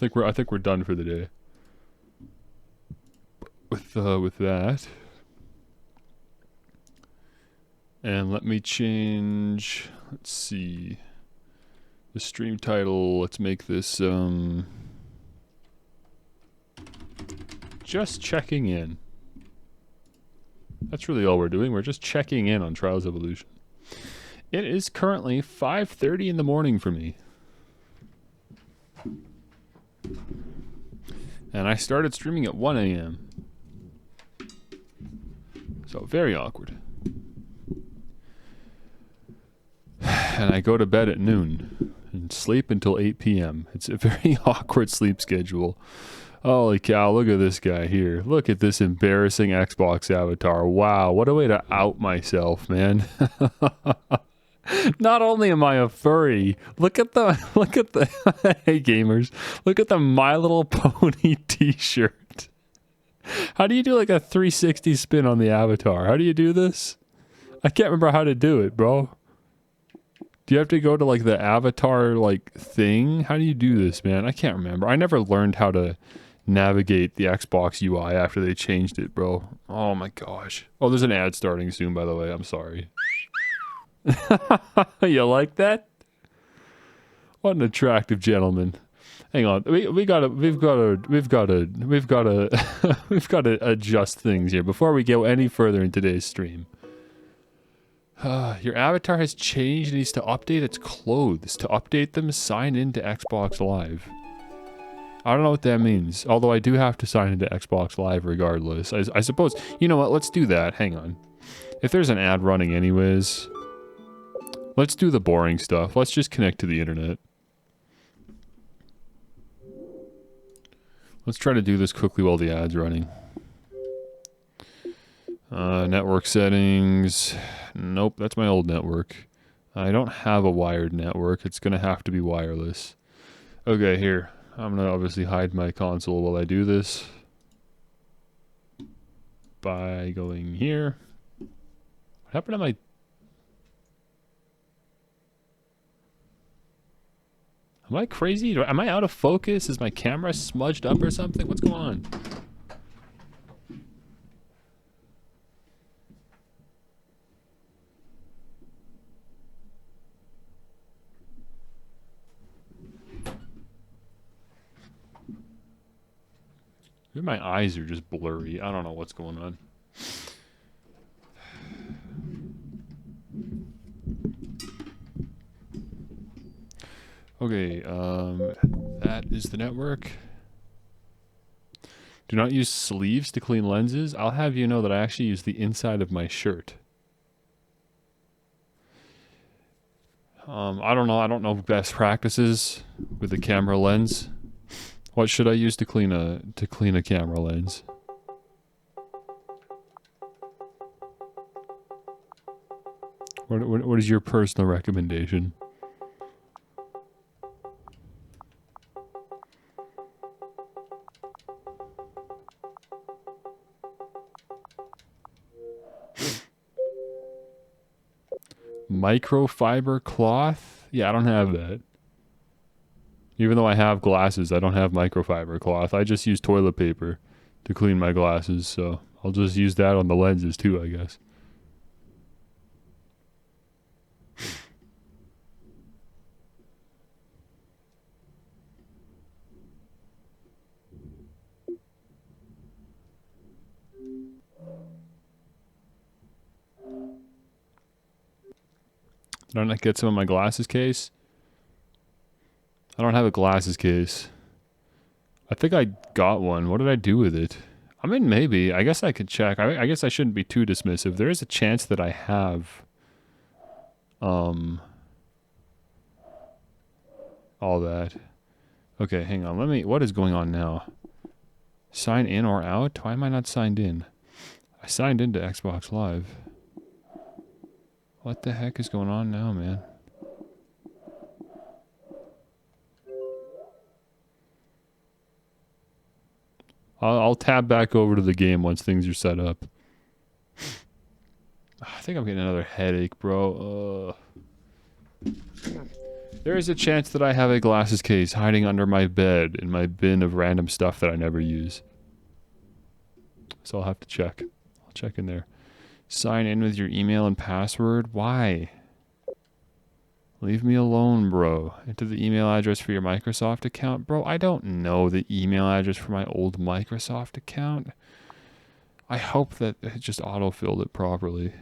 I think we're done for the day. With that. And let me change, let's see, the stream title. Let's make this just checking in. That's really all we're doing. We're just checking in on Trials Evolution. It is currently 5:30 in the morning for me. And I started streaming at 1 a.m. So very awkward. And I go to bed at noon and sleep until 8 p.m. It's a very awkward sleep schedule. Holy cow, look at this guy here. Look at this embarrassing Xbox avatar. Wow, what a way to out myself, man. Not only am I a furry, look at the hey gamers, look at the My Little Pony t-shirt. How do you do like a 360 spin on the avatar? How do you do this? I can't remember how to do it, bro. Do you have to go to like the avatar like thing? How do you do this, man? I can't remember. I never learned how to navigate the Xbox UI after they changed it, bro. Oh my gosh. Oh, there's an ad starting soon, by the way. I'm sorry. You like that? What an attractive gentleman. Hang on. We've got to adjust things here before we go any further in today's stream. Your avatar has changed. It needs to update its clothes. To update them, sign into Xbox Live. I don't know what that means. Although I do have to sign into Xbox Live regardless. I suppose. You know what? Let's do that. Hang on. If there's an ad running anyways, let's do the boring stuff. Let's just connect to the internet. Let's try to do this quickly while the ad's running. Network settings. Nope, that's my old network. I don't have a wired network. It's going to have to be wireless. Okay, here. I'm going to obviously hide my console while I do this. By going here. What happened to my... Am I crazy? Am I out of focus? Is my camera smudged up or something? What's going on? Maybe my eyes are just blurry. I don't know what's going on. Okay, that is the network. Do not use sleeves to clean lenses. I'll have you know that I actually use the inside of my shirt. I don't know. I don't know best practices with the camera lens. What should I use to clean a camera lens? What is your personal recommendation? Microfiber cloth? Yeah, I don't have that. Even though I have glasses, I don't have microfiber cloth. I just use toilet paper to clean my glasses, so I'll just use that on the lenses too, I guess. Did I not get some of my glasses case? I don't have a glasses case. I think I got one. What did I do with it? I mean, maybe. I guess I could check. I guess I shouldn't be too dismissive. There is a chance that I have... all that. Okay, hang on. What is going on now? Sign in or out? Why am I not signed in? I signed into Xbox Live. What the heck is going on now, man? I'll tab back over to the game once things are set up. I think I'm getting another headache, bro. There is a chance that I have a glasses case hiding under my bed in my bin of random stuff that I never use. So I'll have to check. I'll check in there. Sign in with your email and password? Why? Leave me alone, bro. Enter the email address for your Microsoft account. Bro, I don't know the email address for my old Microsoft account. I hope that it just auto-filled it properly.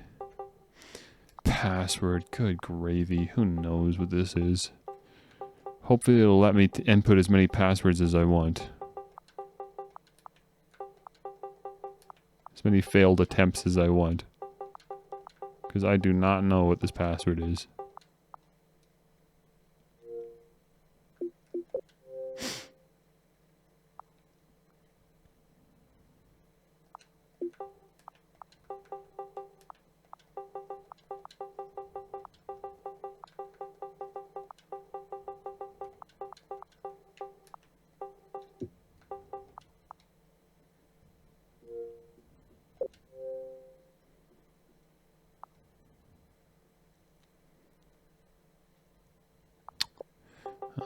Password. Good gravy. Who knows what this is? Hopefully it'll let me input as many passwords as I want. As many failed attempts as I want. Because I do not know what this password is.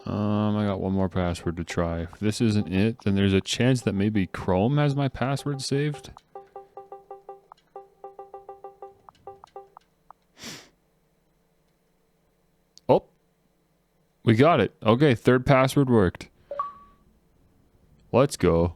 I got one more password to try. If this isn't it, then there's a chance that maybe Chrome has my password saved. Oh, we got it. Okay, third password worked. Let's go.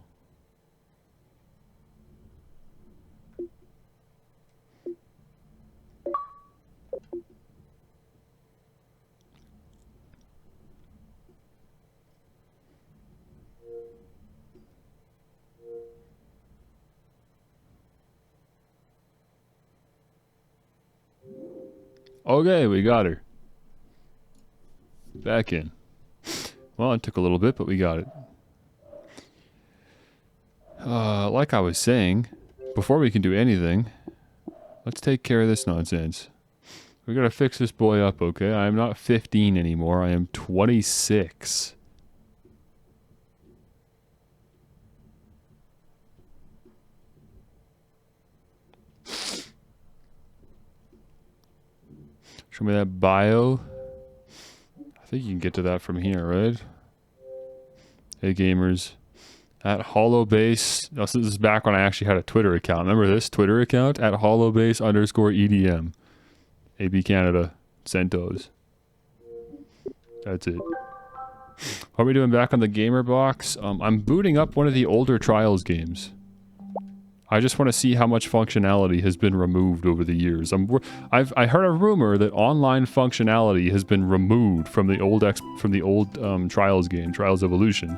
Okay, we got her. Back in. Well, it took a little bit, but we got it. Like I was saying, before we can do anything, let's take care of this nonsense. We gotta fix this boy up, okay? I am not 15 anymore, I am 26. Show me that bio. I think you can get to that from here, right? Hey gamers. At HoloBase. Oh, so this is back when I actually had a Twitter account. Remember this Twitter account? At HoloBase_EDM. AB Canada. CentOS. That's it. What are we doing back on the gamer box? I'm booting up one of the older Trials games. I just want to see how much functionality has been removed over the years. I heard a rumor that online functionality has been removed from the old Trials game, Trials Evolution,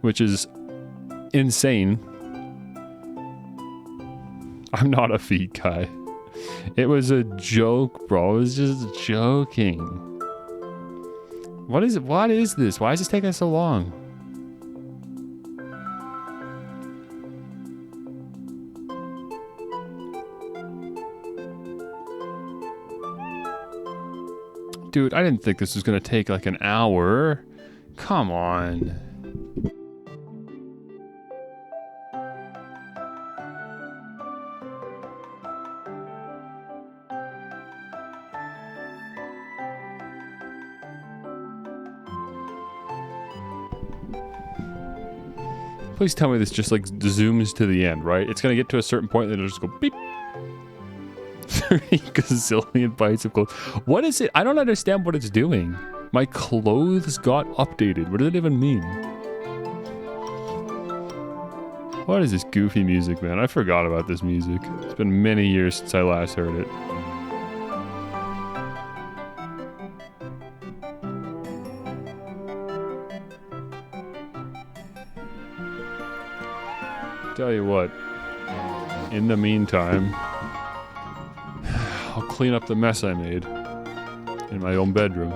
which is insane. I'm not a feet guy. It was a joke, bro. I was just joking. What is it? What is this? Why is this taking so long? Dude, I didn't think this was gonna take like an hour. Come on. Please tell me this just like zooms to the end, right? It's gonna get to a certain point and it'll just go beep. 30 gazillion bytes of clothes. What is it? I don't understand what it's doing. My clothes got updated. What does it even mean? What is this goofy music, man? I forgot about this music. It's been many years since I last heard it. Tell you what. In the meantime, I'll clean up the mess I made in my own bedroom.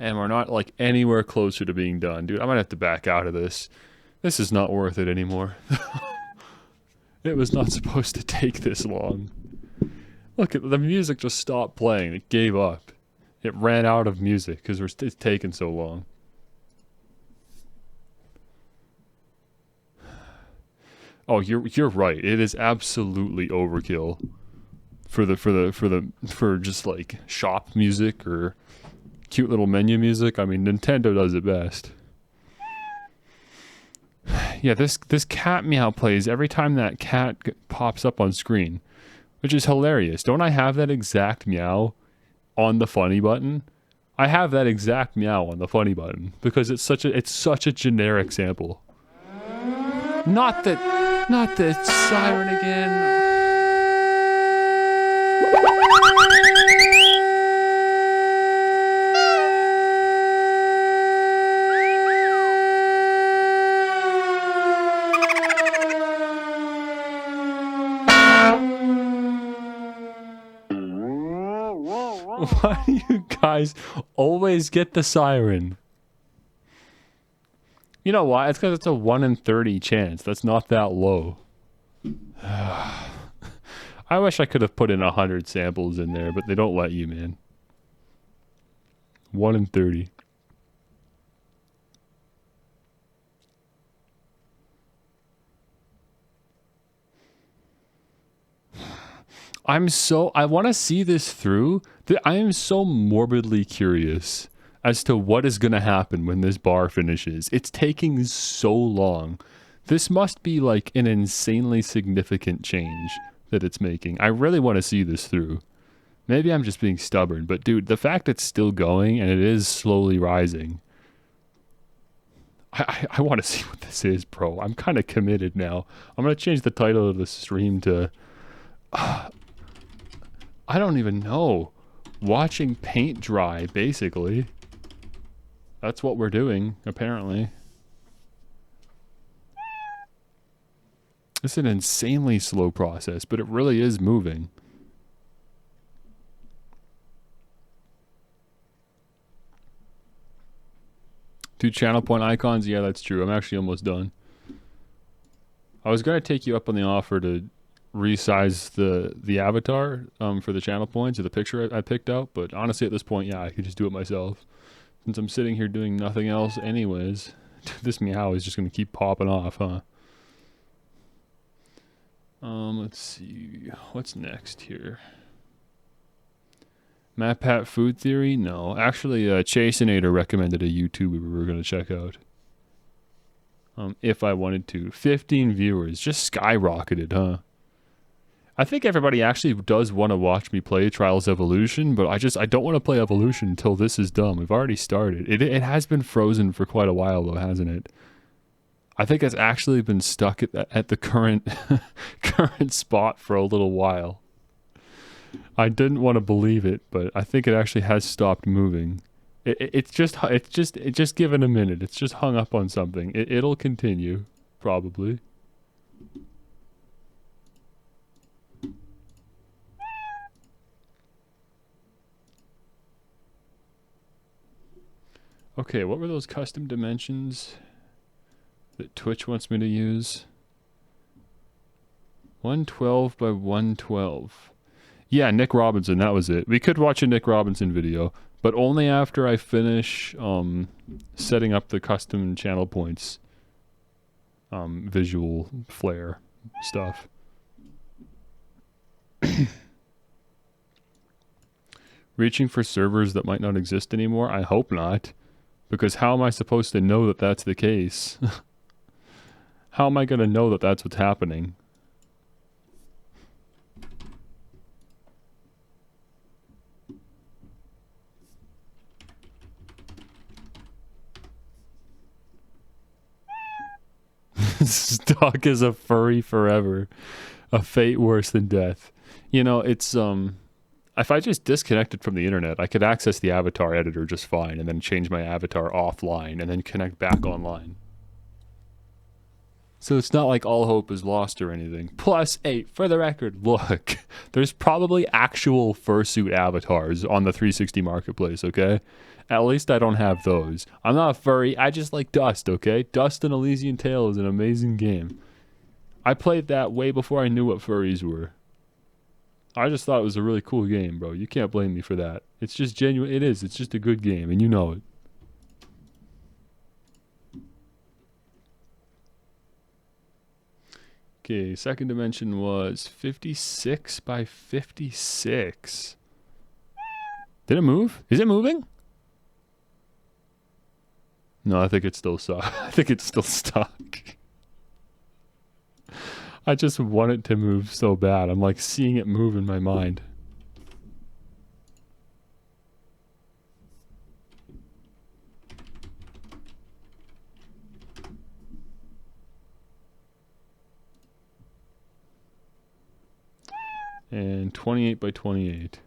And we're not like anywhere closer to being done. Dude, I might have to back out of this. This is not worth it anymore. It was not supposed to take this long. Look, the music just stopped playing. It gave up. It ran out of music because it's taken so long. Oh, you're right. It is absolutely overkill for just like shop music or cute little menu music. I mean, Nintendo does it best. Yeah, this cat meow plays every time that cat pops up on screen, which is hilarious. Don't I have that exact meow on the funny button? I have that exact meow on the funny button because it's such a generic sample. Not the siren again. Why do you guys always get the siren? You know why? It's because it's a 1 in 30 chance. That's not that low. I wish I could have put in 100 samples in there, but they don't let you, man. 1 in 30. I want to see this through. I am so morbidly curious as to what is going to happen when this bar finishes. It's taking so long. This must be like an insanely significant change that it's making. I really want to see this through. Maybe I'm just being stubborn, but dude, the fact it's still going and it is slowly rising. I want to see what this is, bro. I'm kind of committed now. I'm going to change the title of the stream to... I don't even know. Watching paint dry, basically. That's what we're doing, apparently. It's an insanely slow process, but it really is moving. Two channel point icons? Yeah, that's true. I'm actually almost done. I was going to take you up on the offer to resize the avatar for the channel points or the picture I picked out, but honestly at this point, yeah, I could just do it myself. Since I'm sitting here doing nothing else anyways, this meow is just going to keep popping off, huh? Let's see. What's next here? MatPat Food Theory? No. Actually, Chaseinator recommended a YouTube we were going to check out. If I wanted to. 15 viewers. Just skyrocketed, huh? I think everybody actually does want to watch me play Trials Evolution, but I don't want to play Evolution until this is done. We've already started. It has been frozen for quite a while, though, hasn't it? I think it's actually been stuck at the current current spot for a little while. I didn't want to believe it, but I think it actually has stopped moving. It's just given a minute. It's just hung up on something. It'll continue, probably. Okay, what were those custom dimensions that Twitch wants me to use? 112 by 112. Yeah, Nick Robinson, that was it. We could watch a Nick Robinson video, but only after I finish setting up the custom channel points visual flare stuff. Reaching for servers that might not exist anymore? I hope not. Because how am I supposed to know that that's the case? How am I going to know that that's what's happening? Stuck as a furry forever. A fate worse than death. You know, it's if I just disconnected from the internet, I could access the avatar editor just fine and then change my avatar offline and then connect back online. So it's not like all hope is lost or anything. Plus, hey, for the record, look, there's probably actual fursuit avatars on the 360 marketplace, okay? At least I don't have those. I'm not a furry, I just like Dust, okay? Dust and Elysian Tale is an amazing game. I played that way before I knew what furries were. I just thought it was a really cool game, bro. You can't blame me for that. It's just genuine, it is, it's just a good game, and you know it. Okay, second dimension was 56 by 56. Did it move? Is it moving? No, I think it's still stuck. I think it's still stuck. I just want it to move so bad. I'm like seeing it move in my mind. And 28 by 28.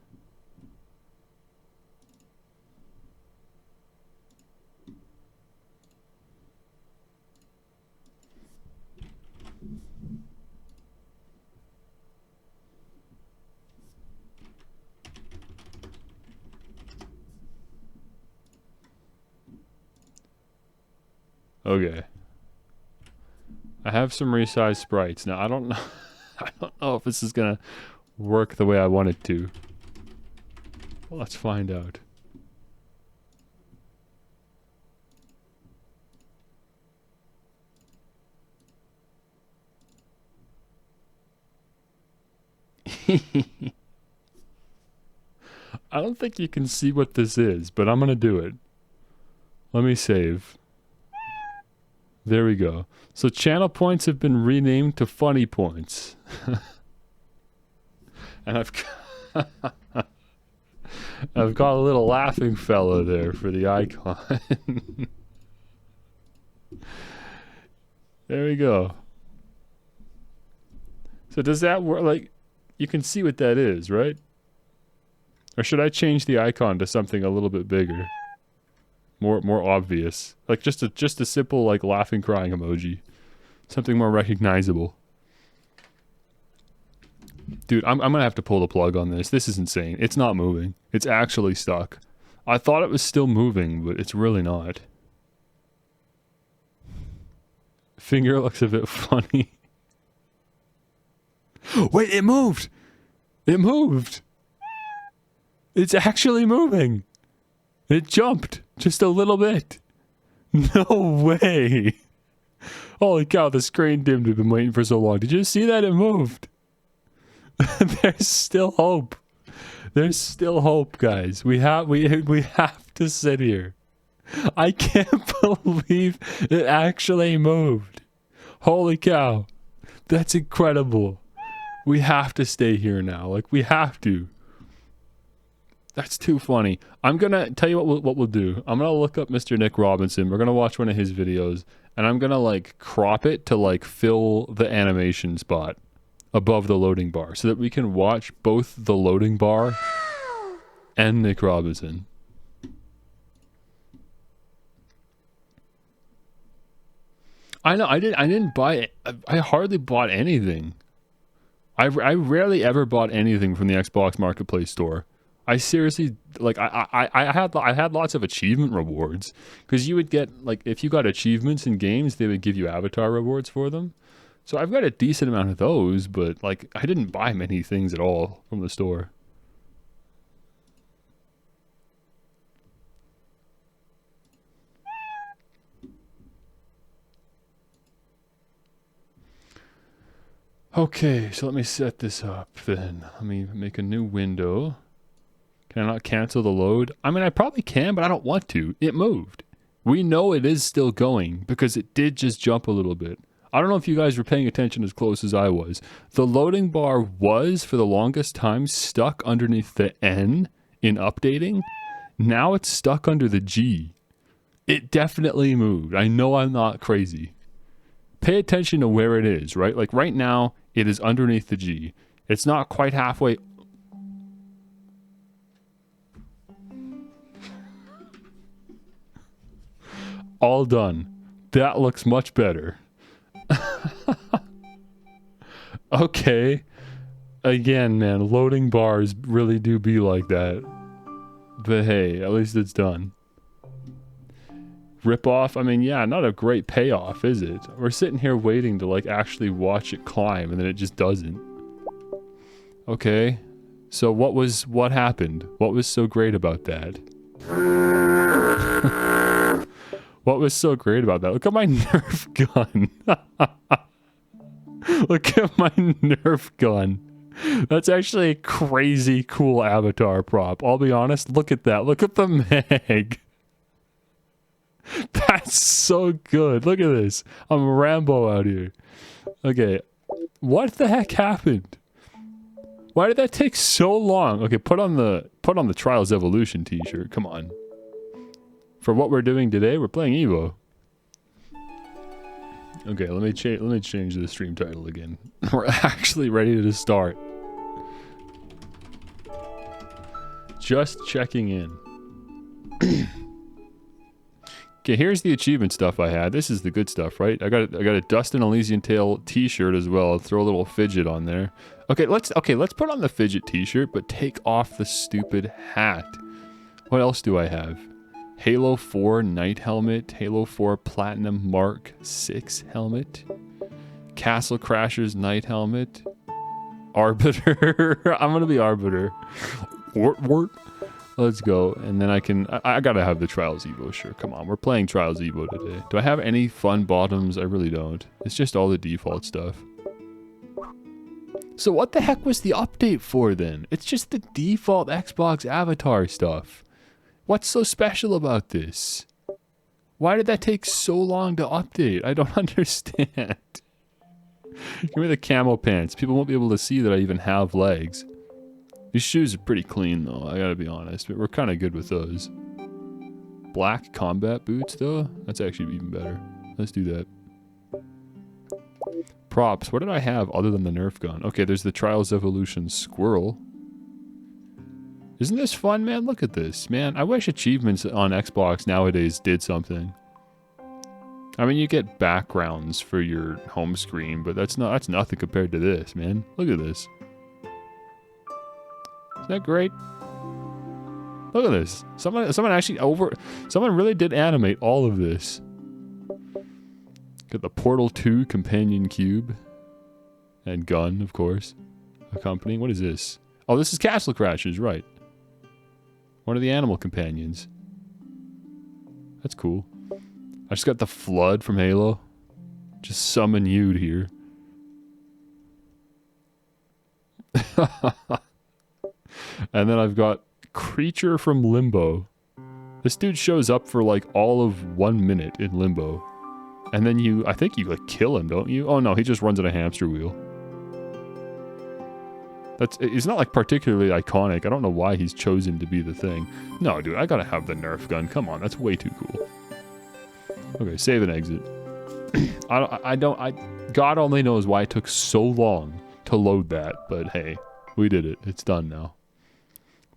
Okay. I have some resized sprites. Now I don't know I don't know if this is gonna work the way I want it to. Well, let's find out. I don't think you can see what this is, but I'm gonna do it. Let me save. There we go. So channel points have been renamed to funny points. And I've got a little laughing fellow there for the icon. There we go. So does that work? Like, you can see what that is, right? Or should I change the icon to something a little bit bigger? More obvious. Like just a simple like laughing crying emoji. Something more recognizable. Dude, I'm gonna have to pull the plug on this. This is insane. It's not moving. It's actually stuck. I thought it was still moving, but it's really not. Finger looks a bit funny. Wait, it moved! It moved! It's actually moving! It jumped just a little bit. No way! Holy cow, the screen dimmed. We've been waiting for so long. Did you see that? It moved. There's still hope. There's still hope, guys. We have to sit here. I can't believe it actually moved. Holy cow. That's incredible. We have to stay here now. Like, we have to. That's too funny. I'm gonna tell you what we'll do. I'm gonna look up Mr. Nick Robinson. We're gonna watch one of his videos, and I'm gonna like crop it to like fill the animation spot above the loading bar so that we can watch both the loading bar and Nick Robinson. I know, I didn't buy it. I hardly bought anything. I rarely ever bought anything from the Xbox Marketplace store. I seriously, like, I had lots of achievement rewards, because you would get, like, if you got achievements in games, they would give you avatar rewards for them. So I've got a decent amount of those, but, like, I didn't buy many things at all from the store. Okay, so let me set this up then. Let me make a new window. Can I not cancel the load? I mean, I probably can, but I don't want to. It moved. We know it is still going because it did just jump a little bit. I don't know if you guys were paying attention as close as I was. The loading bar was, for the longest time, stuck underneath the N in updating. Now it's stuck under the G. It definitely moved. I know I'm not crazy. Pay attention to where it is, right? Like right now, it is underneath the G. It's not quite halfway. All done. That looks much better. Okay. Again, man, loading bars really do be like that. But hey, at least it's done. Rip off? I mean, yeah, not a great payoff, is it? We're sitting here waiting to, like, actually watch it climb, and then it just doesn't. Okay. So what happened? What was so great about that? What was so great about that? Look at my Nerf gun. Look at my Nerf gun. That's actually a crazy cool avatar prop. I'll be honest, look at that. Look at the Meg. That's so good. Look at this. I'm Rambo out here. Okay. What the heck happened? Why did that take so long? Okay, put on the Trials Evolution t-shirt. Come on. For what we're doing today, we're playing Evo. Okay, let me change the stream title again. We're actually ready to start. Just checking in. Okay, here's the achievement stuff I had. This is the good stuff, right? I got a Dustin Elysian Tale t-shirt as well. I'll throw a little fidget on there. Okay, let's put on the fidget t-shirt, but take off the stupid hat. What else do I have? Halo 4 Night Helmet, Halo 4 Platinum Mark 6 Helmet, Castle Crashers Night Helmet, Arbiter. I'm gonna be Arbiter. Wart. Let's go, and then I gotta have the Trials Evo shirt. Come on, we're playing Trials Evo today. Do I have any fun bottoms? I really don't. It's just all the default stuff. So what the heck was the update for then? It's just the default Xbox avatar stuff. What's so special about this? Why did that take so long to update? I don't understand. Give me the camo pants. People won't be able to see that I even have legs. These shoes are pretty clean though, I gotta be honest, but we're kind of good with those. Black combat boots though? That's actually even better. Let's do that. Props. What did I have other than the Nerf gun? Okay, there's the Trials Evolution squirrel. Isn't this fun, man? Look at this, man. I wish achievements on Xbox nowadays did something. I mean, you get backgrounds for your home screen, but that's nothing compared to this, man. Look at this. Isn't that great? Look at this. Someone really did animate all of this. Got the Portal 2 companion cube. And gun, of course. Accompanying. What is this? Oh, this is Castle Crashers, right. One of the animal companions. That's cool. I just got the Flood from Halo. Just summon you here. And then I've got Creature from Limbo. This dude shows up for like all of 1 minute in Limbo. And then I think you like kill him, don't you? Oh no, he just runs in a hamster wheel. It's not like particularly iconic. I don't know why he's chosen to be the thing. No, dude, I gotta have the Nerf gun. Come on, that's way too cool. Okay, save and exit. God only knows why it took so long to load that, but hey, we did it. It's done now.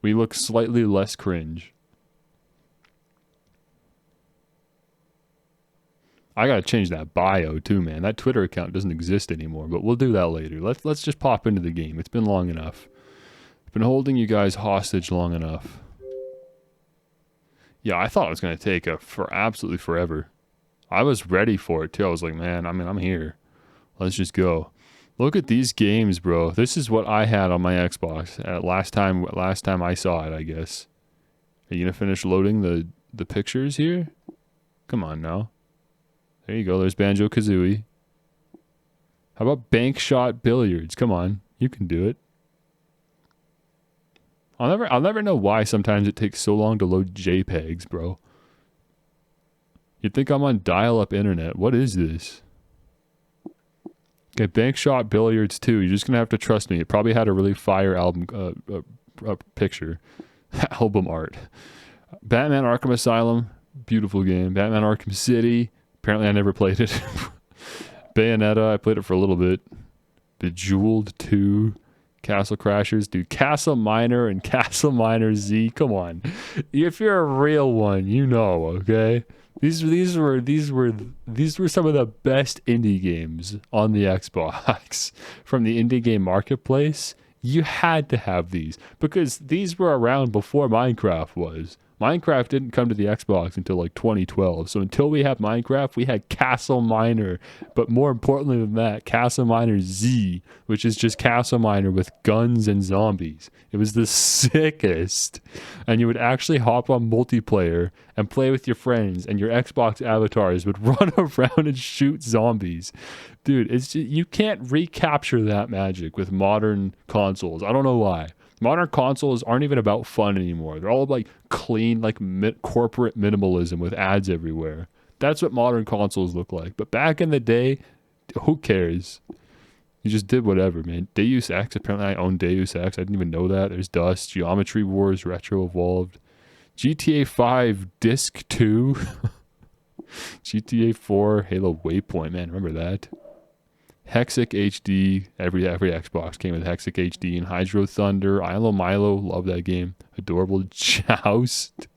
We look slightly less cringe. I gotta change that bio too, man. That Twitter account doesn't exist anymore, but we'll do that later. Let's just pop into the game. It's been long enough. I've been holding you guys hostage long enough. Yeah, I thought it was gonna take for absolutely forever. I was ready for it too. I was like, man, I'm here. Let's just go. Look at these games, bro. This is what I had on my Xbox last time I saw it, I guess. Are you gonna finish loading the pictures here? Come on now. There you go. There's Banjo-Kazooie. How about Bank Shot Billiards? Come on, you can do it. I'll never know why sometimes it takes so long to load JPEGs, bro. You'd think I'm on dial-up internet. What is this? Okay, Bank Shot Billiards 2. You're just gonna have to trust me. It probably had a really fire album picture, album art. Batman: Arkham Asylum, beautiful game. Batman: Arkham City. Apparently, I never played it. Bayonetta, I played it for a little bit. Bejeweled 2. Castle Crashers, dude. Castle Miner and Castle Miner Z. Come on, if you're a real one, you know. Okay, these were some of the best indie games on the Xbox from the indie game marketplace. You had to have these because these were around before Minecraft was. Minecraft didn't come to the Xbox until like 2012. So until we had Minecraft, we had Castle Miner. But more importantly than that, Castle Miner Z, which is just Castle Miner with guns and zombies. It was the sickest. And you would actually hop on multiplayer and play with your friends, and your Xbox avatars would run around and shoot zombies. Dude, it's just, you can't recapture that magic with modern consoles. I don't know why. Modern consoles aren't even about fun anymore. They're all like clean, like corporate minimalism with ads everywhere. That's what modern consoles look like. But back in the day, who cares? You just did whatever, man. Deus Ex, apparently I own Deus Ex. I didn't even know that. There's Dust, Geometry Wars, Retro Evolved, GTA 5, Disc 2, GTA 4, Halo Waypoint, man, remember that? Hexic HD, every Xbox came with Hexic HD, and Hydro Thunder, Ilo Milo, love that game. Adorable Joust.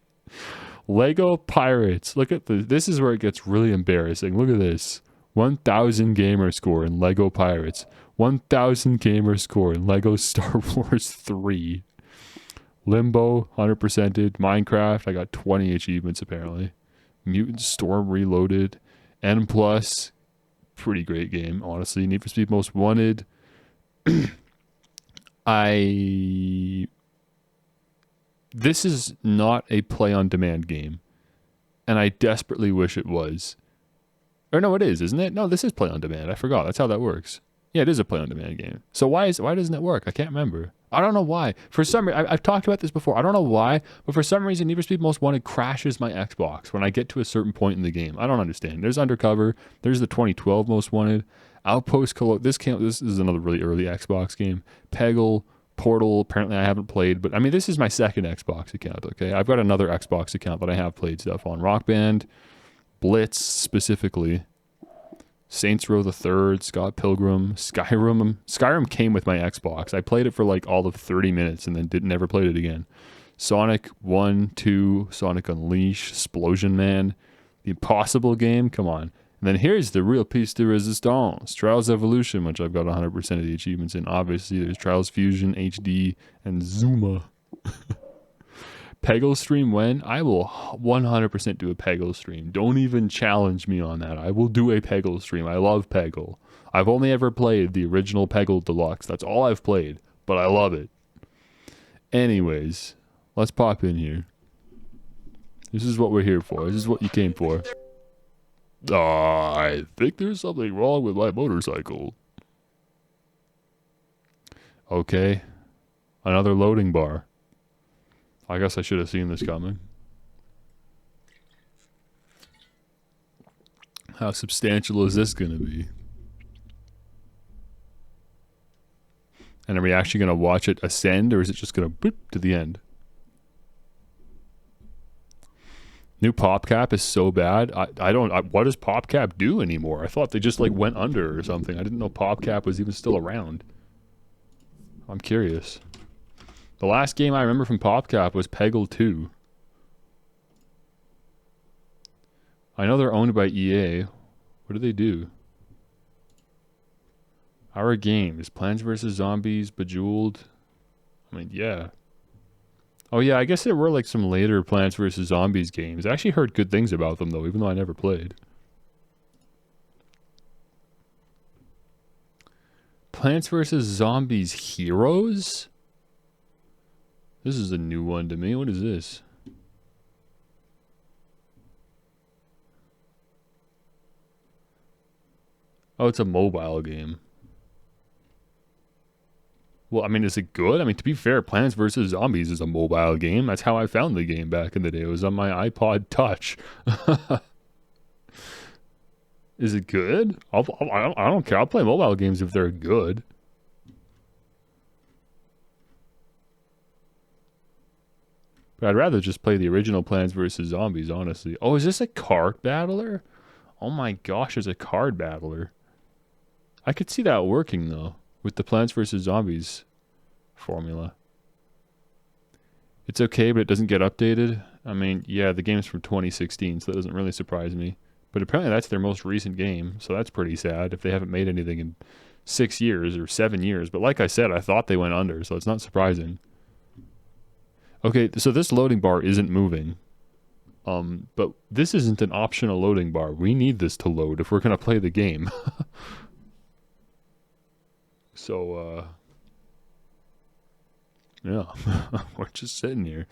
Lego Pirates. Look at this is where it gets really embarrassing. Look at this. 1,000 gamer score in Lego Pirates. 1,000 gamer score in Lego Star Wars 3. Limbo, 100%ed. Minecraft, I got 20 achievements apparently. Mutant Storm Reloaded. N+, pretty great game, honestly. Need for Speed Most Wanted. This is not a play-on-demand game, and I desperately wish it was. Or no, it is, isn't it? No, this is play-on-demand. I forgot. That's how that works. Yeah, it is a play-on-demand game. So why doesn't it work? I can't remember. I don't know why. For some reason, I've talked about this before. I don't know why, but for some reason, Need for Speed Most Wanted crashes my Xbox when I get to a certain point in the game. I don't understand. There's Undercover. There's the 2012 Most Wanted. Outpost This is another really early Xbox game. Peggle, Portal. Apparently, I haven't played, but I mean, this is my second Xbox account. Okay, I've got another Xbox account that I have played stuff on. Rock Band, Blitz specifically. Saints Row the Third, Scott Pilgrim, Skyrim. Skyrim came with my Xbox. I played it for like all of 30 minutes and then never played it again. Sonic 1, 2, Sonic Unleashed, Explosion Man, The Impossible Game, come on. And then here's the real piece de resistance, Trials Evolution, which I've got 100% of the achievements in. Obviously, there's Trials Fusion, HD, and Zuma. Peggle stream when? I will 100% do a Peggle stream. Don't even challenge me on that. I will do a Peggle stream. I love Peggle. I've only ever played the original Peggle Deluxe. That's all I've played, but I love it. Anyways, let's pop in here. This is what we're here for. This is what you came for. I think there's something wrong with my motorcycle. Okay. Another loading bar. I guess I should have seen this coming. How substantial is this going to be? And are we actually going to watch it ascend, or is it just going to boop to the end? New PopCap is so bad. What does PopCap do anymore? I thought they just like went under or something. I didn't know PopCap was even still around. I'm curious. The last game I remember from PopCap was Peggle 2. I know they're owned by EA. What do they do? Our Games. Plants vs. Zombies, Bejeweled. I mean, yeah. Oh yeah, I guess there were like some later Plants vs. Zombies games. I actually heard good things about them though, even though I never played. Plants vs. Zombies Heroes? This is a new one to me. What is this? Oh, it's a mobile game. Well, I mean, is it good? I mean, to be fair, Plants vs. Zombies is a mobile game. That's how I found the game back in the day. It was on my iPod Touch. Is it good? I don't care. I'll play mobile games if they're good. But I'd rather just play the original Plants vs. Zombies, honestly. Oh, is this a card battler? Oh my gosh, there's a card battler. I could see that working, though, with the Plants vs. Zombies. formula. It's okay, but it doesn't get updated. I mean, yeah, the game's from 2016, so that doesn't really surprise me. But apparently that's their most recent game, so that's pretty sad if they haven't made anything in 6 years or 7 years. But like I said, I thought they went under, so it's not surprising. Okay, so this loading bar isn't moving. But this isn't an optional loading bar. We need this to load if we're going to play the game. So, yeah, we're just sitting here.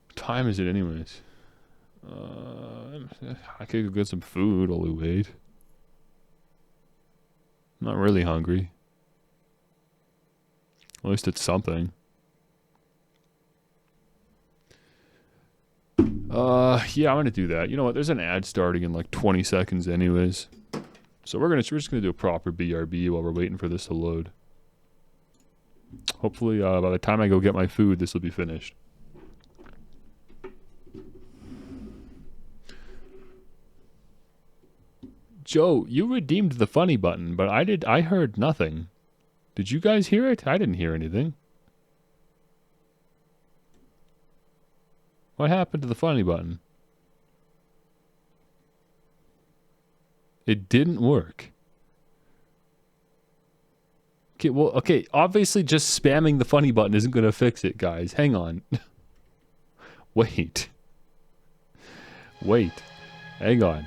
What time is it anyways? I could go get some food while we wait. I'm not really hungry. At least it's something. Yeah, I'm gonna do that. You know what? There's an ad starting in like 20 seconds anyways. So we're just gonna do a proper BRB while we're waiting for this to load. Hopefully, by the time I go get my food, this will be finished. Joe, you redeemed the funny button, but I heard nothing. Did you guys hear it? I didn't hear anything. What happened to the funny button? It didn't work. Okay, well, okay, obviously just spamming the funny button isn't going to fix it, guys. Hang on. Wait. Wait. Hang on.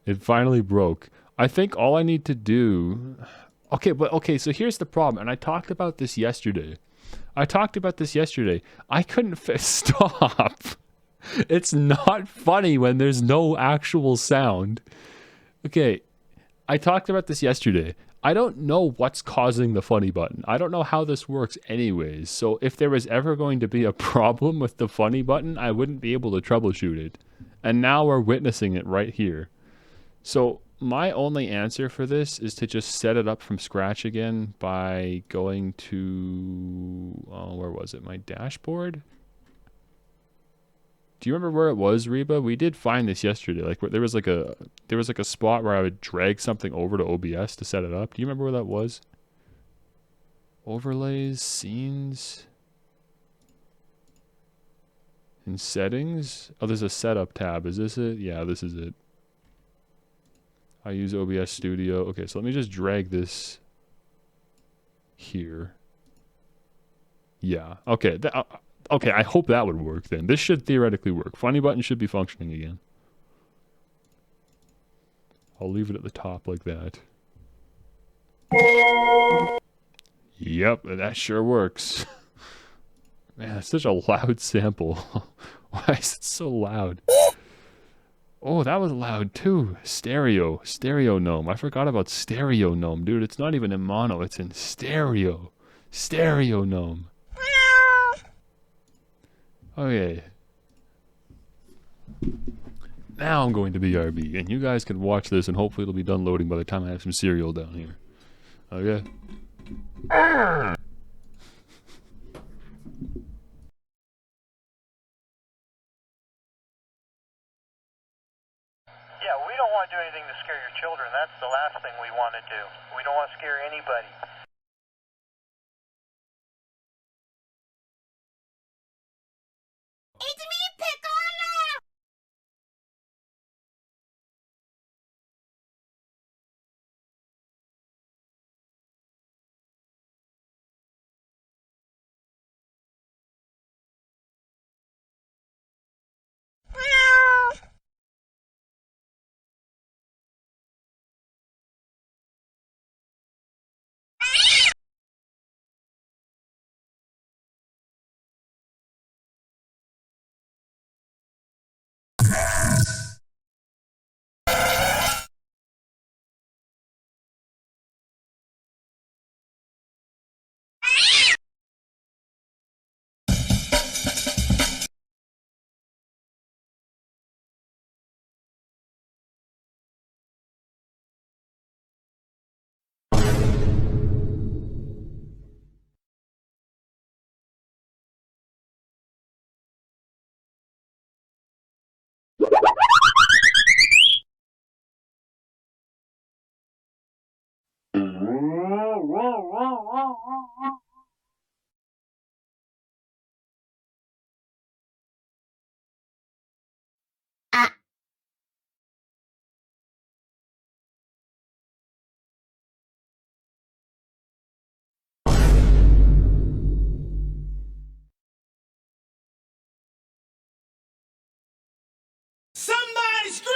It finally broke. I think all I need to do... Okay, so here's the problem, and I talked about this yesterday. I couldn't stop. It's not funny when there's no actual sound. Okay, I talked about this yesterday. I don't know what's causing the funny button. I don't know how this works anyways. So if there was ever going to be a problem with the funny button, I wouldn't be able to troubleshoot it. And now we're witnessing it right here. So my only answer for this is to just set it up from scratch again by going to, where was it? My dashboard? Do you remember where it was, Reba? We did find this yesterday. Like there was like a spot where I would drag something over to OBS to set it up. Do you remember where that was? Overlays, scenes, in settings. Oh, there's a setup tab. Is this it? Yeah, this is it. I use OBS Studio. Okay, so let me just drag this here. Yeah. Okay. Okay, I hope that would work then. This should theoretically work. Funny button should be functioning again. I'll leave it at the top like that. Yep, that sure works. Man, it's such a loud sample. Why is it so loud? Oh, that was loud too. Stereo gnome. I forgot about stereo gnome, dude. It's not even in mono, it's in stereo. Stereo gnome. Okay. Now I'm going to BRB, and you guys can watch this, and hopefully it'll be done loading by the time I have some cereal down here. Okay? Yeah, we don't want to do anything to scare your children. That's the last thing we want to do. We don't want to scare anybody. It's me, Piccolo! Somebody scream!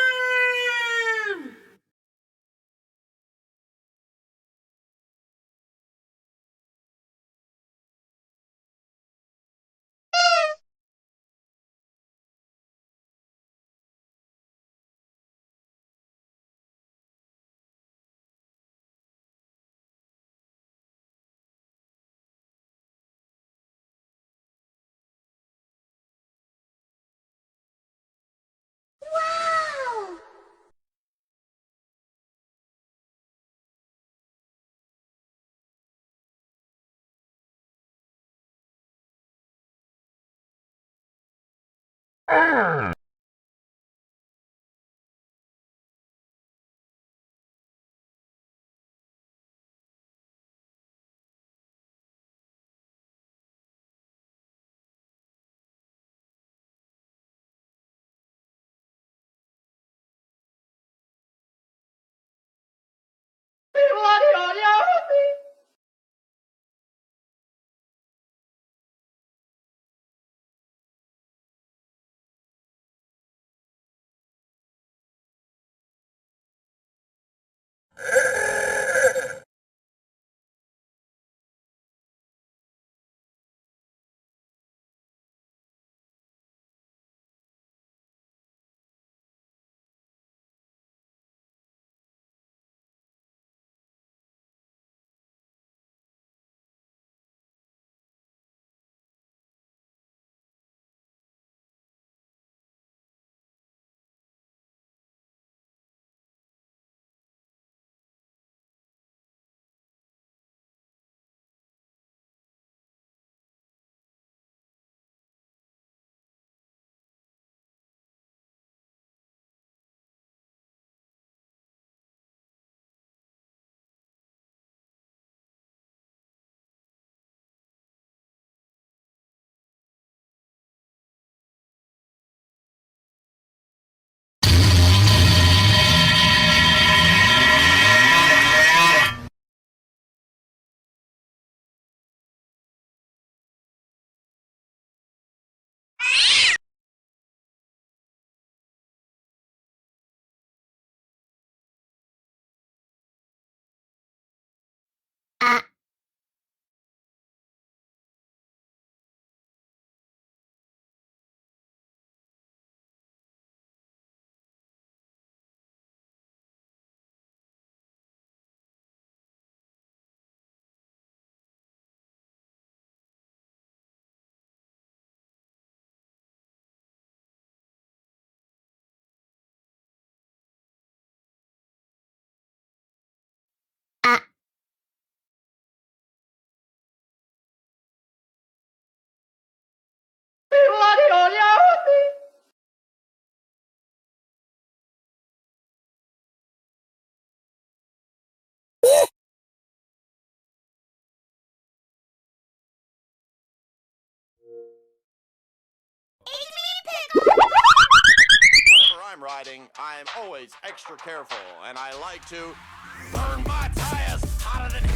Whenever I'm riding, I'm always extra careful, and I like to burn my tires hotter than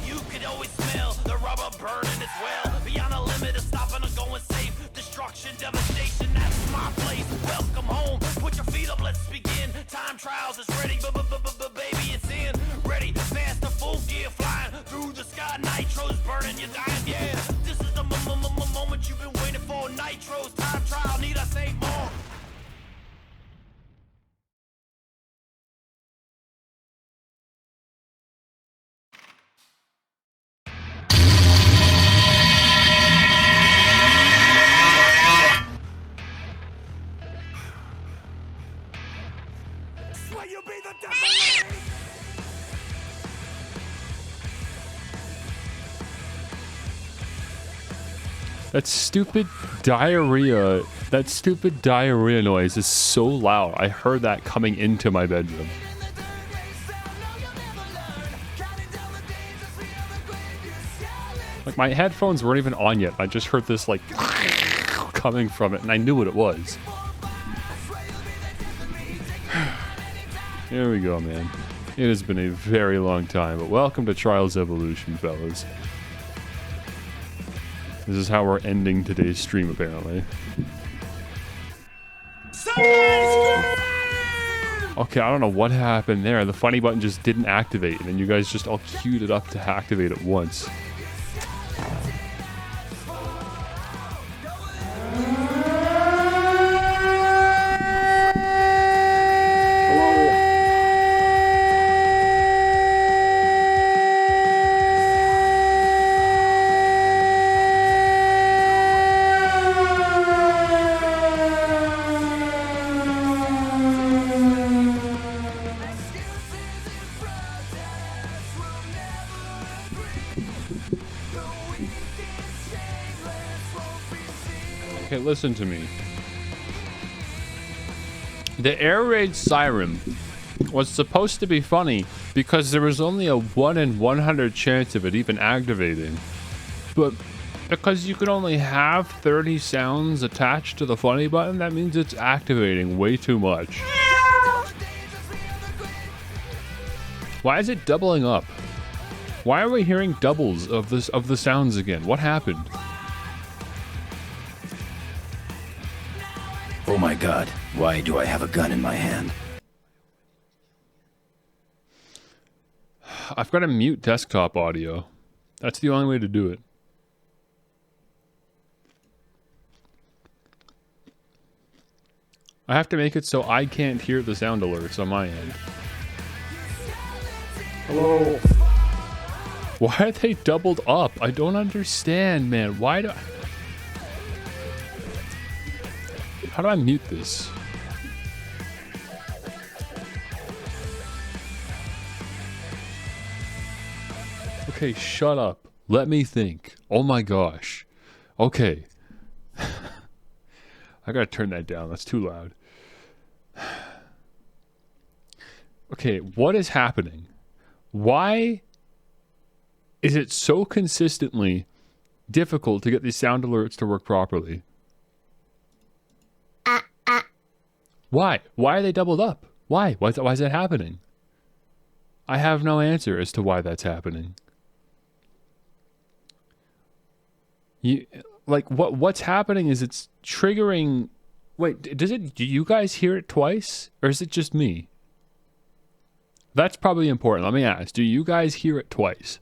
you could always smell the rubber burning as well. Beyond a limit of stopping or going safe, destruction, devastation, that's my place. Welcome home, put your feet up, let's begin. Time trials is ready, baby, it's in. Ready, faster, full gear, flying through the sky. Nitro's burning, you're dying, yeah. This is the moment you've been waiting for. Nitro's time trial, need I say more? Will you be the death? That stupid diarrhea. That stupid diarrhea noise is so loud. I heard that coming into my bedroom. My headphones weren't even on yet. I just heard this, like, coming from it, and I knew what it was. Here we go, man. It has been a very long time, but welcome to Trials Evolution, fellas. This is how we're ending today's stream, apparently. Okay, I don't know what happened there. The funny button just didn't activate, and then you guys just all queued it up to activate it once. Okay, listen to me. The air raid siren was supposed to be funny because there was only a 1 in 100 chance of it even activating. But because you could only have 30 sounds attached to the funny button, that means it's activating way too much. Why is it doubling up? Why are we hearing doubles of the sounds again? What happened? Oh my god, why do I have a gun in my hand? I've got to mute desktop audio. That's the only way to do it. I have to make it so I can't hear the sound alerts on my end. Hello? Why are they doubled up? I don't understand, man. Why do... How do I mute this? Okay, shut up. Let me think. Oh my gosh. Okay. I gotta turn that down. That's too loud. Okay, what is happening? Why is it so consistently difficult to get these sound alerts to work properly? Why? Why are they doubled up? Why? Why is that happening? I have no answer as to why that's happening. What's happening is it's triggering... Wait, do you guys hear it twice? Or is it just me? That's probably important. Let me ask. Do you guys hear it twice?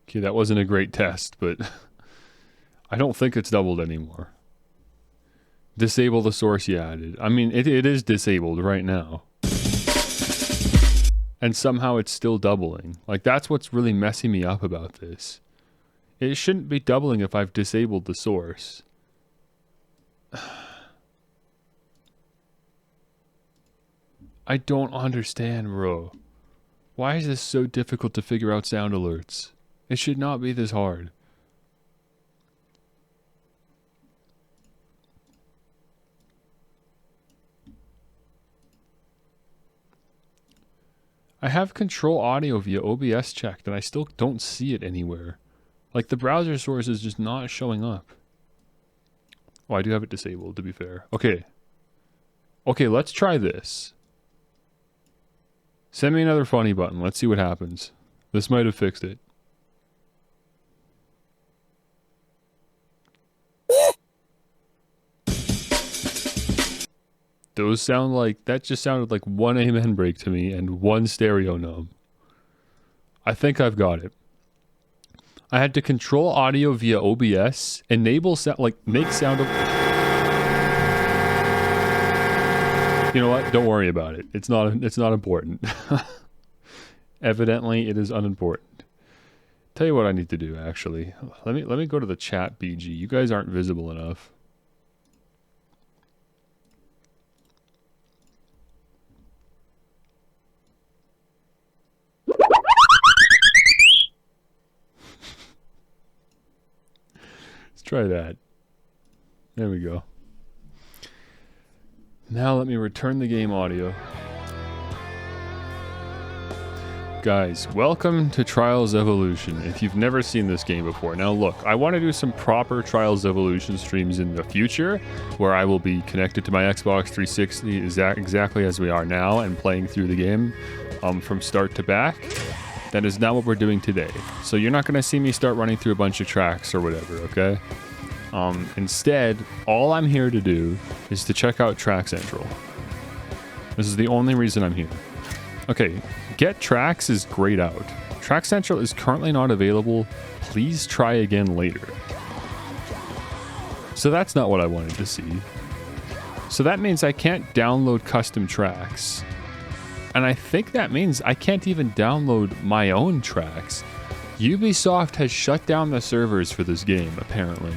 Okay, that wasn't a great test, but I don't think it's doubled anymore. Disable the source you added. I mean, it is disabled right now. And somehow it's still doubling. Like, that's what's really messing me up about this. It shouldn't be doubling if I've disabled the source. I don't understand, bro. Why is this so difficult to figure out sound alerts? It should not be this hard. I have control audio via OBS checked and I still don't see it anywhere. Like, the browser source is just not showing up. Oh, I do have it disabled, to be fair. Okay. Okay, let's try this. Send me another funny button. Let's see what happens. This might have fixed it. Those sound like... That just sounded like one amen break to me and one stereo numb. I think I've got it. I had to control audio via OBS, enable sound, like, make sound of... You know what? Don't worry about it. It's not important. Evidently, it is unimportant. Tell you what I need to do, actually. Let me go to the chat, BG. You guys aren't visible enough. Let's try that. There we go. Now let me return the game audio. Guys, welcome to Trials Evolution. If you've never seen this game before, now look, I want to do some proper Trials Evolution streams in the future where I will be connected to my Xbox 360 exactly as we are now and playing through the game from start to back. That is not what we're doing today. So you're not going to see me start running through a bunch of tracks or whatever, okay? Instead, all I'm here to do is to check out Track Central. This is the only reason I'm here. Okay, Get Tracks is grayed out. Track Central is currently not available. Please try again later. So that's not what I wanted to see. So that means I can't download custom tracks. And I think that means I can't even download my own tracks. Ubisoft has shut down the servers for this game, apparently.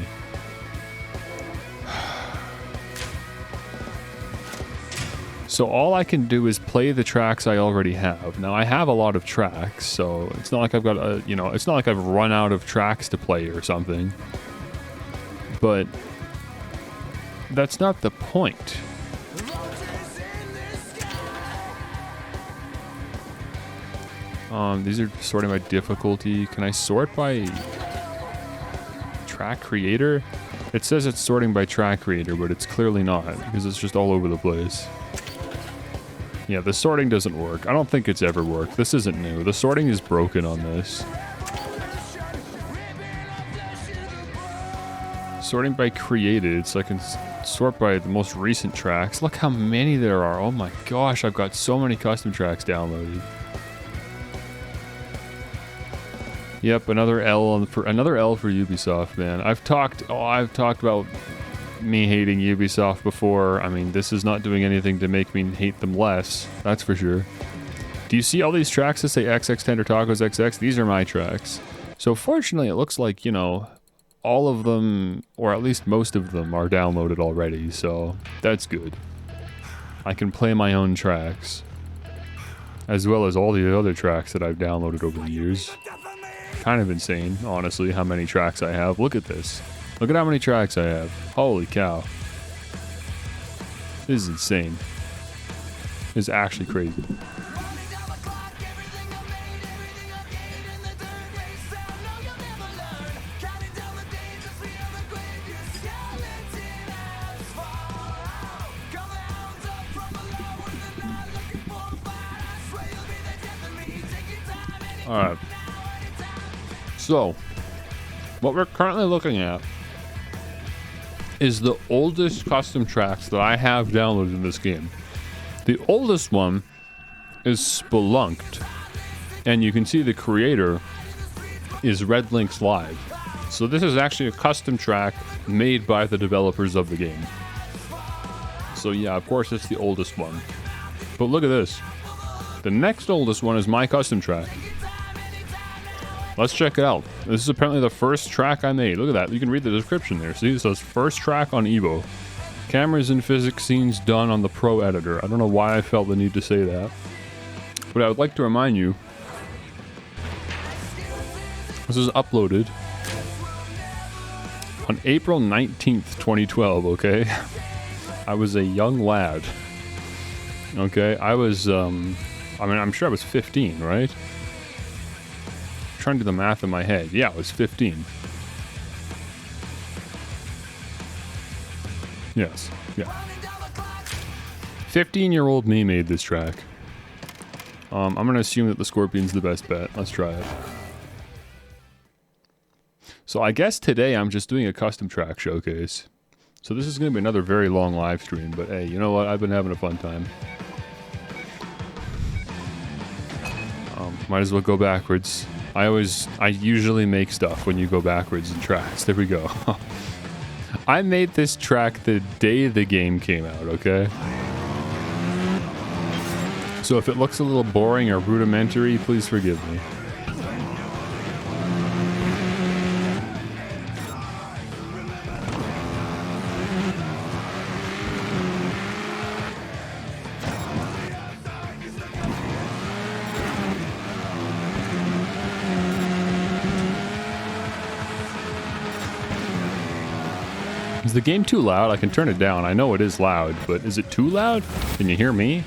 So all I can do is play the tracks I already have. Now I have a lot of tracks, so it's not like I've got a, it's not like I've run out of tracks to play or something. But that's not the point. These are sorting by difficulty. Can I sort by track creator? It says it's sorting by track creator, but it's clearly not because it's just all over the place. Yeah, the sorting doesn't work. I don't think it's ever worked. This isn't new. The sorting is broken on this. Sorting by created, so I can sort by the most recent tracks. Look how many there are. Oh my gosh, I've got so many custom tracks downloaded. Yep, another L for Ubisoft, man. I've talked about me hating Ubisoft before. I mean, this is not doing anything to make me hate them less, that's for sure. Do you see all these tracks that say XX Tender Tacos XX? These are my tracks. So fortunately, it looks like, all of them, or at least most of them, are downloaded already, so that's good. I can play my own tracks, as well as all the other tracks that I've downloaded over the years. Kind of insane, honestly, how many tracks I have. Look at this. Look at how many tracks I have. Holy cow. This is insane. This is actually crazy. Alright. So, what we're currently looking at is the oldest custom tracks that I have downloaded in this game. The oldest one is Spelunked, and you can see the creator is Red Lynx Live. So this is actually a custom track made by the developers of the game. So yeah, of course it's the oldest one. But look at this. The next oldest one is my custom track. Let's check it out. This is apparently the first track I made. Look at that. You can read the description there. See, it says first track on Evo. Cameras and physics scenes done on the Pro Editor. I don't know why I felt the need to say that. But I would like to remind you, this is uploaded on April 19th, 2012, okay? I was a young lad. Okay, I was, I'm sure I was 15, right? Trying to do the math in my head. Yeah, I was 15. Yes, yeah. 15-year-old me made this track. I'm gonna assume that the Scorpion's the best bet. Let's try it. So I guess today I'm just doing a custom track showcase. So this is gonna be another very long live stream, but hey, you know what? I've been having a fun time. Might as well go backwards. I usually make stuff when you go backwards in tracks. There we go. I made this track the day the game came out, okay? So if it looks a little boring or rudimentary, please forgive me. Is the game too loud? I can turn it down. I know it is loud, but is it too loud? Can you hear me?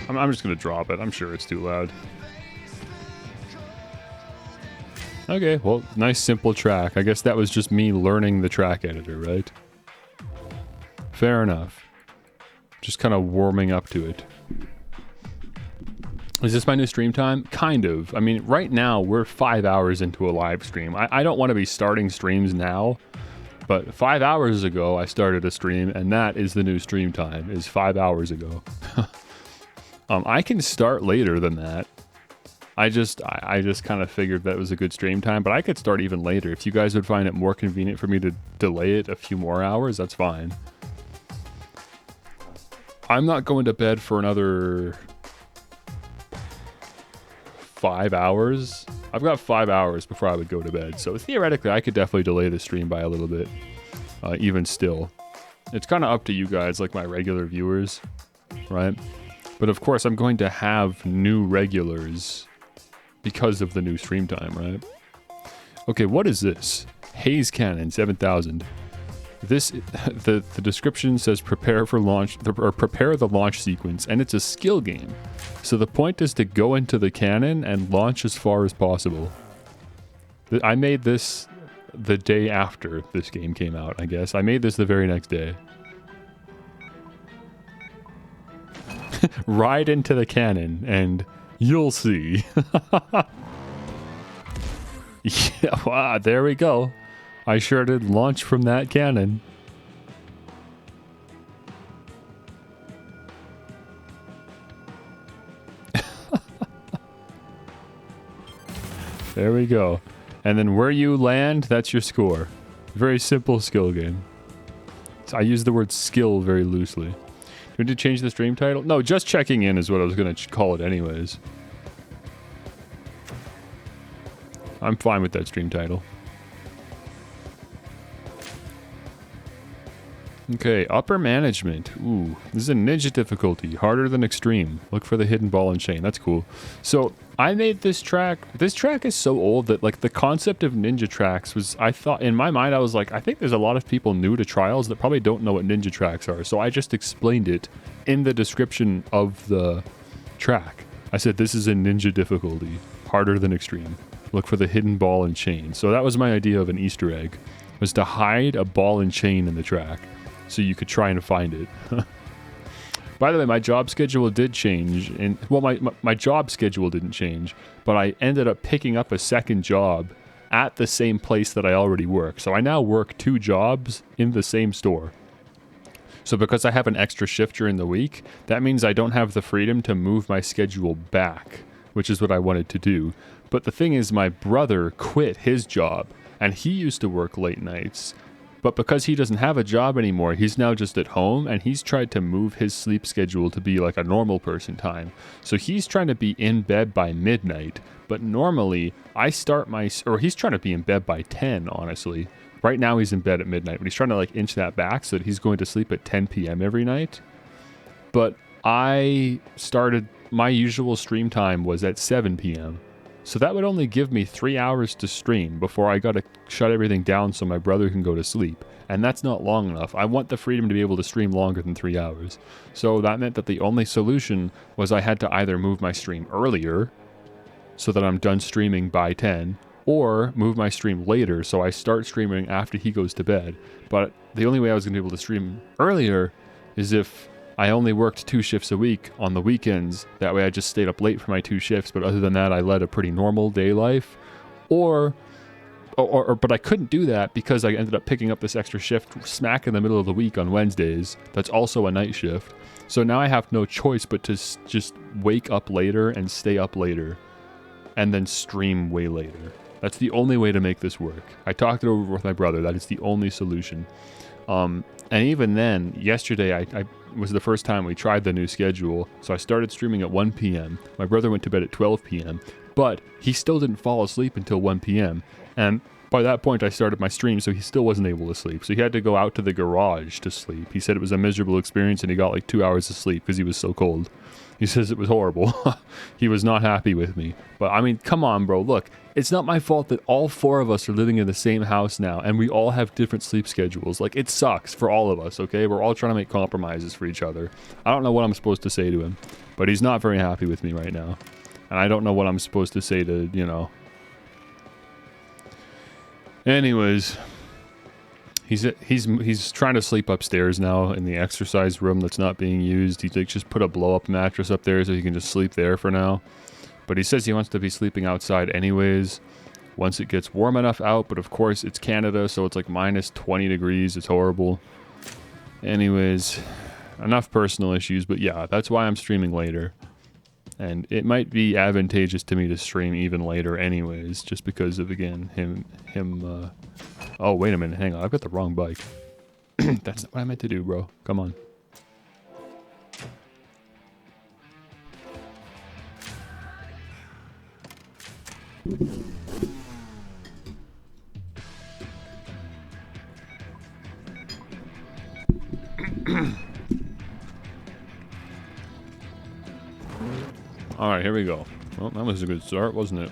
I'm just gonna drop it. I'm sure it's too loud. Okay, well, nice simple track. I guess that was just me learning the track editor, right? Fair enough. Just kind of warming up to it. Is this my new stream time? Kind of. I mean, right now, we're 5 hours into a live stream. I don't want to be starting streams now, but 5 hours ago, I started a stream, and that is the new stream time, is 5 hours ago. I can start later than that. I just kind of figured that was a good stream time, but I could start even later. If you guys would find it more convenient for me to delay it a few more hours, that's fine. I'm not going to bed for another 5 hours. I've got 5 hours before I would go to bed, so theoretically I could definitely delay the stream by a little bit, even still. It's kind of up to you guys, like my regular viewers, right? But of course I'm going to have new regulars because of the new stream time, right? Okay, what is this? Haze Cannon 7000. This the description says prepare for launch or prepare the launch sequence, and it's a skill game. So the point is to go into the cannon and launch as far as possible. I made this the day after this game came out, I guess. I made this the very next day. Ride into the cannon and you'll see. Yeah, wow, there we go. I sure did launch from that cannon. There we go. And then where you land, that's your score. Very simple skill game. So I use the word skill very loosely. Do we need to change the stream title? No, just checking in is what I was going to call it anyways. I'm fine with that stream title. Okay, upper management. Ooh, this is a ninja difficulty, harder than extreme. Look for the hidden ball and chain. That's cool. So I made this track. This track is so old that like the concept of ninja tracks was, I thought in my mind, I was like, I think there's a lot of people new to Trials that probably don't know what ninja tracks are. So I just explained it in the description of the track. I said, this is a ninja difficulty, harder than extreme. Look for the hidden ball and chain. So that was my idea of an Easter egg, was to hide a ball and chain in the track so you could try and find it. By the way, my job schedule did change. And well, my job schedule didn't change, but I ended up picking up a second job at the same place that I already work. So I now work 2 jobs in the same store. So because I have an extra shift during the week, that means I don't have the freedom to move my schedule back, which is what I wanted to do. But the thing is, my brother quit his job, and he used to work late nights. But because he doesn't have a job anymore, he's now just at home, and he's tried to move his sleep schedule to be like a normal person time. So he's trying to be in bed by midnight, but normally I start he's trying to be in bed by 10, honestly. Right now he's in bed at midnight, but he's trying to like inch that back so that he's going to sleep at 10 p.m. every night. But I started, my usual stream time was at 7 p.m. So that would only give me 3 hours to stream before I got to shut everything down so my brother can go to sleep. And that's not long enough. I want the freedom to be able to stream longer than 3 hours. So that meant that the only solution was I had to either move my stream earlier so that I'm done streaming by 10, or move my stream later so I start streaming after he goes to bed. But the only way I was going to be able to stream earlier is if I only worked 2 shifts a week on the weekends. That way I just stayed up late for my 2 shifts, but other than that I led a pretty normal day life. But I couldn't do that because I ended up picking up this extra shift smack in the middle of the week on Wednesdays. That's also a night shift. So now I have no choice but to just wake up later and stay up later and then stream way later. That's the only way to make this work. I talked it over with my brother. That is the only solution. And even then, yesterday I was the first time we tried the new schedule. So I started streaming at 1 p.m. My brother went to bed at 12 p.m. But he still didn't fall asleep until 1 p.m. And By that point, I started my stream, so he still wasn't able to sleep. So he had to go out to the garage to sleep. He said it was a miserable experience, and he got like 2 hours of sleep because he was so cold. He says it was horrible. He was not happy with me. But I mean, come on, bro. Look, it's not my fault that all 4 of us are living in the same house now, and we all have different sleep schedules. Like, it sucks for all of us, okay? We're all trying to make compromises for each other. I don't know what I'm supposed to say to him, but he's not very happy with me right now. And I don't know what I'm supposed to say to, you know... Anyways, he's trying to sleep upstairs now in the exercise room that's not being used. He like just put a blow-up mattress up there so he can just sleep there for now. But he says he wants to be sleeping outside anyways once it gets warm enough out. But of course, it's Canada, so it's like minus 20 degrees. It's horrible. Anyways, enough personal issues. But yeah, that's why I'm streaming later. And it might be advantageous to me to stream even later anyways, just because of, again, him, oh, wait a minute, hang on, I've got the wrong bike. That's not what I meant to do, bro. Come on. Alright, here we go. Well, that was a good start, wasn't it?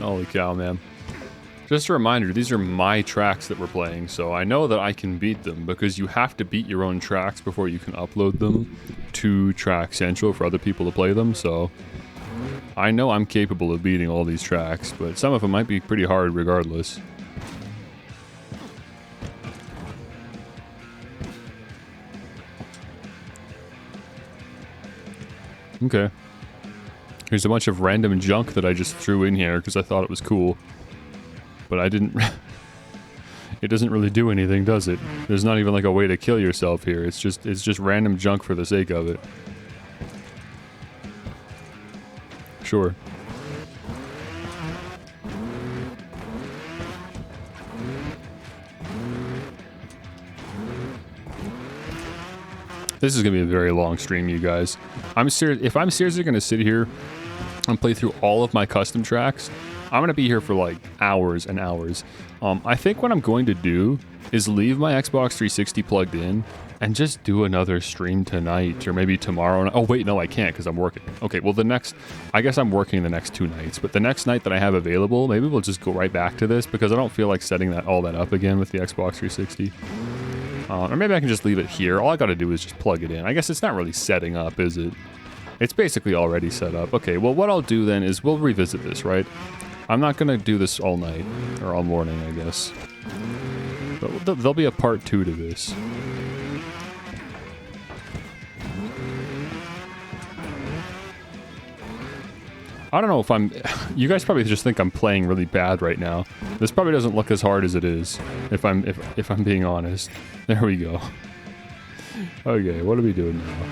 Holy cow, man. Just a reminder, these are my tracks that we're playing, so I know that I can beat them because you have to beat your own tracks before you can upload them to Track Central for other people to play them, so I know I'm capable of beating all these tracks, but some of them might be pretty hard regardless. Okay. Here's a bunch of random junk that I just threw in here because I thought it was cool. But I didn't... It doesn't really do anything, does it? There's not even like a way to kill yourself here. It's just random junk for the sake of it. Sure. This is gonna be a very long stream, you guys. I'm serious. If I'm seriously gonna sit here and play through all of my custom tracks, I'm gonna be here for like hours and hours. I think what I'm going to do is leave my Xbox 360 plugged in and just do another stream tonight or maybe tomorrow. Oh wait, no, I can't because I'm working. Okay, well I guess I'm working the next 2 nights, but the next night that I have available, maybe we'll just go right back to this because I don't feel like setting all that up again with the Xbox 360. Or maybe I can just leave it here. All I gotta do is just plug it in. I guess it's not really setting up, is it? It's basically already set up. Okay, well what I'll do then is we'll revisit this, right? I'm not gonna do this all night, or all morning, I guess. But there'll be a part 2 to this. I don't know if I'm... You guys probably just think I'm playing really bad right now. This probably doesn't look as hard as it is, if I'm being honest. There we go. Okay, what are we doing now?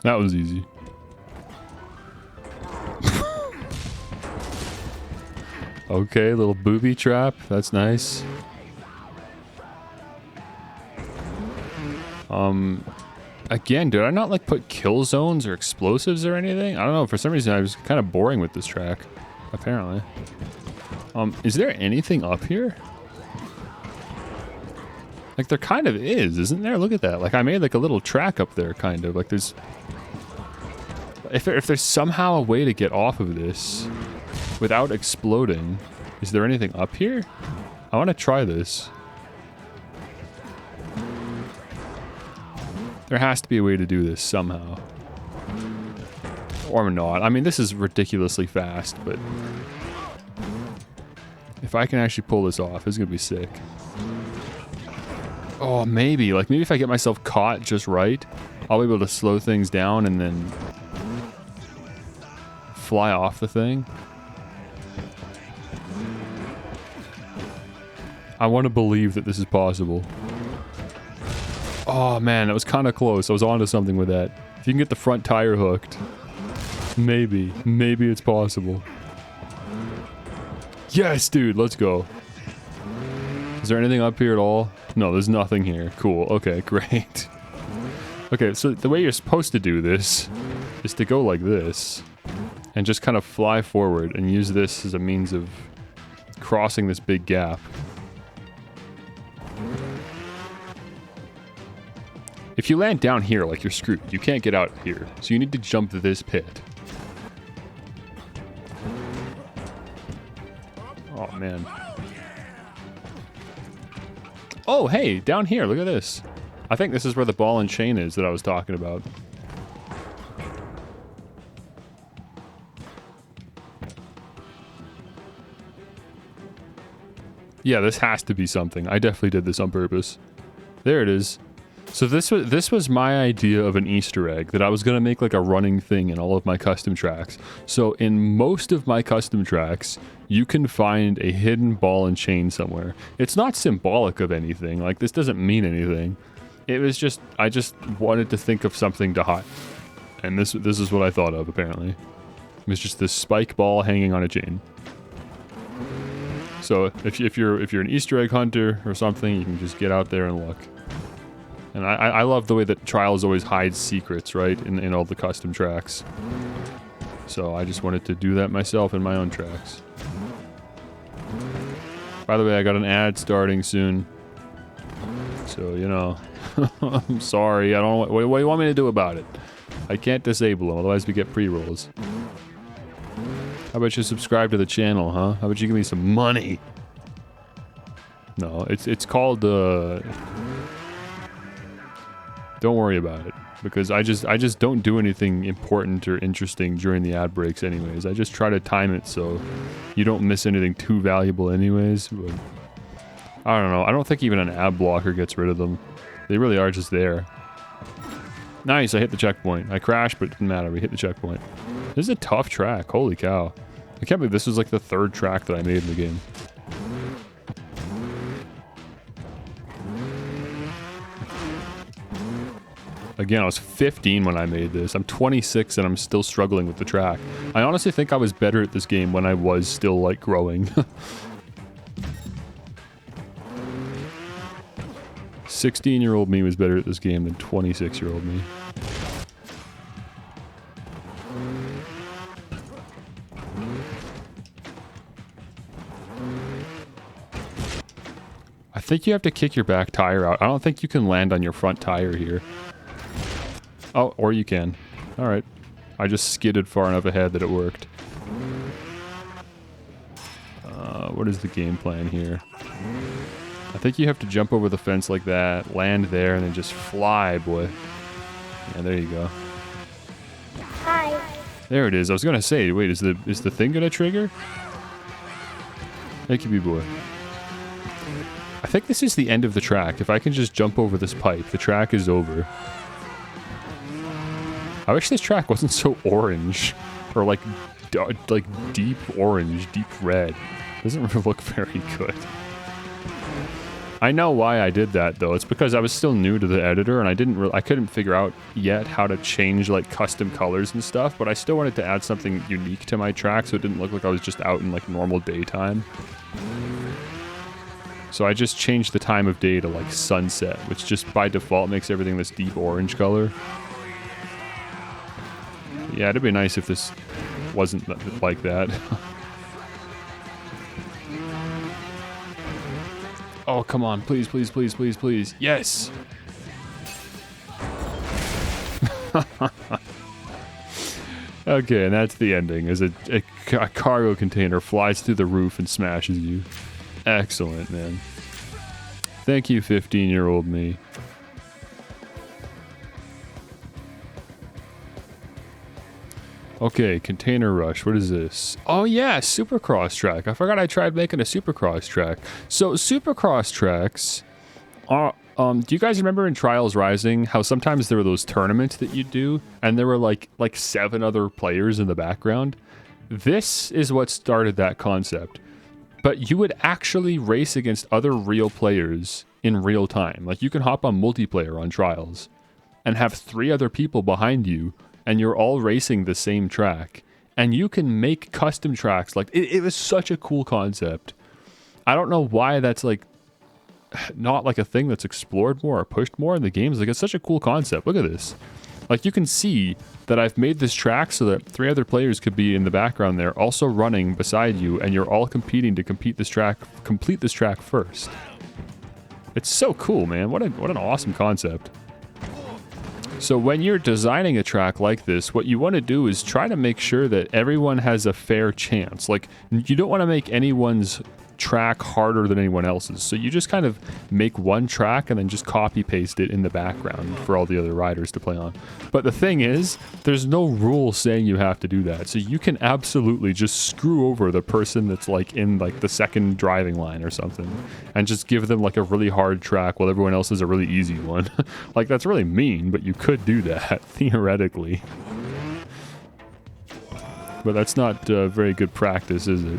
That was easy. Okay, little booby trap. That's nice. Again, did I not like put kill zones or explosives or anything? I don't know. For some reason, I was kind of boring with this track. Apparently. Is there anything up here? Like there kind of is, isn't there? Look at that. Like I made like a little track up there, kind of. Like there's... If there's somehow a way to get off of this without exploding, is there anything up here? I want to try this. There has to be a way to do this somehow. Or not. I mean, this is ridiculously fast, but... If I can actually pull this off, it's going to be sick. Oh, maybe. Like, maybe if I get myself caught just right, I'll be able to slow things down and then... fly off the thing? I want to believe that this is possible. Oh man, that was kind of close. I was onto something with that. If you can get the front tire hooked, maybe it's possible. Yes, dude, let's go. Is there anything up here at all? No, there's nothing here. Cool. Okay, great. Okay, so the way you're supposed to do this is to go like this and just kind of fly forward and use this as a means of crossing this big gap. If you land down here, like, you're screwed. You can't get out here. So you need to jump this pit. Oh, man. Oh, hey, down here, look at this. I think this is where the ball and chain is that I was talking about. Yeah, this has to be something. I definitely did this on purpose. There it is. So this was my idea of an Easter egg, that I was going to make like a running thing in all of my custom tracks. So in most of my custom tracks, you can find a hidden ball and chain somewhere. It's not symbolic of anything. Like, this doesn't mean anything. It was just, I just wanted to think of something to hide. And this is what I thought of, apparently. It was just this spike ball hanging on a chain. So if you're an Easter egg hunter or something, you can just get out there and look. And I love the way that Trials always hides secrets, right, in all the custom tracks. So I just wanted to do that myself in my own tracks. By the way, I got an ad starting soon. So, you know, I'm sorry. I don't know what do you want me to do about it? I can't disable them, otherwise we get pre-rolls. How about you subscribe to the channel, huh? How about you give me some money? No, it's called, don't worry about it, because I just don't do anything important or interesting during the ad breaks anyways. I just try to time it so you don't miss anything too valuable anyways. But I don't know. I don't think even an ad blocker gets rid of them. They really are just there. Nice, I hit the checkpoint. I crashed, but it didn't matter. We hit the checkpoint. This is a tough track. Holy cow. I can't believe this was like the third track that I made in the game. Again, I was 15 when I made this. I'm 26 and I'm still struggling with the track. I honestly think I was better at this game when I was still, like, growing. 16-year-old me was better at this game than 26-year-old me. I think you have to kick your back tire out. I don't think you can land on your front tire here. Oh, or you can. Alright. I just skidded far enough ahead that it worked. What is the game plan here? I think you have to jump over the fence like that, land there, and then just fly, boy. Yeah, there you go. Hi. There it is. I was gonna say, wait, is the thing gonna trigger? Thank you, B-boy. I think this is the end of the track. If I can just jump over this pipe, the track is over. I wish this track wasn't so orange, or like deep orange, deep red. Doesn't really look very good. I know why I did that though. It's because I was still new to the editor and I couldn't figure out yet how to change like custom colors and stuff, but I still wanted to add something unique to my track so it didn't look like I was just out in like normal daytime. So I just changed the time of day to like sunset, which just by default makes everything this deep orange color. Yeah, it'd be nice if this wasn't like that. Oh, come on. Please, please, please, please, please. Yes! Okay, and that's the ending, as a cargo container flies through the roof and smashes you. Excellent, man. Thank you, 15-year-old me. Okay, Container Rush. What is this? Oh yeah, Supercross track. I forgot I tried making a Supercross track. So Supercross tracks are Do you guys remember in Trials Rising how sometimes there were those tournaments that you do and there were like 7 other players in the background? This is what started that concept. But you would actually race against other real players in real time. Like, you can hop on multiplayer on Trials and have 3 other people behind you, and you're all racing the same track. And you can make custom tracks. Like, it was such a cool concept. I don't know why that's like not like a thing that's explored more or pushed more in the games. Like, it's such a cool concept. Look at this. Like, you can see that I've made this track so that 3 other players could be in the background there, also running beside you, and you're all competing to complete this track first. It's so cool, man. What an awesome concept. So when you're designing a track like this, what you want to do is try to make sure that everyone has a fair chance. Like, you don't want to make anyone's track harder than anyone else's. So you just kind of make one track and then just copy paste it in the background for all the other riders to play on. But the thing is, there's no rule saying you have to do that. So you can absolutely just screw over the person that's like in like the second driving line or something and just give them like a really hard track while everyone else has a really easy one. Like, that's really mean, but you could do that theoretically. But that's not very good practice, is it?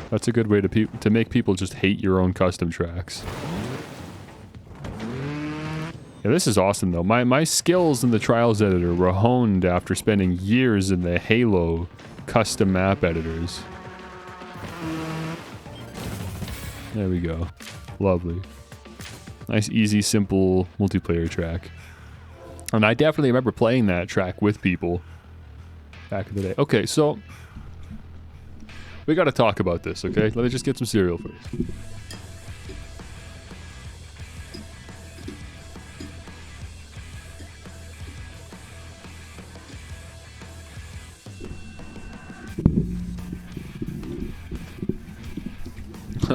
That's a good way to make people just hate your own custom tracks. Yeah, this is awesome though. My skills in the Trials editor were honed after spending years in the Halo custom map editors. There we go. Lovely. Nice, easy, simple multiplayer track. And I definitely remember playing that track with people back in the day. Okay, so we got to talk about this, okay? Let me just get some cereal first.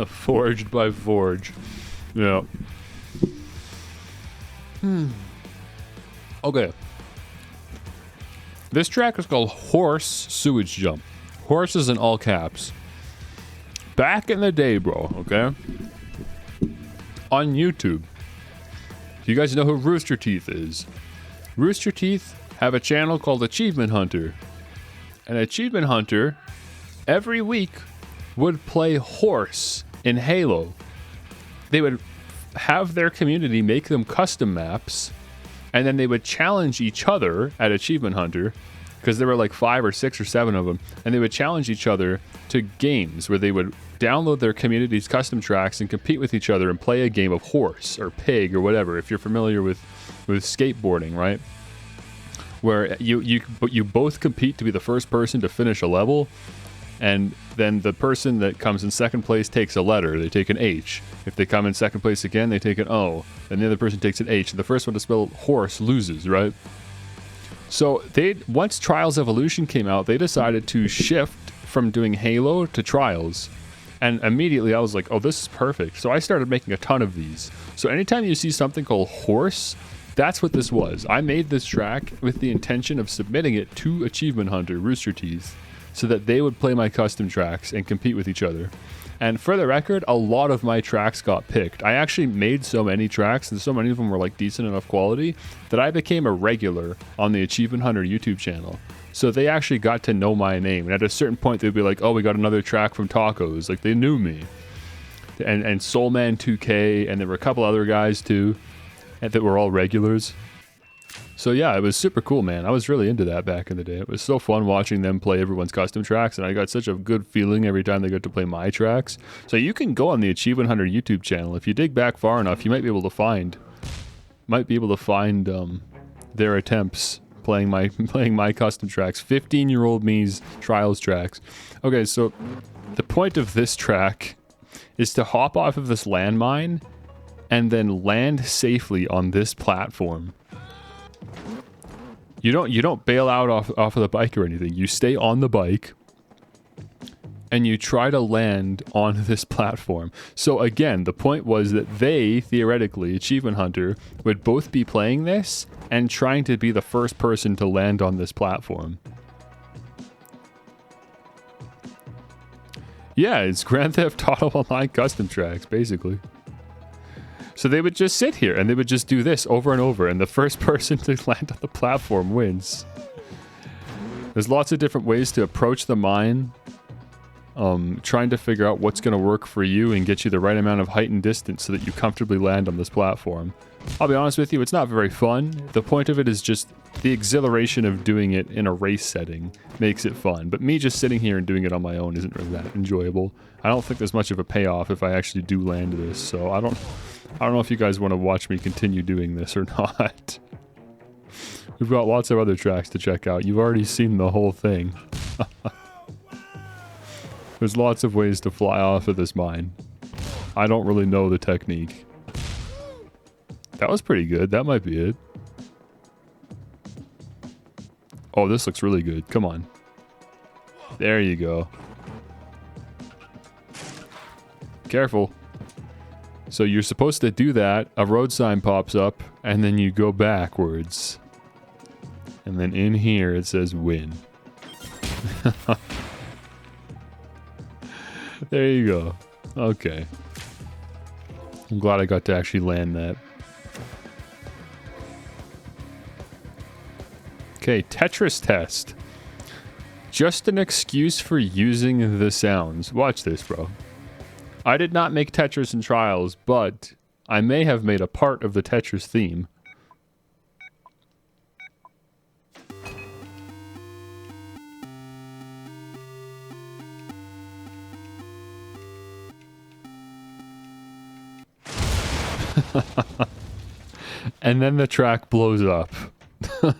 Forged by Forge. Yeah. Okay. This track is called Horse Sewage Jump. Horse is in all caps. Back in the day, bro, okay? On YouTube. You guys know who Rooster Teeth is? Rooster Teeth have a channel called Achievement Hunter. And Achievement Hunter, every week, would play Horse in Halo. They would have their community make them custom maps, and then they would challenge each other at Achievement Hunter, because there were like 5 or 6 or 7 of them, and they would challenge each other to games where they would download their community's custom tracks and compete with each other and play a game of horse or pig or whatever, if you're familiar with skateboarding, right? Where you both compete to be the first person to finish a level, and then the person that comes in second place takes a letter. They take an H. If they come in second place again, they take an O. And the other person takes an H. And the first one to spell horse loses, right? So once Trials Evolution came out, they decided to shift from doing Halo to Trials. And immediately I was like, oh, this is perfect. So I started making a ton of these. So anytime you see something called Horse, that's what this was. I made this track with the intention of submitting it to Achievement Hunter, Rooster Teeth, so that they would play my custom tracks and compete with each other. And for the record, a lot of my tracks got picked. I actually made so many tracks, and so many of them were like decent enough quality, that I became a regular on the Achievement Hunter YouTube channel. So they actually got to know my name. And at a certain point, they'd be like, oh, we got another track from Tacos. Like, they knew me. And Soulman 2K, and there were a couple other guys too, and that were all regulars. So yeah, it was super cool, man. I was really into that back in the day. It was so fun watching them play everyone's custom tracks, and I got such a good feeling every time they got to play my tracks. So you can go on the Achievement Hunter YouTube channel. If you dig back far enough, you might be able to find their attempts playing my custom tracks. 15-year-old me's Trials tracks. Okay, so the point of this track is to hop off of this landmine and then land safely on this platform. You don't bail out off of the bike or anything. You stay on the bike and you try to land on this platform. So again, the point was that they, theoretically, Achievement Hunter, would both be playing this and trying to be the first person to land on this platform. Yeah, it's Grand Theft Auto Online custom tracks, basically. So they would just sit here and they would just do this over and over, and the first person to land on the platform wins. There's lots of different ways to approach the mine. Trying to figure out what's going to work for you and get you the right amount of height and distance so that you comfortably land on this platform. I'll be honest with you, it's not very fun. The point of it is just the exhilaration of doing it in a race setting makes it fun. But me just sitting here and doing it on my own isn't really that enjoyable. I don't think there's much of a payoff if I actually do land this, so I don't know if you guys want to watch me continue doing this or not. We've got lots of other tracks to check out. You've already seen the whole thing. There's lots of ways to fly off of this mine. I don't really know the technique. That was pretty good. That might be it. Oh, this looks really good. Come on. There you go. Careful. So you're supposed to do that. A road sign pops up, and then you go backwards. And then in here it says win. There you go. Okay. I'm glad I got to actually land that. Okay, Tetris test. Just an excuse for using the sounds. Watch this, bro. I did not make Tetris in Trials, but I may have made a part of the Tetris theme. And then the track blows up.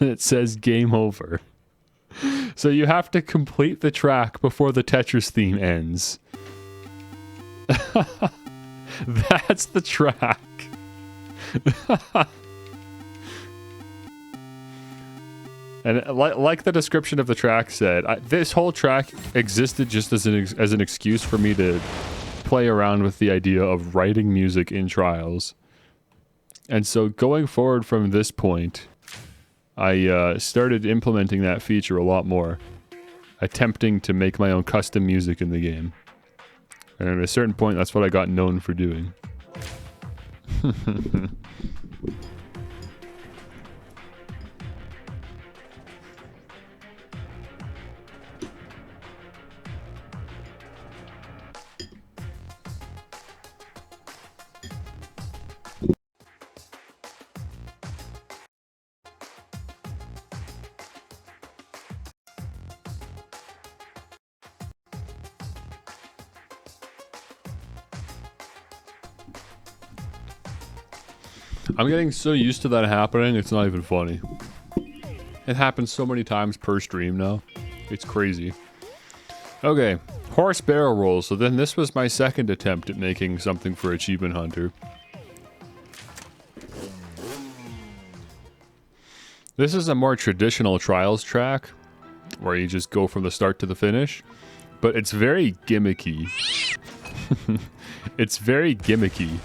It says game over. So you have to complete the track before the Tetris theme ends. That's the track. And like the description of the track said, this whole track existed just as an excuse for me to play around with the idea of writing music in Trials. And so going forward from this point, I started implementing that feature a lot more, attempting to make my own custom music in the game. And at a certain point, that's what I got known for doing. I'm getting so used to that happening, it's not even funny. It happens so many times per stream now. It's crazy. Okay, horse barrel rolls. So then this was my second attempt at making something for Achievement Hunter. This is a more traditional Trials track, where you just go from the start to the finish. But it's very gimmicky. It's very gimmicky,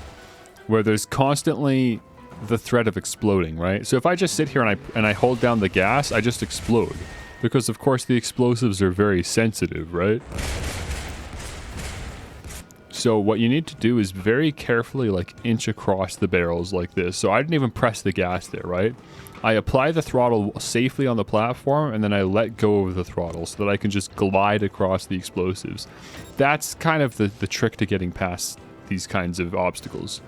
where there's constantly the threat of exploding, right? So if I just sit here and I hold down the gas, I just explode. Because of course the explosives are very sensitive, right? So what you need to do is very carefully like inch across the barrels like this. So I didn't even press the gas there, right? I apply the throttle safely on the platform and then I let go of the throttle so that I can just glide across the explosives. That's kind of the trick to getting past these kinds of obstacles.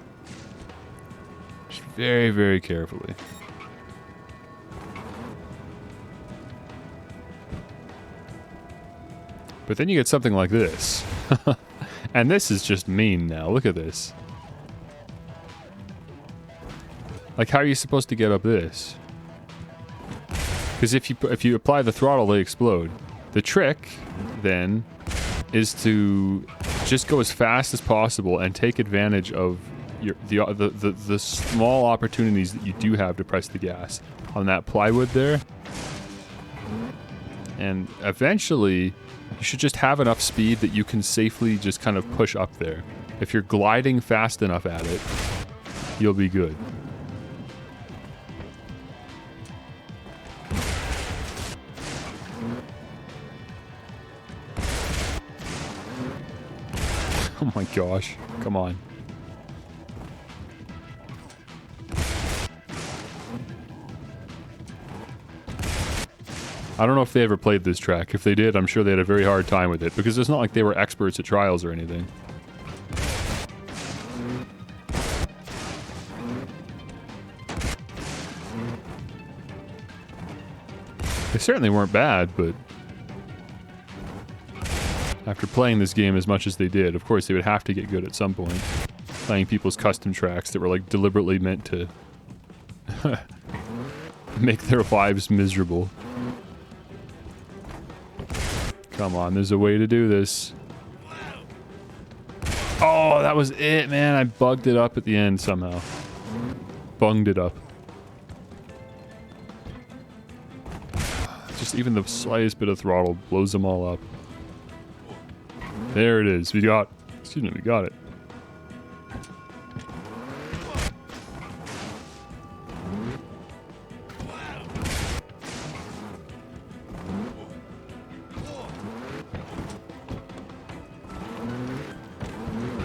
Just very, very carefully. But then you get something like this. And this is just mean now. Look at this. Like, how are you supposed to get up this? Because if you apply the throttle, they explode. The trick, then, is to just go as fast as possible and take advantage of the small opportunities that you do have to press the gas on that plywood there. And eventually, you should just have enough speed that you can safely just kind of push up there. If you're gliding fast enough at it, you'll be good. gosh. Come on. I don't know if they ever played this track. If they did, I'm sure they had a very hard time with it, because it's not like they were experts at trials or anything. They certainly weren't bad, but after playing this game as much as they did, of course they would have to get good at some point. Playing people's custom tracks that were like deliberately meant to make their lives miserable. Come on, there's a way to do this. Oh, that was it, man. I bugged it up at the end somehow. Bunged it up. Just even the slightest bit of throttle blows them all up. There it is. We got it.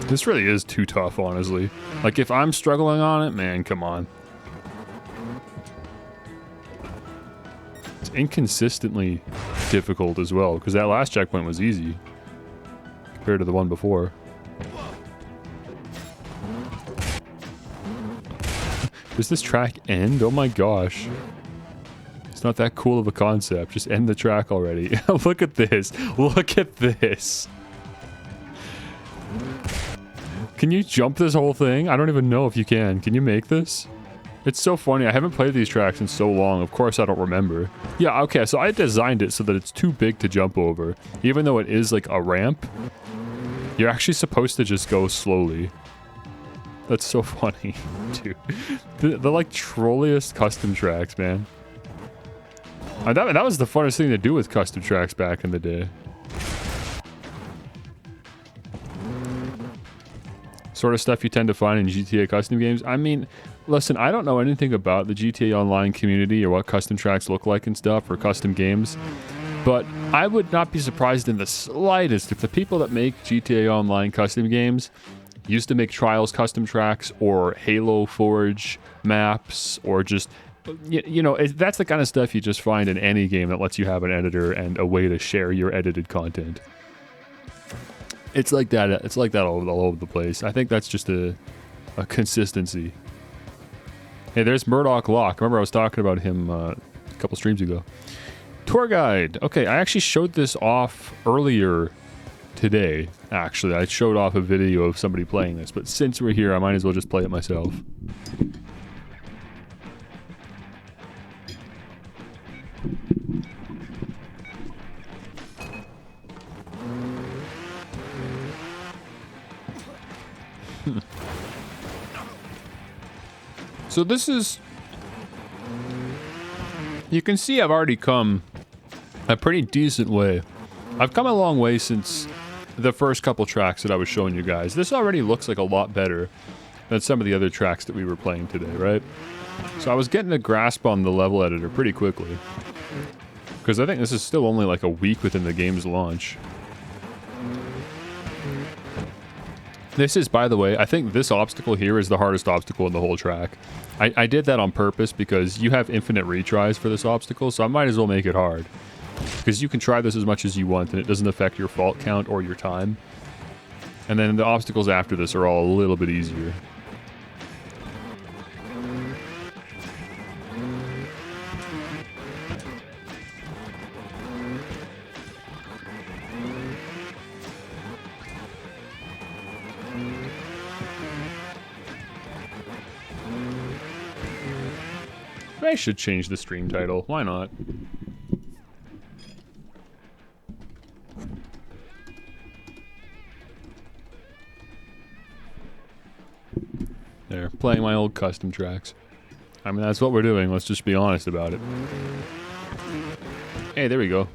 This really is too tough, honestly. Like, if I'm struggling on it, man, come on. It's inconsistently difficult as well, because that last checkpoint was easy compared to the one before. Does this track end? Oh my gosh. It's not that cool of a concept. Just end the track already. Look at this. Look at this. Can you jump this whole thing? I don't even know if you can. Can you make this? It's so funny. I haven't played these tracks in so long. Of course, I don't remember. Yeah, okay, so I designed it so that it's too big to jump over. Even though it is like a ramp, you're actually supposed to just go slowly. That's so funny, dude. The like trolliest custom tracks, man. That was the funnest thing to do with custom tracks back in the day. Sort of stuff you tend to find in GTA custom games. I mean, listen, I don't know anything about the GTA Online community or what custom tracks look like and stuff, or custom games, but I would not be surprised in the slightest if the people that make GTA Online custom games used to make Trials custom tracks or Halo Forge maps, or just, you know, that's the kind of stuff you just find in any game that lets you have an editor and a way to share your edited content. It's like that. It's like that all over the place. I think that's just a consistency. Hey, there's Murdoch Locke. Remember I was talking about him a couple streams ago. Tour guide. Okay, I actually showed this off earlier today. Actually, I showed off a video of somebody playing this, but since we're here, I might as well just play it myself. So this is... You can see I've already come a pretty decent way. I've come a long way since the first couple tracks that I was showing you guys. This already looks like a lot better than some of the other tracks that we were playing today, right? So I was getting a grasp on the level editor pretty quickly, because I think this is still only like a week within the game's launch. This is, by the way, I think this obstacle here is the hardest obstacle in the whole track. I did that on purpose because you have infinite retries for this obstacle, so I might as well make it hard. Because you can try this as much as you want and it doesn't affect your fault count or your time. And then the obstacles after this are all a little bit easier. I should change the stream title. Why not? There, playing my old custom tracks. I mean, that's what we're doing. Let's just be honest about it. Hey, there we go.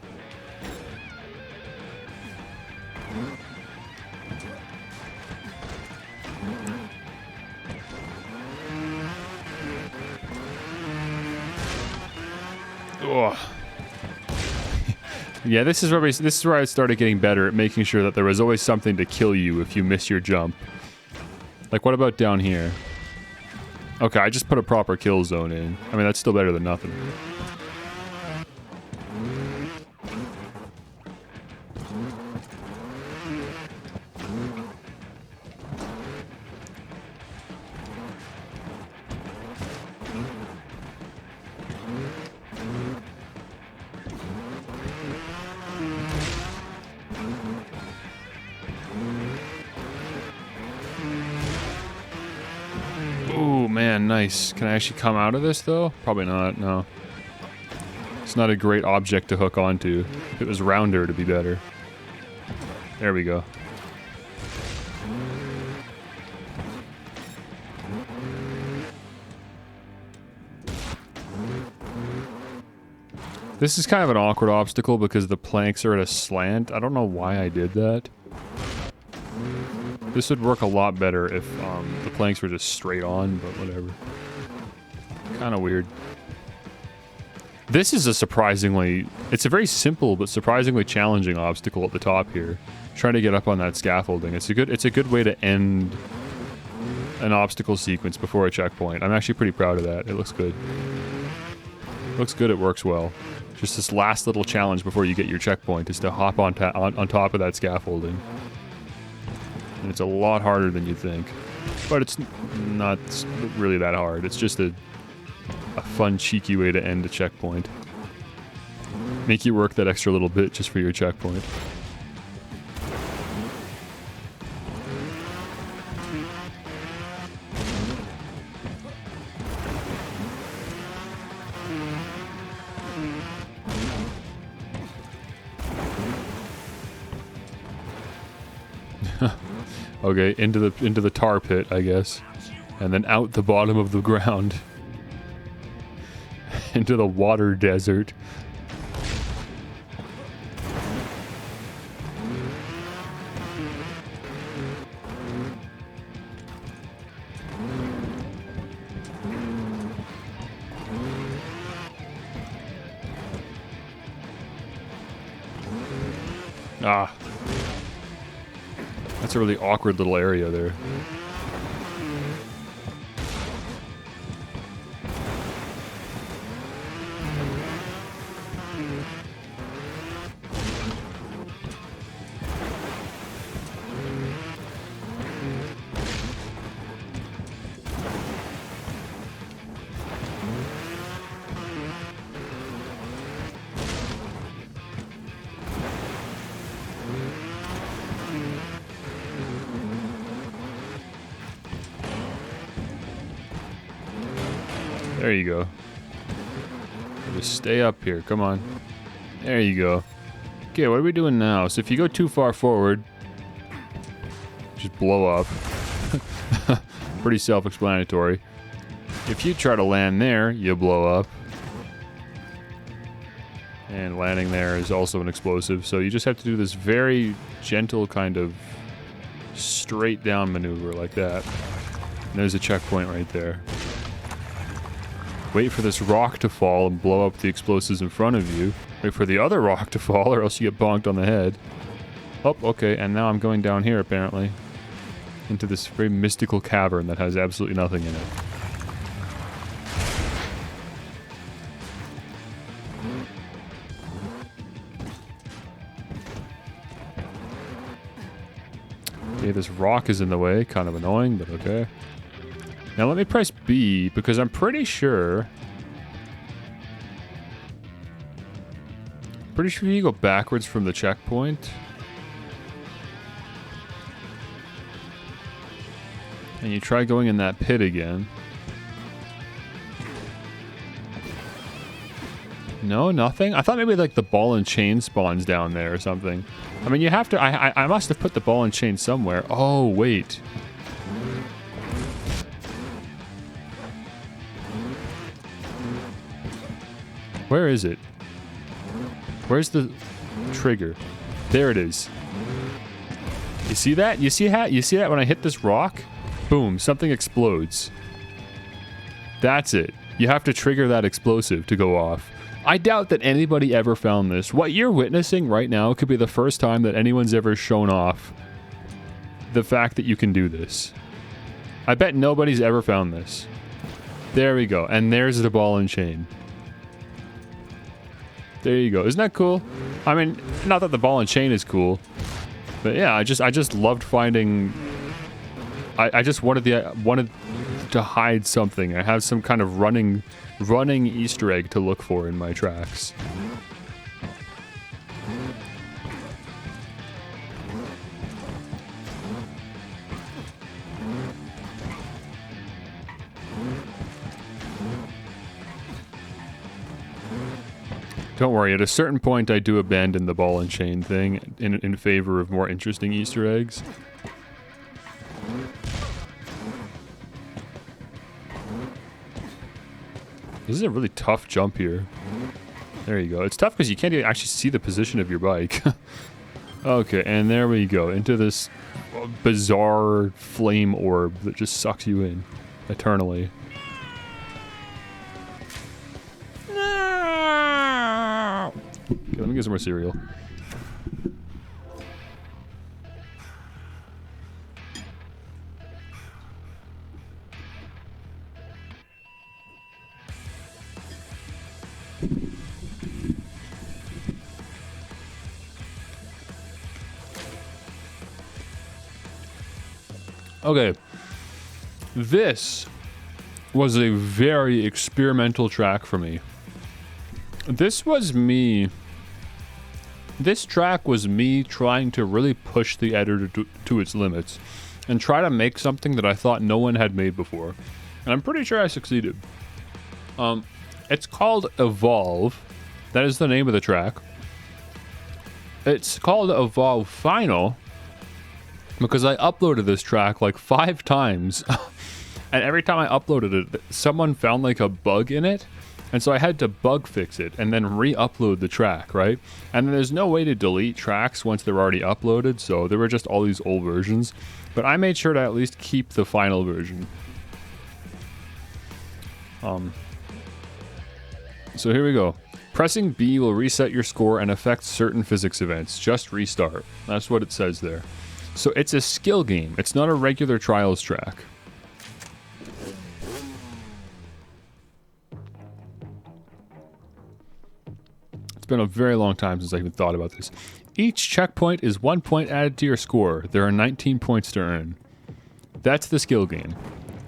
Yeah, this is where I started getting better at making sure that there was always something to kill you if you miss your jump. Like, what about down here? Okay, I just put a proper kill zone in. I mean, that's still better than nothing. Ooh, man, nice. Can I actually come out of this, though? Probably not, no. It's not a great object to hook onto. If it was rounder, it'd be better. There we go. This is kind of an awkward obstacle because the planks are at a slant. I don't know why I did that. This would work a lot better if the planks were just straight on, but whatever. Kind of weird. This is a surprisingly... It's a very simple but surprisingly challenging obstacle at the top here. Trying to get up on that scaffolding. It's a good way to end an obstacle sequence before a checkpoint. I'm actually pretty proud of that. It looks good. Looks good, it works well. Just this last little challenge before you get your checkpoint is to hop on top of that scaffolding. And it's a lot harder than you think. But it's not really that hard. It's just a fun, cheeky way to end a checkpoint. Make you work that extra little bit just for your checkpoint. Okay, into the tar pit, I guess. And then out the bottom of the ground. Into the water desert. Ah. That's a really awkward little area there. There you go. Just stay up here. Come on. There you go. Okay, what are we doing now? So if you go too far forward, just blow up. Pretty self-explanatory. If you try to land there, you blow up. And landing there is also an explosive. So you just have to do this very gentle kind of straight down maneuver like that. And there's a checkpoint right there. Wait for this rock to fall and blow up the explosives in front of you. Wait for the other rock to fall or else you get bonked on the head. Oh, okay, and now I'm going down here apparently. Into this very mystical cavern that has absolutely nothing in it. Okay, this rock is in the way, kind of annoying, but okay. Now let me press B, because I'm pretty sure you go backwards from the checkpoint. And you try going in that pit again. No, nothing? I thought maybe like the ball and chain spawns down there or something. I mean, you have to... I must have put the ball and chain somewhere. Oh, wait. Where is it? Where's the trigger? There it is. You see that? You see that when I hit this rock? Boom, something explodes. That's it. You have to trigger that explosive to go off. I doubt that anybody ever found this. What you're witnessing right now could be the first time that anyone's ever shown off the fact that you can do this. I bet nobody's ever found this. There we go. And there's the ball and chain. There you go. Isn't that cool? I mean, not that the ball and chain is cool, but yeah, I just loved finding. I just wanted to hide something. I have some kind of running Easter egg to look for in my tracks. Don't worry, at a certain point I do abandon the ball and chain thing in favor of more interesting Easter eggs. This is a really tough jump here. There you go. It's tough because you can't even actually see the position of your bike. Okay, and there we go. Into this bizarre flame orb that just sucks you in eternally. Okay, let me get some more cereal. Okay, this was a very experimental track for me. This track was me trying to really push the editor to its limits and try to make something that I thought no one had made before. And I'm pretty sure I succeeded. It's called Evolve. That is the name of the track. It's called Evolve Final because I uploaded this track like 5 times. And every time I uploaded it, someone found like a bug in it. And so I had to bug fix it and then re-upload the track, right? And then there's no way to delete tracks once they're already uploaded, so there were just all these old versions. But I made sure to at least keep the final version. So here we go. Pressing B will reset your score and affect certain physics events. Just restart. That's what it says there. So it's a skill game. It's not a regular trials track. Been a very long time since I even thought about this. Each checkpoint is 1 point added to your score. There are 19 points to earn. That's the skill game.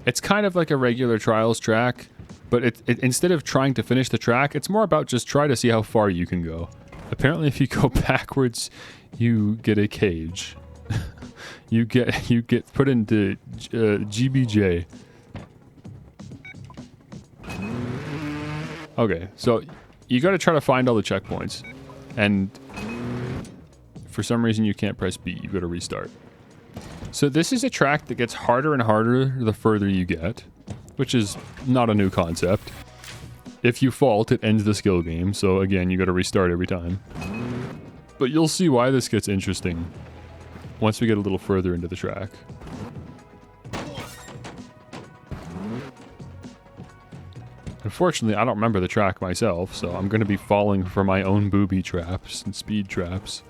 It's kind of like a regular trials track, but instead of trying to finish the track, it's more about just try to see how far you can go. Apparently, if you go backwards, you get a cage. you get put into GBJ. Okay, so you got to try to find all the checkpoints, and for some reason you can't press B. You got to restart. So this is a track that gets harder and harder the further you get, which is not a new concept. If you fault, it ends the skill game. So again, you got to restart every time. But you'll see why this gets interesting once we get a little further into the track. Unfortunately, I don't remember the track myself, so I'm going to be falling for my own booby traps and speed traps.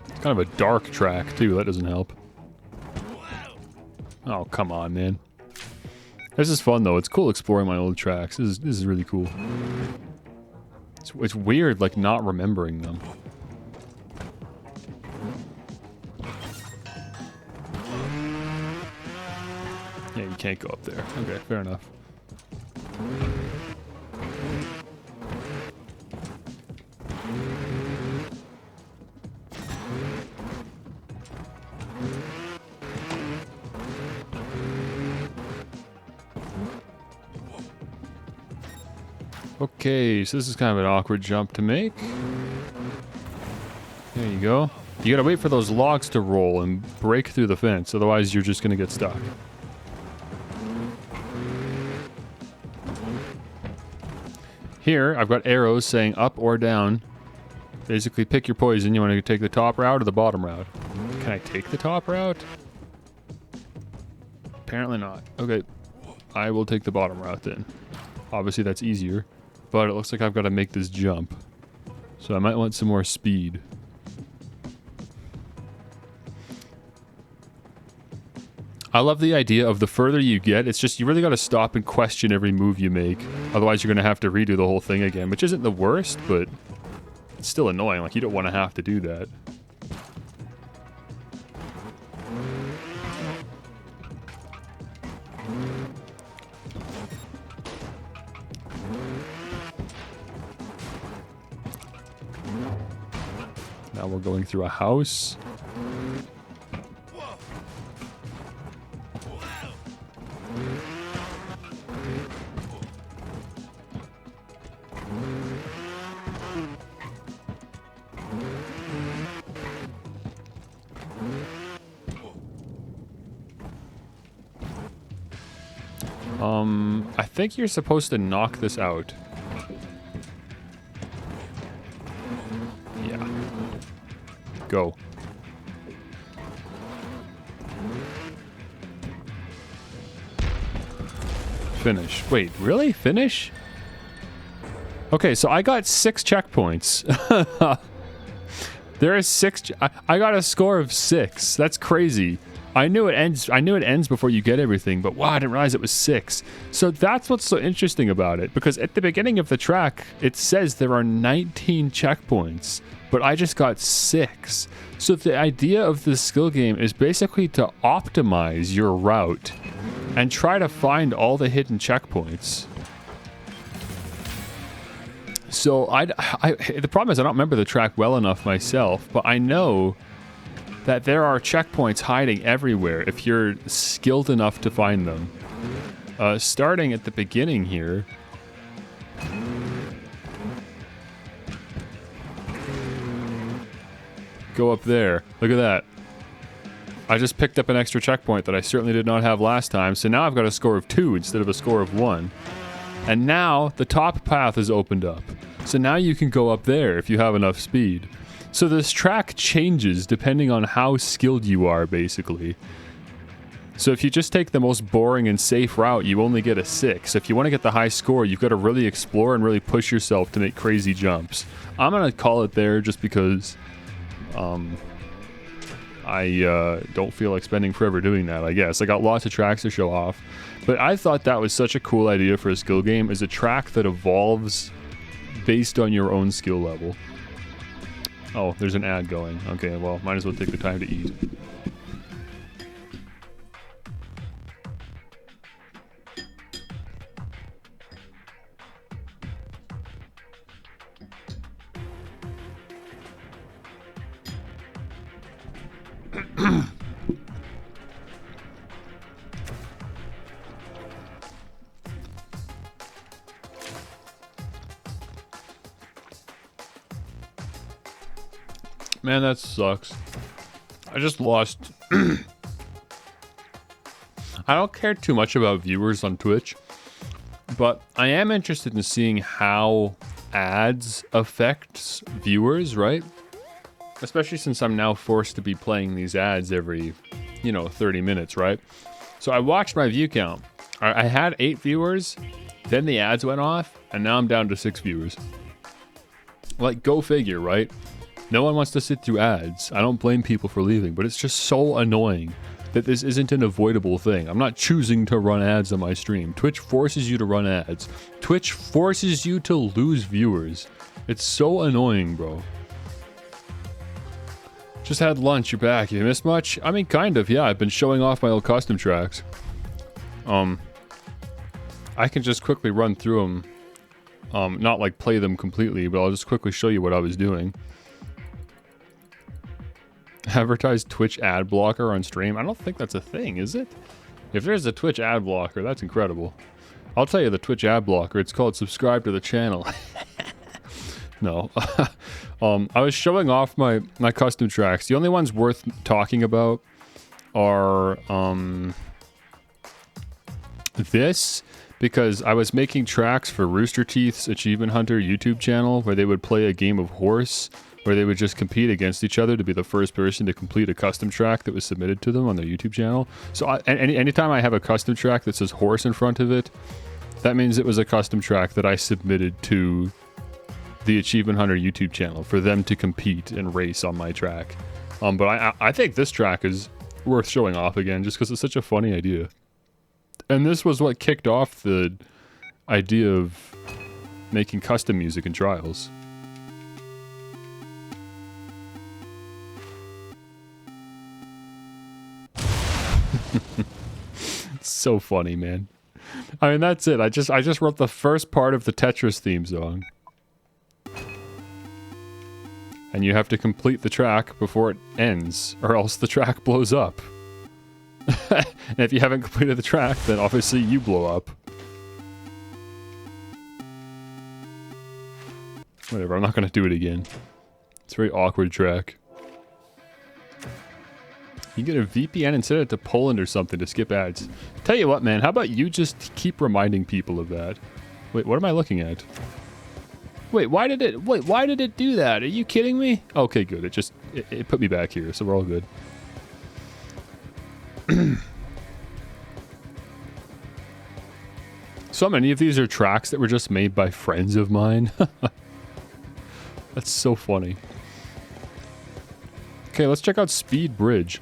It's kind of a dark track, too. That doesn't help. Oh, come on, man. This is fun, though. It's cool exploring my old tracks. This is really cool. It's weird, like, not remembering them. Yeah, you can't go up there. Okay, fair enough. Okay, so this is kind of an awkward jump to make. There you go. You gotta wait for those logs to roll and break through the fence, otherwise you're just gonna get stuck. Here, I've got arrows saying up or down. Basically, pick your poison. You want to take the top route or the bottom route? Can I take the top route? Apparently not. Okay. I will take the bottom route then. Obviously that's easier. But it looks like I've got to make this jump. So I might want some more speed. I love the idea of the further you get, it's just you really got to stop and question every move you make. Otherwise you're going to have to redo the whole thing again, which isn't the worst, but it's still annoying. Like, you don't want to have to do that. Now we're going through a house. I think you're supposed to knock this out. Yeah. Go. Finish. Wait, really? Finish? Okay, so I got 6 checkpoints. There is 6. I got a score of 6. That's crazy. I knew it ends before you get everything, but wow, I didn't realize it was 6. So that's what's so interesting about it, because at the beginning of the track, it says there are 19 checkpoints, but I just got 6. So the idea of this skill game is basically to optimize your route and try to find all the hidden checkpoints. So the problem is I don't remember the track well enough myself, but I know that there are checkpoints hiding everywhere if you're skilled enough to find them. Starting at the beginning here. Go up there. Look at that. I just picked up an extra checkpoint that I certainly did not have last time, so now I've got a score of 2 instead of a score of 1. And now the top path is opened up. So now you can go up there if you have enough speed. So this track changes depending on how skilled you are, basically. So if you just take the most boring and safe route, you only get a 6. If you want to get the high score, you've got to really explore and really push yourself to make crazy jumps. I'm going to call it there just because I don't feel like spending forever doing that, I guess. I got lots of tracks to show off. But I thought that was such a cool idea for a skill game, is a track that evolves based on your own skill level. Oh, there's an ad going. Okay, well, might as well take the time to eat. Man, that sucks. I just lost. I don't care too much about viewers on Twitch, but I am interested in seeing how ads affects viewers, right? Especially since I'm now forced to be playing these ads every, 30 minutes, right? So I watched my view count. I had 8 viewers, then the ads went off, and now I'm down to 6 viewers. Like, go figure, right? No one wants to sit through ads. I don't blame people for leaving, but it's just so annoying that this isn't an avoidable thing. I'm not choosing to run ads on my stream. Twitch forces you to run ads. Twitch forces you to lose viewers. It's so annoying, bro. Just had lunch, you're back. You missed much? I mean, kind of, yeah. I've been showing off my old custom tracks. I can just quickly run through them. Not like play them completely, but I'll just quickly show you what I was doing. Advertise Twitch ad blocker on stream. I don't think that's a thing, is it? If there's a Twitch ad blocker, that's incredible. I'll tell you the Twitch ad blocker. It's called subscribe to the channel. No. I was showing off my custom tracks. The only ones worth talking about are this, because I was making tracks for Rooster Teeth's Achievement Hunter YouTube channel where they would play a game of horse where they would just compete against each other to be the first person to complete a custom track that was submitted to them on their YouTube channel. So anytime I have a custom track that says horse in front of it, that means it was a custom track that I submitted to the Achievement Hunter YouTube channel for them to compete and race on my track. But I think this track is worth showing off again just because it's such a funny idea. And this was what kicked off the idea of making custom music in Trials. It's so funny, man. I mean, that's it. I just wrote the first part of the Tetris theme song. And you have to complete the track before it ends, or else the track blows up. And if you haven't completed the track, then obviously you blow up. Whatever, I'm not gonna do it again. It's a very awkward track. You get a VPN and set it to Poland or something to skip ads. Tell you what, man, how about you just keep reminding people of that? Wait, what am I looking at? Wait, why did it do that? Are you kidding me? Okay, good. It put me back here, so we're all good. So many of these are tracks that were just made by friends of mine. That's so funny. Okay, let's check out Speed Bridge.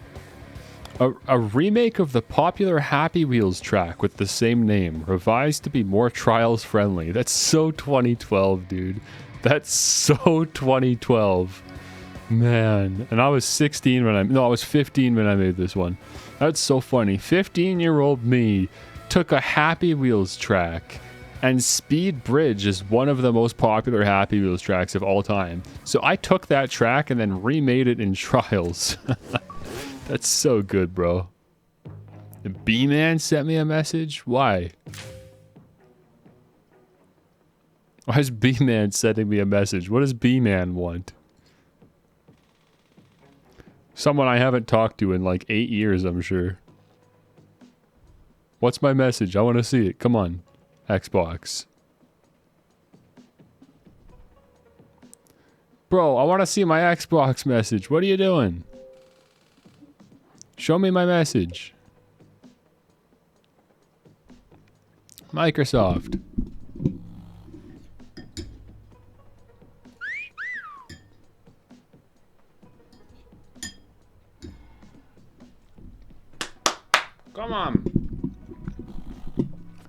A remake of the popular Happy Wheels track with the same name, revised to be more Trials friendly. That's so 2012, dude. That's so 2012. Man, and I was 15 when I made this one. That's so funny. 15-year-old me took a Happy Wheels track, and Speed Bridge is one of the most popular Happy Wheels tracks of all time. So I took that track and then remade it in Trials. That's so good, bro. The B-Man sent me a message? Why? Why is B-Man sending me a message? What does B-Man want? Someone I haven't talked to in like 8 years, I'm sure. What's my message? I want to see it. Come on, Xbox. Bro, I want to see my Xbox message. What are you doing? Show me my message. Microsoft. Come on.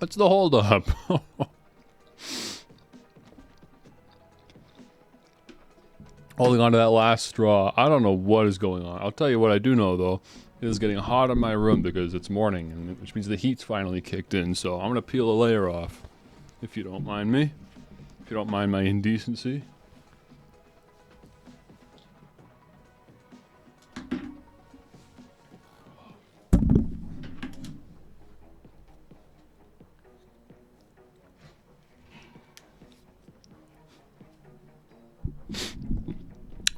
What's the hold up? Holding on to that last straw. I don't know what is going on. I'll tell you what I do know though. It is getting hot in my room because it's morning, and which means the heat's finally kicked in, so I'm gonna peel a layer off. If you don't mind me. If you don't mind my indecency.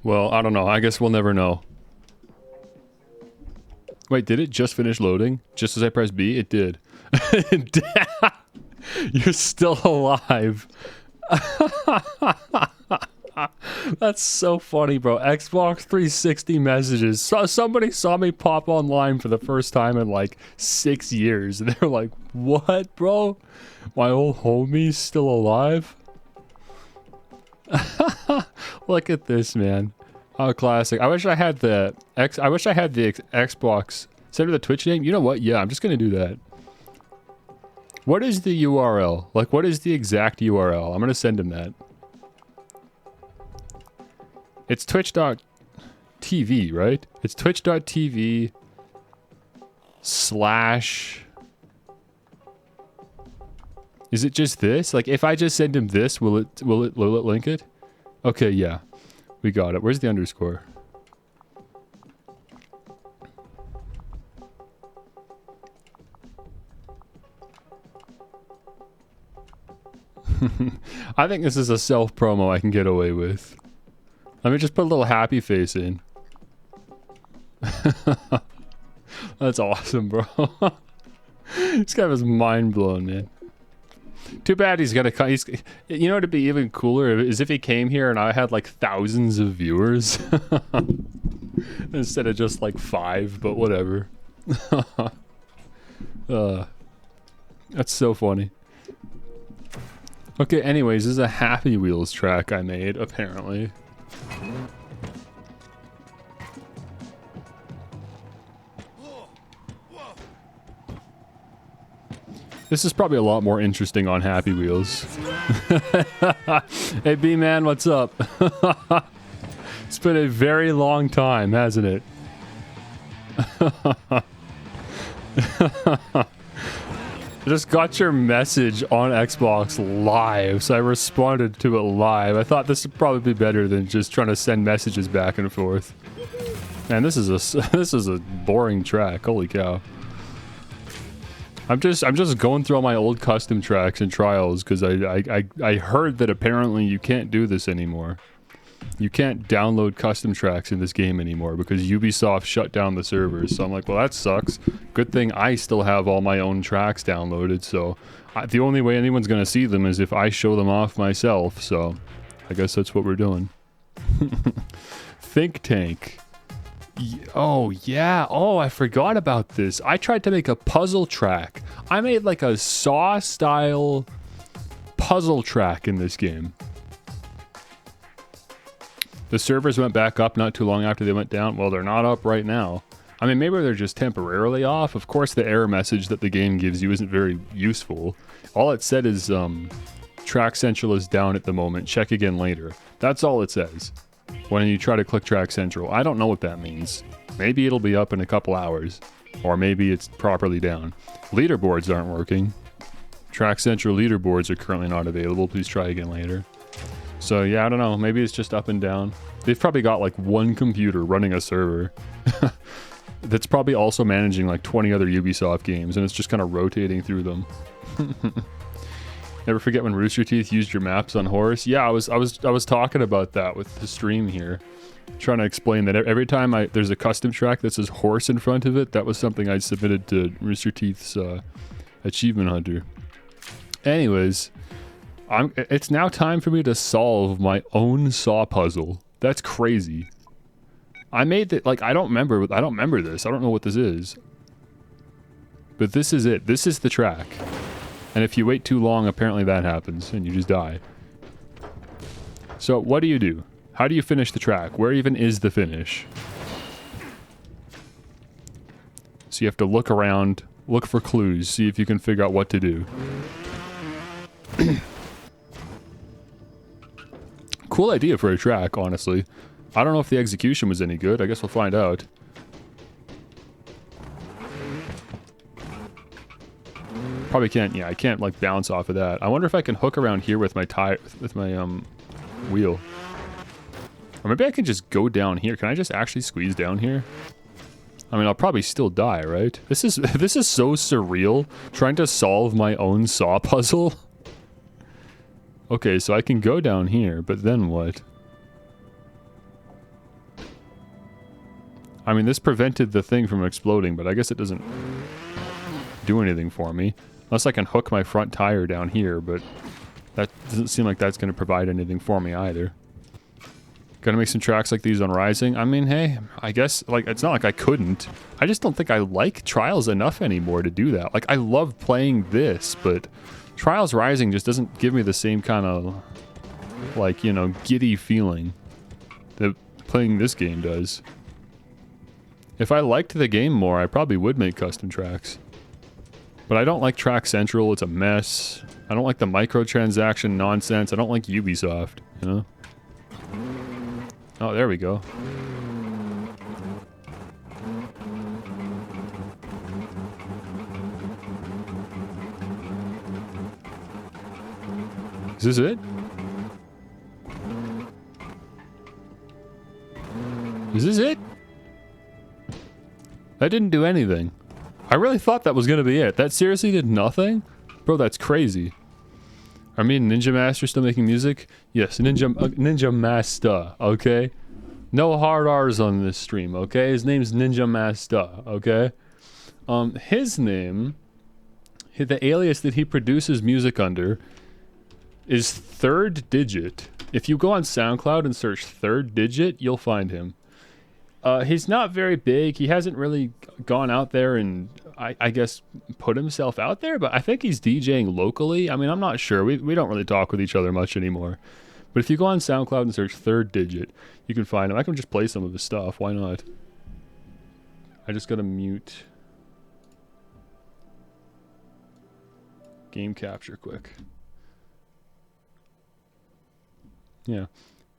Well, I don't know. I guess we'll never know. Wait, did it just finish loading? Just as I pressed B? It did. You're still alive. That's so funny, bro. Xbox 360 messages. So somebody saw me pop online for the first time in like 6 years. And they're like, what, bro? My old homie's still alive? Look at this, man. Oh, classic. I wish I had the Xbox. Send her the Twitch name. You know what? Yeah, I'm just gonna do that. What is the URL? Like, what is the exact URL? I'm gonna send him that. It's twitch.tv, right? It's twitch.tv/ Is it just this? Like, if I just send him this, will it link it? Okay, yeah. We got it. Where's the underscore? I think this is a self promo I can get away with. Let me just put a little happy face in. That's awesome, bro. This guy was mind blown, man. Too bad he's gonna come. You know, it'd be even cooler is if he came here and I had like thousands of viewers instead of just like 5. But whatever. That's so funny. Okay. Anyways, this is a Happy Wheels track I made apparently. This is probably a lot more interesting on Happy Wheels. Hey, B-Man, what's up? It's been a very long time, hasn't it? I just got your message on Xbox Live, so I responded to it live. I thought this would probably be better than just trying to send messages back and forth. Man, this is a boring track. Holy cow. I'm just going through all my old custom tracks and trials because I heard that apparently you can't do this anymore. You can't download custom tracks in this game anymore because Ubisoft shut down the servers. So I'm like, well, that sucks. Good thing I still have all my own tracks downloaded. So the only way anyone's gonna see them is if I show them off myself. So I guess that's what we're doing. Think Tank. Oh, yeah. Oh, I forgot about this. I tried to make a puzzle track. I made like a Saw-style puzzle track in this game. The servers went back up not too long after they went down. Well, they're not up right now. I mean, maybe they're just temporarily off. Of course, the error message that the game gives you isn't very useful. All it said is, Track Central is down at the moment. Check again later. That's all it says. When you try to click Track Central. I don't know what that means. Maybe it'll be up in a couple hours. Or maybe it's properly down. Leaderboards aren't working. Track Central leaderboards are currently not available. Please try again later. So yeah, I don't know. Maybe it's just up and down. They've probably got like one computer running a server. That's probably also managing like 20 other Ubisoft games. And it's just kind of rotating through them. Never forget when Rooster Teeth used your maps on Horse? Yeah, I was talking about that with the stream here. Trying to explain that every time there's a custom track that says Horse in front of it, that was something I submitted to Rooster Teeth's Achievement Hunter. Anyways, it's now time for me to solve my own Saw puzzle. That's crazy. I made it, like, I don't remember this. I don't know what this is. But this is it. This is the track. And if you wait too long, apparently that happens, and you just die. So, what do? How do you finish the track? Where even is the finish? So you have to look around, look for clues, see if you can figure out what to do. Cool idea for a track, honestly. I don't know if the execution was any good. I guess we'll find out. Probably can't, yeah, I can't like bounce off of that. I wonder if I can hook around here with my wheel. Or maybe I can just go down here. Can I just actually squeeze down here? I mean, I'll probably still die, right? This is so surreal, trying to solve my own Saw puzzle. Okay, so I can go down here, but then what? I mean, this prevented the thing from exploding, but I guess it doesn't do anything for me. Unless I can hook my front tire down here, but that doesn't seem like that's going to provide anything for me either. Gonna make some tracks like these on Rising. I mean, hey, I guess, like, it's not like I couldn't. I just don't think I like Trials enough anymore to do that. Like, I love playing this, but Trials Rising just doesn't give me the same kind of, like, you know, giddy feeling that playing this game does. If I liked the game more, I probably would make custom tracks. But I don't like Track Central, it's a mess. I don't like the microtransaction nonsense. I don't like Ubisoft, you know? Oh, there we go. Is this it? Is this it? That didn't do anything. I really thought that was gonna be it. That seriously did nothing? Bro, that's crazy. Are me and Ninja Master still making music? Yes, Ninja Master, okay? No hard R's on this stream, okay? His name's Ninja Master, okay? His name the alias that he produces music under is Third Digit. If you go on SoundCloud and search Third Digit, you'll find him. He's not very big. He hasn't really gone out there and, I guess, put himself out there, but I think he's DJing locally. I mean, I'm not sure. We don't really talk with each other much anymore. But if you go on SoundCloud and search Third Digit, you can find him. I can just play some of his stuff. Why not? I just gotta mute game capture quick. Yeah.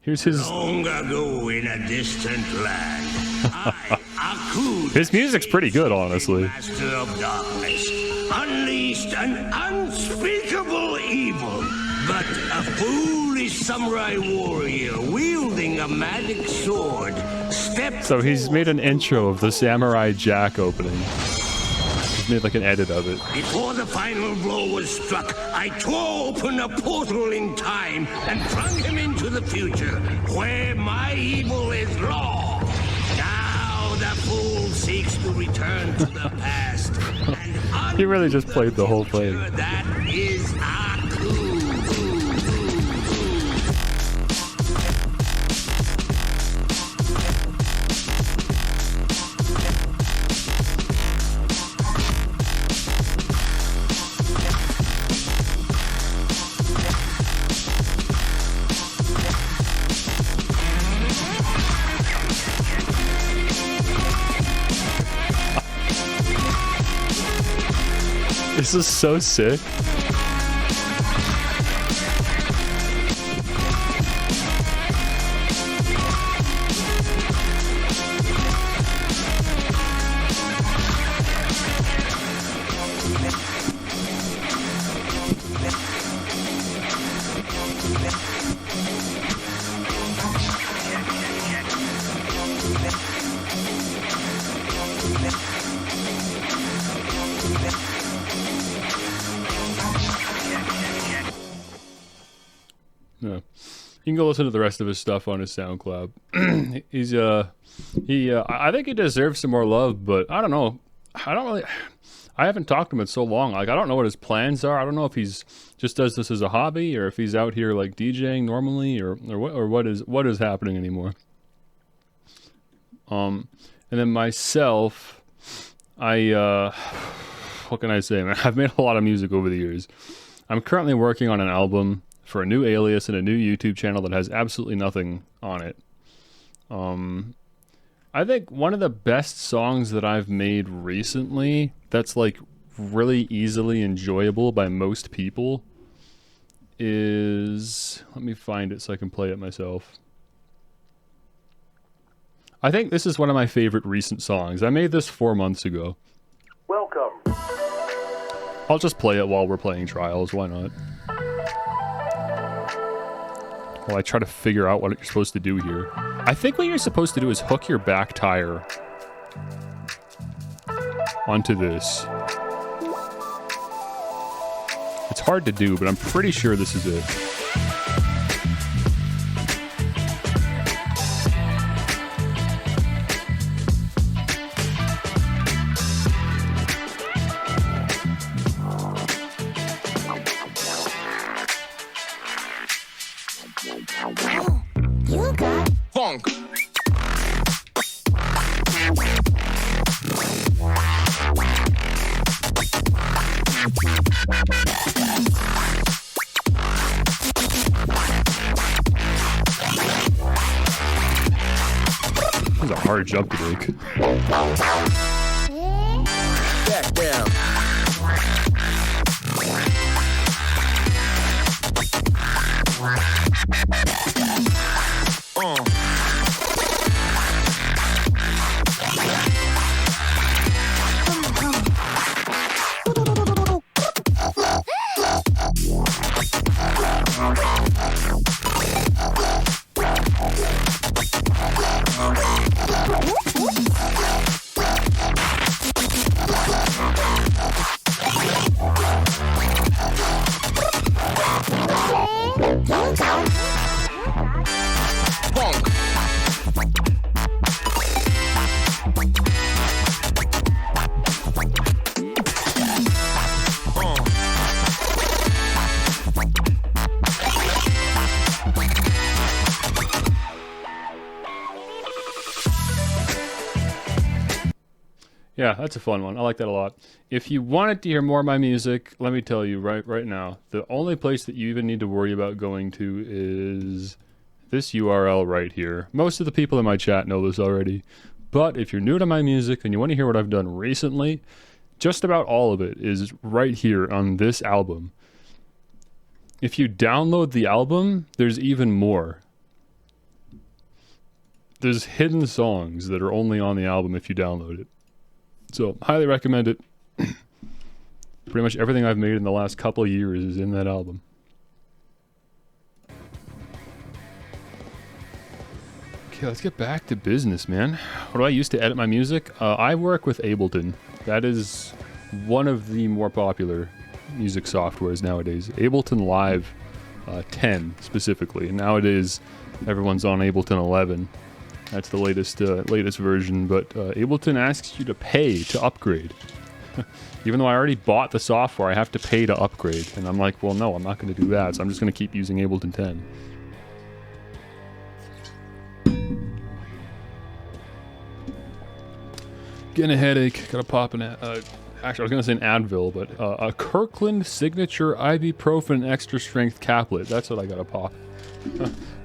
Here's his... Long ago in a distant land, I, Akud, his music's pretty good, honestly. Master of darkness, unleashed an unspeakable evil, but a foolish samurai warrior wielding a magic sword stepped. So he's made an intro of the Samurai Jack opening. He's made like an edit of it. Before the final blow was struck, I tore open a portal in time and flung him into the future, where my evil is law. Now the fool seeks to return to the past. And He really just played the whole thing. that is Aku. This is so sick. Yeah. You can go listen to the rest of his stuff on his SoundCloud. He's I think he deserves some more love, but I don't know. I haven't talked to him in so long. Like, I don't know what his plans are. I don't know if he's just does this as a hobby or if he's out here like DJing normally or what is happening anymore. And then myself, what can I say, man? I've made a lot of music over the years. I'm currently working on an album for a new alias and a new YouTube channel that has absolutely nothing on it. I think one of the best songs that I've made recently that's like really easily enjoyable by most people is... Let me find it so I can play it myself. I think this is one of my favorite recent songs. I made this 4 months ago. Welcome. I'll just play it while we're playing Trials. Why not? While I try to figure out what you're supposed to do here. I think what you're supposed to do is hook your back tire onto this. It's hard to do, but I'm pretty sure this is it. You got Funk. This is a hard jump to make. Back down. Funk. Yeah, that's a fun one. I like that a lot. If you wanted to hear more of my music, let me tell you right now, the only place that you even need to worry about going to is this URL right here. Most of the people in my chat know this already, but if you're new to my music and you want to hear what I've done recently, just about all of it is right here on this album. If you download the album, there's even more. There's hidden songs that are only on the album if you download it. So, highly recommend it. Pretty much everything I've made in the last couple of years is in that album. Okay, let's get back to business, man. What do I use to edit my music? I work with Ableton. That is one of the more popular music softwares nowadays. Ableton Live 10 specifically. And nowadays, everyone's on Ableton 11. That's the latest version, but Ableton asks you to pay to upgrade. Even though I already bought the software, I have to pay to upgrade. And I'm like, well, no, I'm not going to do that, so I'm just going to keep using Ableton 10. Getting a headache, gotta pop an, actually I was gonna say an Advil, but a Kirkland Signature Ibuprofen Extra Strength Caplet. That's what I gotta pop.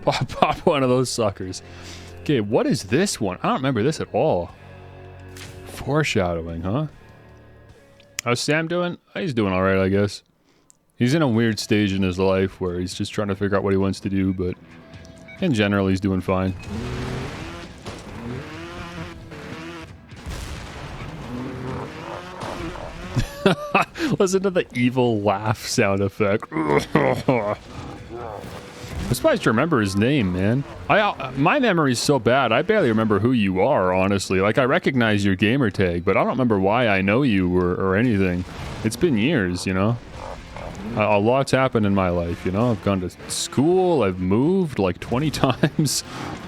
pop one of those suckers. Okay, what is this one? I don't remember this at all. Foreshadowing, huh? How's Sam doing? He's doing alright, I guess. He's in a weird stage in his life where he's just trying to figure out what he wants to do, but in general, he's doing fine. Listen to the evil laugh sound effect. I'm surprised you remember his name, man. My memory's so bad, I barely remember who you are, honestly. Like, I recognize your gamer tag, but I don't remember why I know you or anything. It's been years, you know? A lot's happened in my life, you know? I've gone to school, I've moved like 20 times.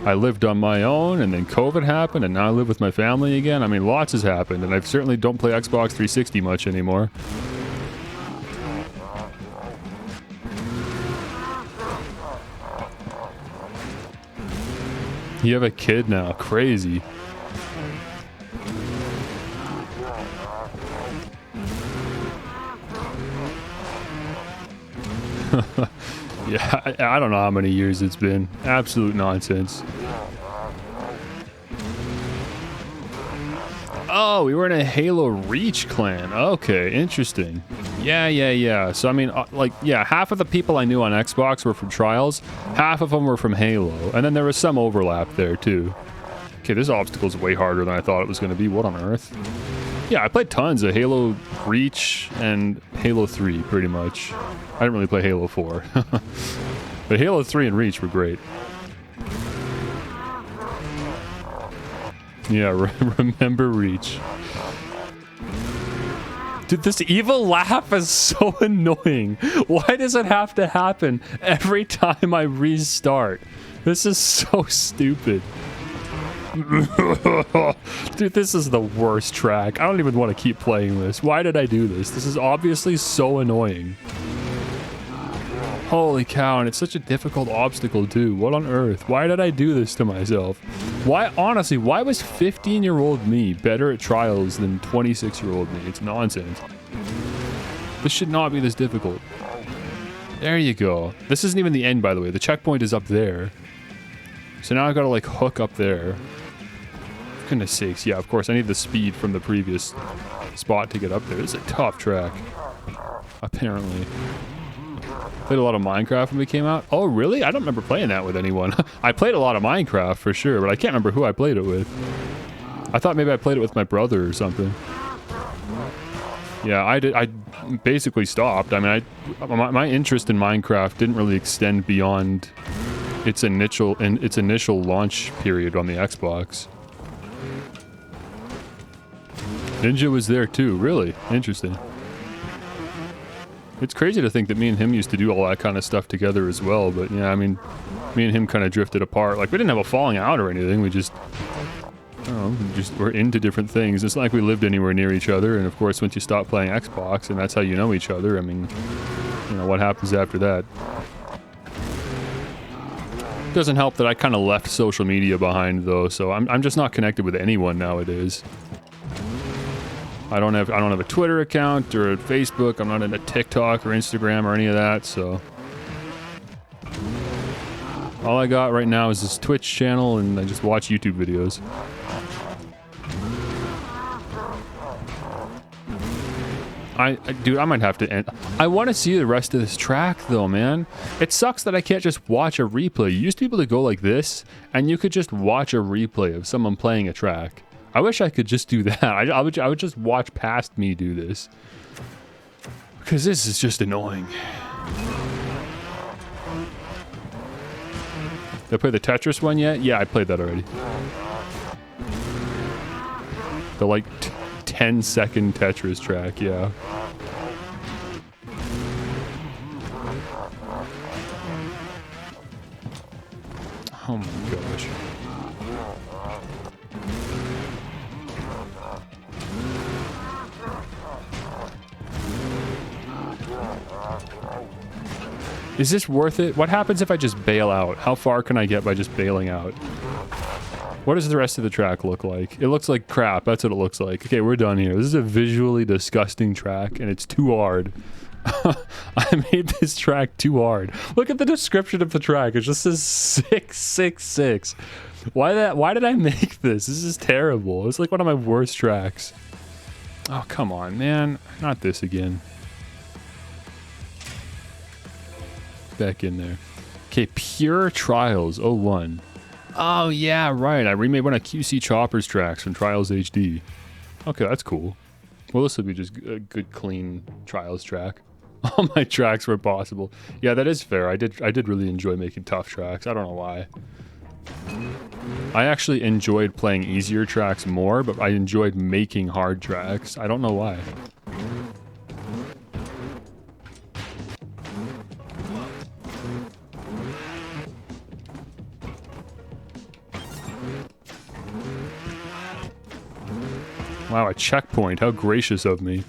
I lived on my own, and then COVID happened, and now I live with my family again. I mean, lots has happened, and I certainly don't play Xbox 360 much anymore. You have a kid now. Crazy. Yeah, I don't know how many years it's been. Absolute nonsense. Oh, we were in a Halo Reach clan. Okay, interesting. Yeah. So, I mean, half of the people I knew on Xbox were from Trials. Half of them were from Halo. And then there was some overlap there, too. Okay, this obstacle's way harder than I thought it was going to be. What on earth? Yeah, I played tons of Halo Reach and Halo 3, pretty much. I didn't really play Halo 4. But Halo 3 and Reach were great. Yeah, remember Reach. Dude, this evil laugh is so annoying. Why does it have to happen every time I restart? This is so stupid. Dude, this is the worst track. I don't even want to keep playing this. Why did I do this? This is obviously so annoying. Holy cow, and it's such a difficult obstacle too. What on earth? Why did I do this to myself? Why, honestly, why was 15-year-old me better at Trials than 26-year-old me? It's nonsense. This should not be this difficult. There you go. This isn't even the end, by the way. The checkpoint is up there. So now I gotta, like, hook up there. For goodness sakes, yeah, of course, I need the speed from the previous spot to get up there. This is a tough track. Apparently. Played a lot of Minecraft when we came out. Oh, really? I don't remember playing that with anyone. I played a lot of Minecraft, for sure, but I can't remember who I played it with. I thought maybe I played it with my brother or something. Yeah, I did. I basically stopped. I mean, my interest in Minecraft didn't really extend beyond its initial launch period on the Xbox. Ninja was there too. Really interesting. It's crazy to think that me and him used to do all that kind of stuff together as well. But yeah, I mean, me and him kind of drifted apart. Like, we didn't have a falling out or anything. We just, I don't know, we're into different things. It's not like we lived anywhere near each other. And of course, once you stop playing Xbox, and that's how you know each other, I mean, you know, what happens after that? It doesn't help that I kind of left social media behind, though, so I'm just not connected with anyone nowadays. I don't have a Twitter account or a Facebook. I'm not into TikTok or Instagram or any of that, so all I got right now is this Twitch channel, and I just watch YouTube videos. Dude, I might have to end. I want to see the rest of this track, though, man. It sucks that I can't just watch a replay. You used to be able to go like this, and you could just watch a replay of someone playing a track. I wish I could just do that. I would just watch past me do this. Because this is just annoying. Did I play the Tetris one yet? Yeah, I played that already. The like 10-second Tetris track, yeah. Oh my gosh. Is this worth it? What happens if I just bail out? How far can I get by just bailing out? What does the rest of the track look like? It looks like crap. That's what it looks like. Okay, we're done here. This is a visually disgusting track, and it's too hard. I made this track too hard. Look at the description of the track. It just says 666. Why did I make this? This is terrible. It's like one of my worst tracks. Oh, come on, man. Not this again. Back in there. Okay, Pure Trials 01. Oh, yeah, right. I remade one of QC Chopper's tracks from Trials HD. Okay, that's cool. Well, this will be just a good, clean Trials track. All my tracks were possible. Yeah, that is fair. I did really enjoy making tough tracks. I don't know why. I actually enjoyed playing easier tracks more, but I enjoyed making hard tracks. I don't know why. Wow, a checkpoint. How gracious of me.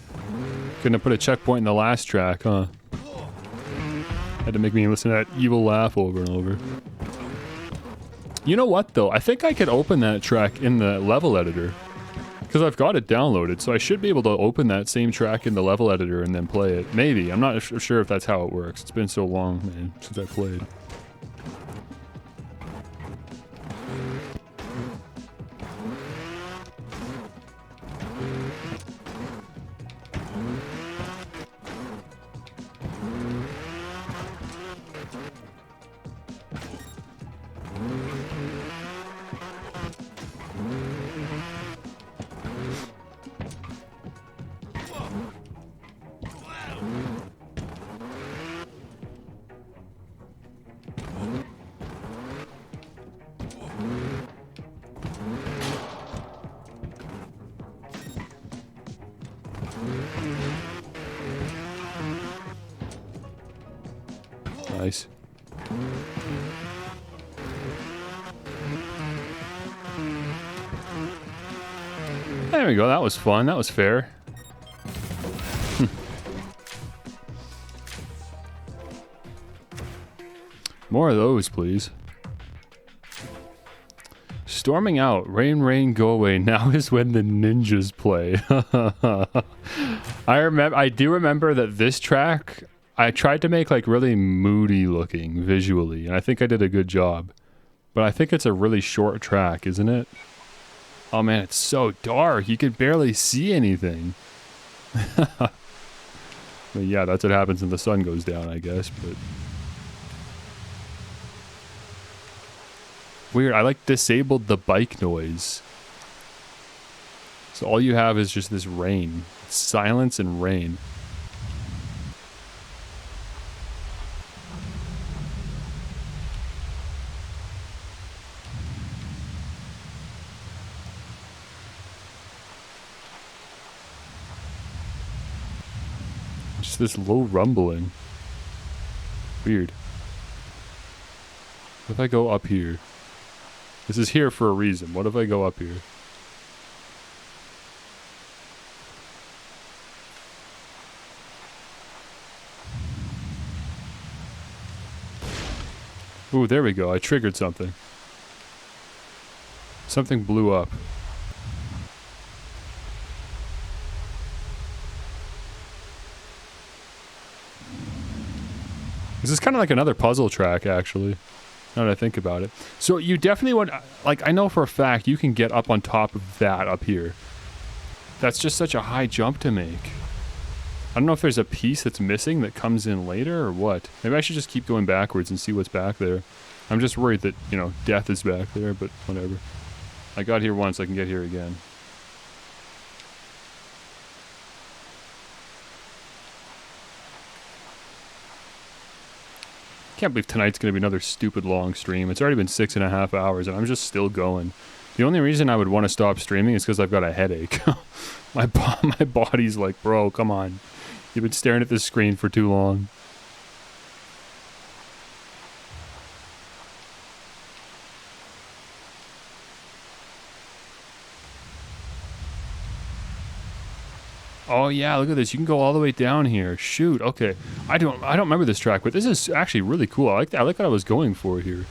Couldn't have put a checkpoint in the last track, huh? Had to make me listen to that evil laugh over and over. You know what, though? I think I could open that track in the level editor. Because I've got it downloaded, so I should be able to open that same track in the level editor and then play it. Maybe. I'm not sure if that's how it works. It's been so long, man, since I played. Nice. There we go. That was fun. That was fair. More of those, please. Storming out. Rain, rain, go away. Now is when the ninjas play. I do remember that this track, I tried to make like really moody looking visually, and I think I did a good job. But I think it's a really short track, isn't it? Oh man, it's so dark. You can barely see anything. But yeah, that's what happens when the sun goes down, I guess. But weird. I like disabled the bike noise. So all you have is just this rain. Silence and rain. Just this low rumbling. Weird. What if I go up here? This is here for a reason. What if I go up here? Ooh, there we go. I triggered something. Something blew up. This is kind of like another puzzle track, actually, now that I think about it. So you definitely want, like, I know for a fact you can get up on top of that up here. That's just such a high jump to make. I don't know if there's a piece that's missing that comes in later or what. Maybe I should just keep going backwards and see what's back there. I'm just worried that, you know, death is back there, but whatever. I got here once, I can get here again. Can't believe tonight's going to be another stupid long stream. It's already been 6.5 hours and I'm just still going. The only reason I would want to stop streaming is because I've got a headache. my body's like, bro, come on. You've been staring at this screen for too long. Oh yeah, look at this. You can go all the way down here. Shoot. Okay. I don't remember this track, but this is actually really cool. I like what I was going for here.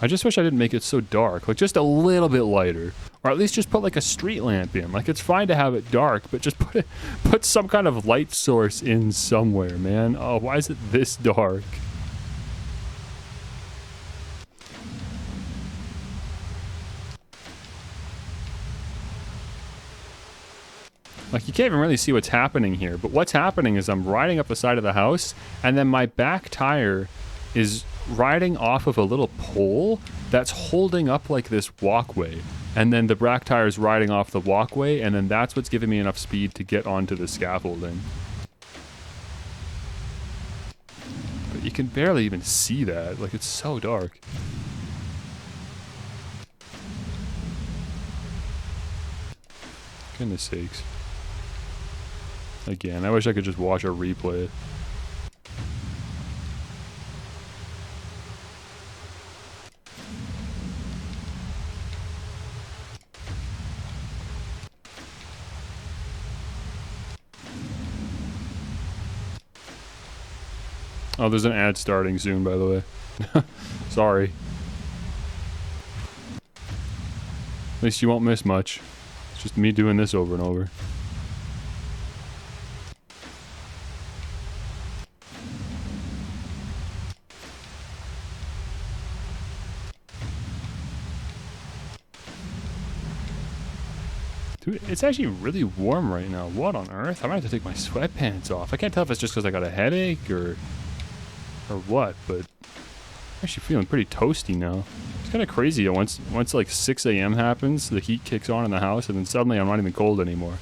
I just wish I didn't make it so dark. Like just a little bit lighter. Or at least just put like a street lamp in. Like it's fine to have it dark, but just put some kind of light source in somewhere, man. Oh, why is it this dark? Like, you can't even really see what's happening here, but what's happening is I'm riding up the side of the house, and then my back tire is riding off of a little pole that's holding up, like, this walkway. And then the back tire is riding off the walkway, and then that's what's giving me enough speed to get onto the scaffolding. But you can barely even see that. Like, it's so dark. Goodness sakes. Again, I wish I could just watch a replay. Oh, there's an ad starting soon, by the way. Sorry. At least you won't miss much. It's just me doing this over and over. Dude, it's actually really warm right now. What on earth? I might have to take my sweatpants off. I can't tell if it's just because I got a headache or what, but I'm actually feeling pretty toasty now. It's kind of crazy. Once like 6 a.m. happens, the heat kicks on in the house, and then suddenly I'm not even cold anymore.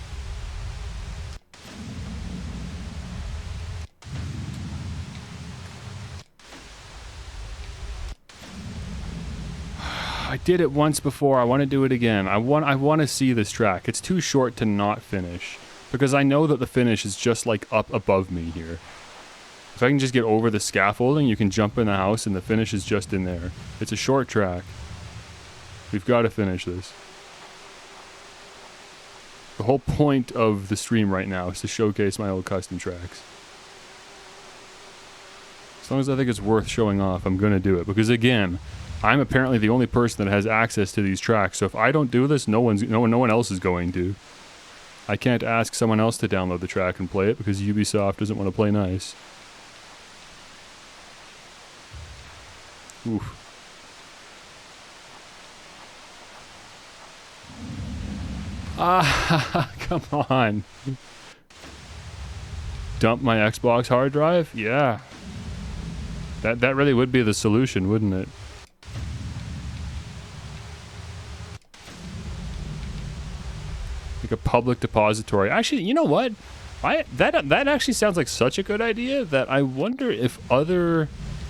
I did it once before. I want to do it again. I want to see this track. It's too short to not finish because I know that the finish is just like up above me here. If I can just get over the scaffolding, you can jump in the house and the finish is just in there. It's a short track. We've got to finish this. The whole point of the stream right now is to showcase my old custom tracks. As long as I think it's worth showing off, I'm going to do it. Because again, I'm apparently the only person that has access to these tracks, so if I don't do this, no one else is going to. I can't ask someone else to download the track and play it because Ubisoft doesn't want to play nice. Oof. Ah, come on. Dump my Xbox hard drive? Yeah. That really would be the solution, wouldn't it? Like a public depository. Actually, you know what? That actually sounds like such a good idea that I wonder if other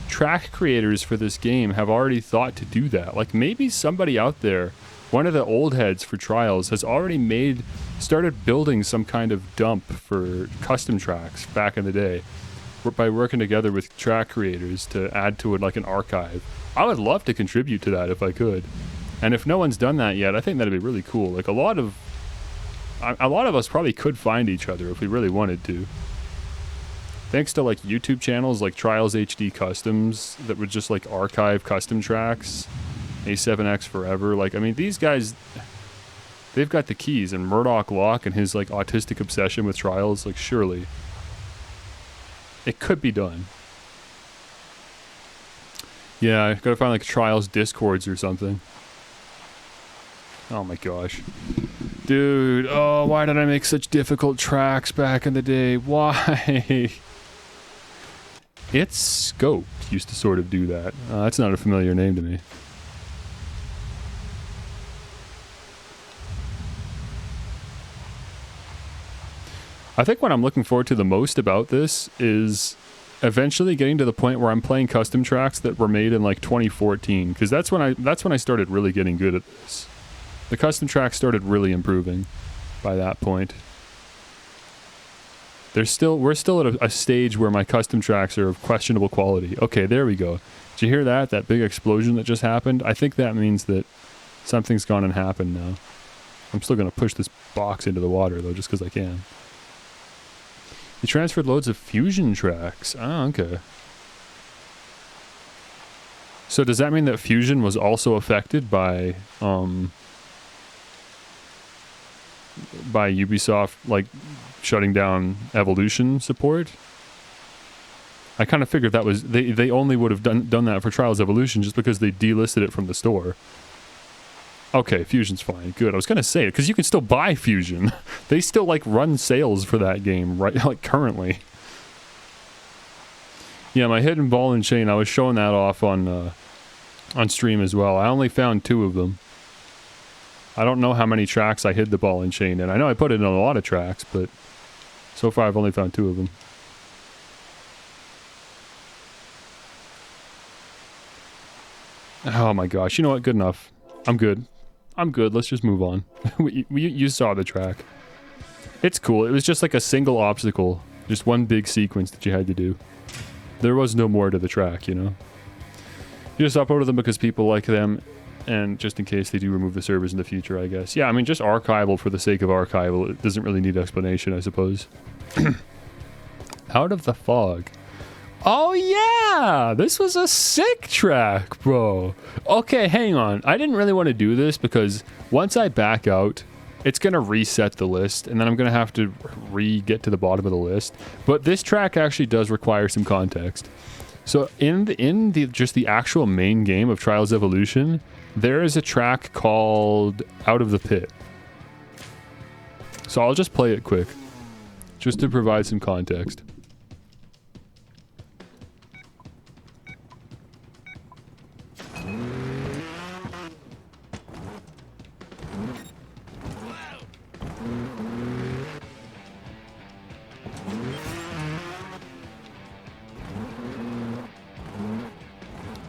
track creators for this game have already thought to do that. Like maybe somebody out there, one of the old heads for Trials, has already started building some kind of dump for custom tracks back in the day by working together with track creators to add to it like an archive. I would love to contribute to that if I could. And if no one's done that yet, I think that'd be really cool. Like a lot of us probably could find each other if we really wanted to. Thanks to like YouTube channels like Trials HD Customs that would just like archive custom tracks, A7X Forever. Like, I mean, these guys, they've got the keys, and Murdoch Locke and his like autistic obsession with Trials, like surely It could be done. Yeah, I gotta find like Trials Discords or something. Oh my gosh. Dude, oh, why did I make such difficult tracks back in the day? Why? It's Scoped used to sort of do that. That's not a familiar name to me. I think what I'm looking forward to the most about this is eventually getting to the point where I'm playing custom tracks that were made in like 2014, because that's when I started really getting good at this. The custom tracks started really improving by that point. We're still at a stage where my custom tracks are of questionable quality. Okay, there we go. Did you hear that? That big explosion that just happened? I think that means that something's gone and happened now. I'm still going to push this box into the water though, just because I can. You transferred loads of Fusion tracks. Ah, okay. So does that mean that Fusion was also affected by Ubisoft, like, shutting down Evolution support? I kind of figured that was... They only would have done that for Trials Evolution just because they delisted it from the store. Okay, Fusion's fine. Good. I was going to say it, because you can still buy Fusion. They still, like, run sales for that game, right? Like, currently. Yeah, my hidden ball and chain, I was showing that off on stream as well. I only found 2 of them. I don't know how many tracks I hid the ball and chain in. I know I put it in a lot of tracks, but so far I've only found 2 of them. Oh my gosh, you know what? Good enough. I'm good. I'm good. Let's just move on. You saw the track. It's cool. It was just like a single obstacle. Just one big sequence that you had to do. There was no more to the track, you know? You just uploaded them because people like them, and just in case they do remove the servers in the future, I guess. Yeah, I mean, just archival for the sake of archival. It doesn't really need explanation, I suppose. Out of the Fog. Oh yeah! This was a sick track, bro. Okay, hang on. I didn't really want to do this because once I back out, it's going to reset the list, and then I'm going to have to get to the bottom of the list. But this track actually does require some context. So in the actual main game of Trials Evolution, there is a track called Out of the Pit. So I'll just play it quick, just to provide some context.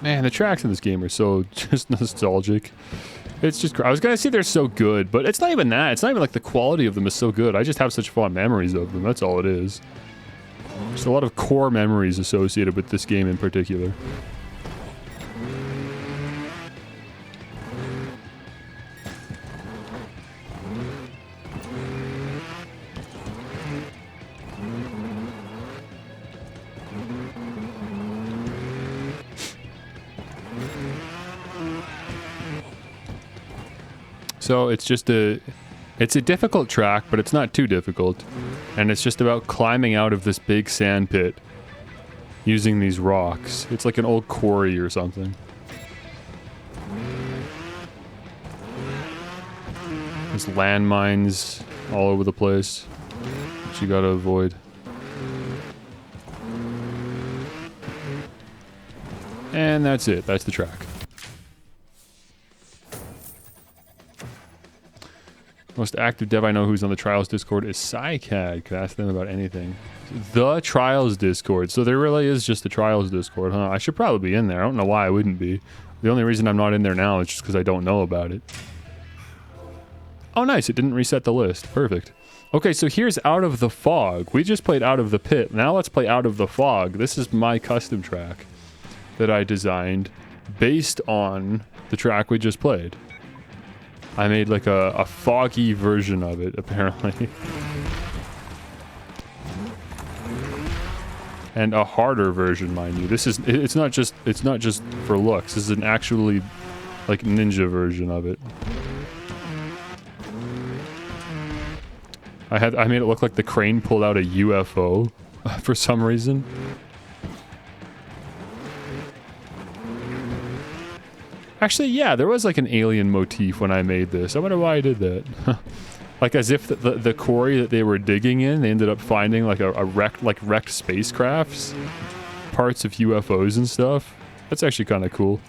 Man, the tracks in this game are so just nostalgic. It's just... I was gonna say they're so good, but it's not even that. It's not even like the quality of them is so good. I just have such fond memories of them. That's all it is. Just a lot of core memories associated with this game in particular. So it's just it's a difficult track, but it's not too difficult. And it's just about climbing out of this big sand pit using these rocks. It's like an old quarry or something. There's landmines all over the place that you gotta avoid. And that's it. That's the track. Most active dev I know who's on the Trials Discord is Psycad. Could ask them about anything. The Trials Discord. So there really is just the Trials Discord, huh? I should probably be in there. I don't know why I wouldn't be. The only reason I'm not in there now is just because I don't know about it. Oh, nice. It didn't reset the list. Perfect. Okay, so here's Out of the Fog. We just played Out of the Pit. Now let's play Out of the Fog. This is my custom track that I designed based on the track we just played. I made like a foggy version of it, apparently. And a harder version, mind you. It's not just for looks. This is an actually like ninja version of it. I made it look like the crane pulled out a UFO. for some reason. Actually, yeah, there was like an alien motif when I made this. I wonder why I did that. Like as if the quarry that they were digging in, they ended up finding like a wrecked spacecrafts, parts of UFOs and stuff. That's actually kind of cool.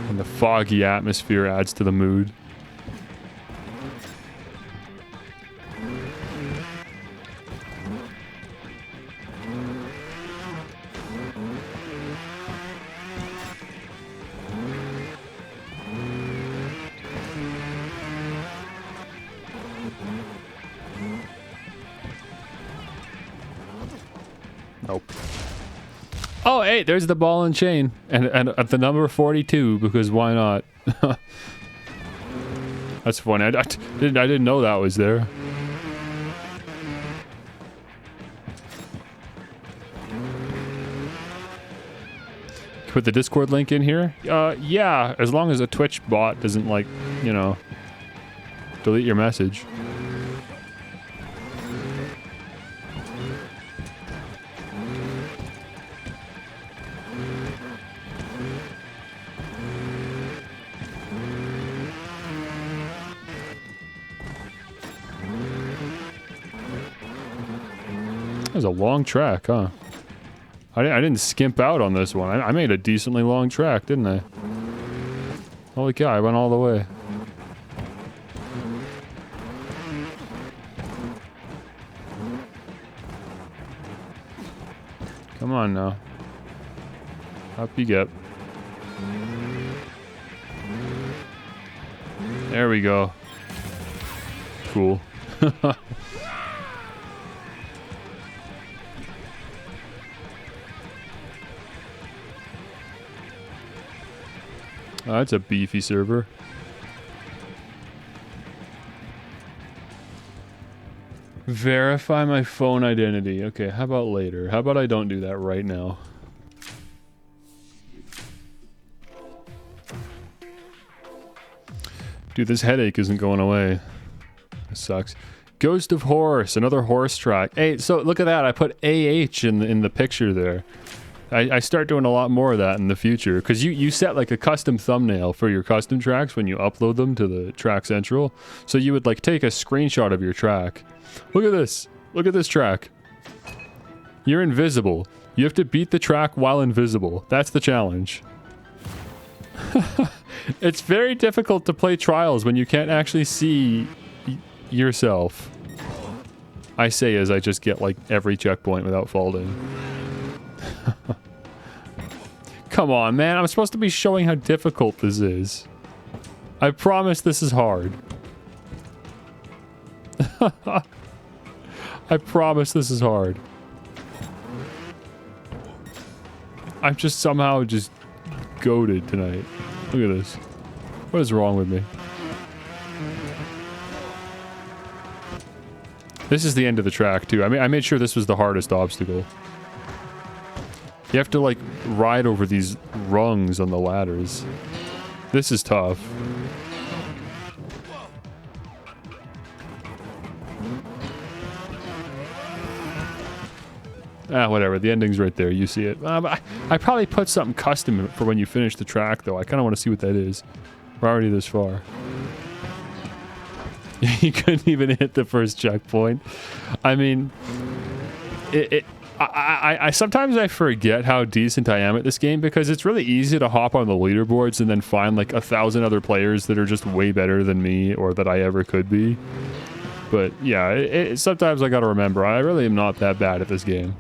And the foggy atmosphere adds to the mood. Nope. Oh, hey, there's the ball and chain. And at the number 42, because why not? That's funny. I didn't know that was there. Put the Discord link in here? Yeah, as long as a Twitch bot doesn't, like, you know, delete your message. That was a long track, huh? I didn't skimp out on this one. I made a decently long track, didn't I? Holy cow, I went all the way. Come on now. Up you get. There we go. Cool. Oh, that's a beefy server. Verify my phone identity. Okay, how about later? How about I don't do that right now? Dude, this headache isn't going away. This sucks. Ghost of Horse, another horse track. Hey, so look at that. I put AH in the picture there. I start doing a lot more of that in the future, because you set like a custom thumbnail for your custom tracks when you upload them to the Track Central. So you would like take a screenshot of your track. Look at this. Look at this track. You're invisible. You have to beat the track while invisible. That's the challenge. It's very difficult to play Trials when you can't actually see yourself. I say as I just get like every checkpoint without falling. Come on, man. I'm supposed to be showing how difficult this is. I promise this is hard. I promise this is hard. I'm just somehow just goated tonight. Look at this. What is wrong with me? This is the end of the track, too. I made sure this was the hardest obstacle. You have to, like, ride over these rungs on the ladders. This is tough. Ah, whatever. The ending's right there. You see it. But I probably put something custom for when you finish the track, though. I kind of want to see what that is. We're already this far. You couldn't even hit the first checkpoint. I mean, I sometimes I forget how decent I am at this game, because it's really easy to hop on the leaderboards and then find like 1,000 other players that are just way better than me or that I ever could be. But yeah, sometimes I gotta remember, I really am not that bad at this game.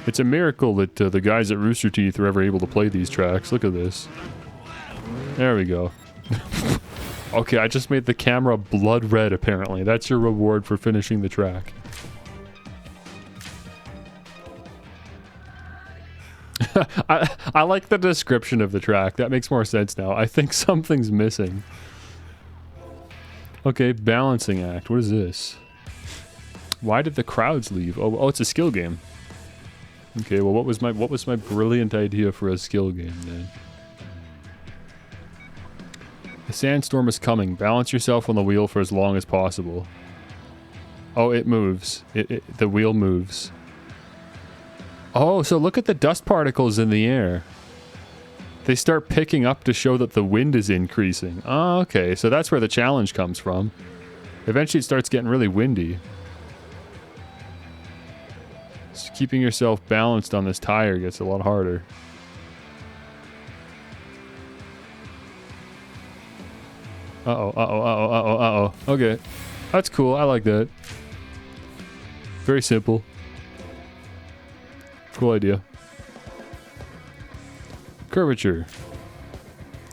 It's a miracle that the guys at Rooster Teeth are ever able to play these tracks. Look at this. There we go. Okay, I just made the camera blood red, apparently. That's your reward for finishing the track. I like the description of the track. That makes more sense now. I think something's missing. Okay, balancing act. What is this? Why did the crowds leave? Oh, it's a skill game. Okay, well, what was my brilliant idea for a skill game then? The sandstorm is coming. Balance yourself on the wheel for as long as possible. Oh, it moves. The wheel moves. Oh, so look at the dust particles in the air. They start picking up to show that the wind is increasing. Oh, okay. So that's where the challenge comes from. Eventually it starts getting really windy. So keeping yourself balanced on this tire gets a lot harder. Uh-oh, uh-oh, uh-oh, uh-oh, uh-oh. Okay. That's cool. I like that. Very simple. Cool idea. Curvature.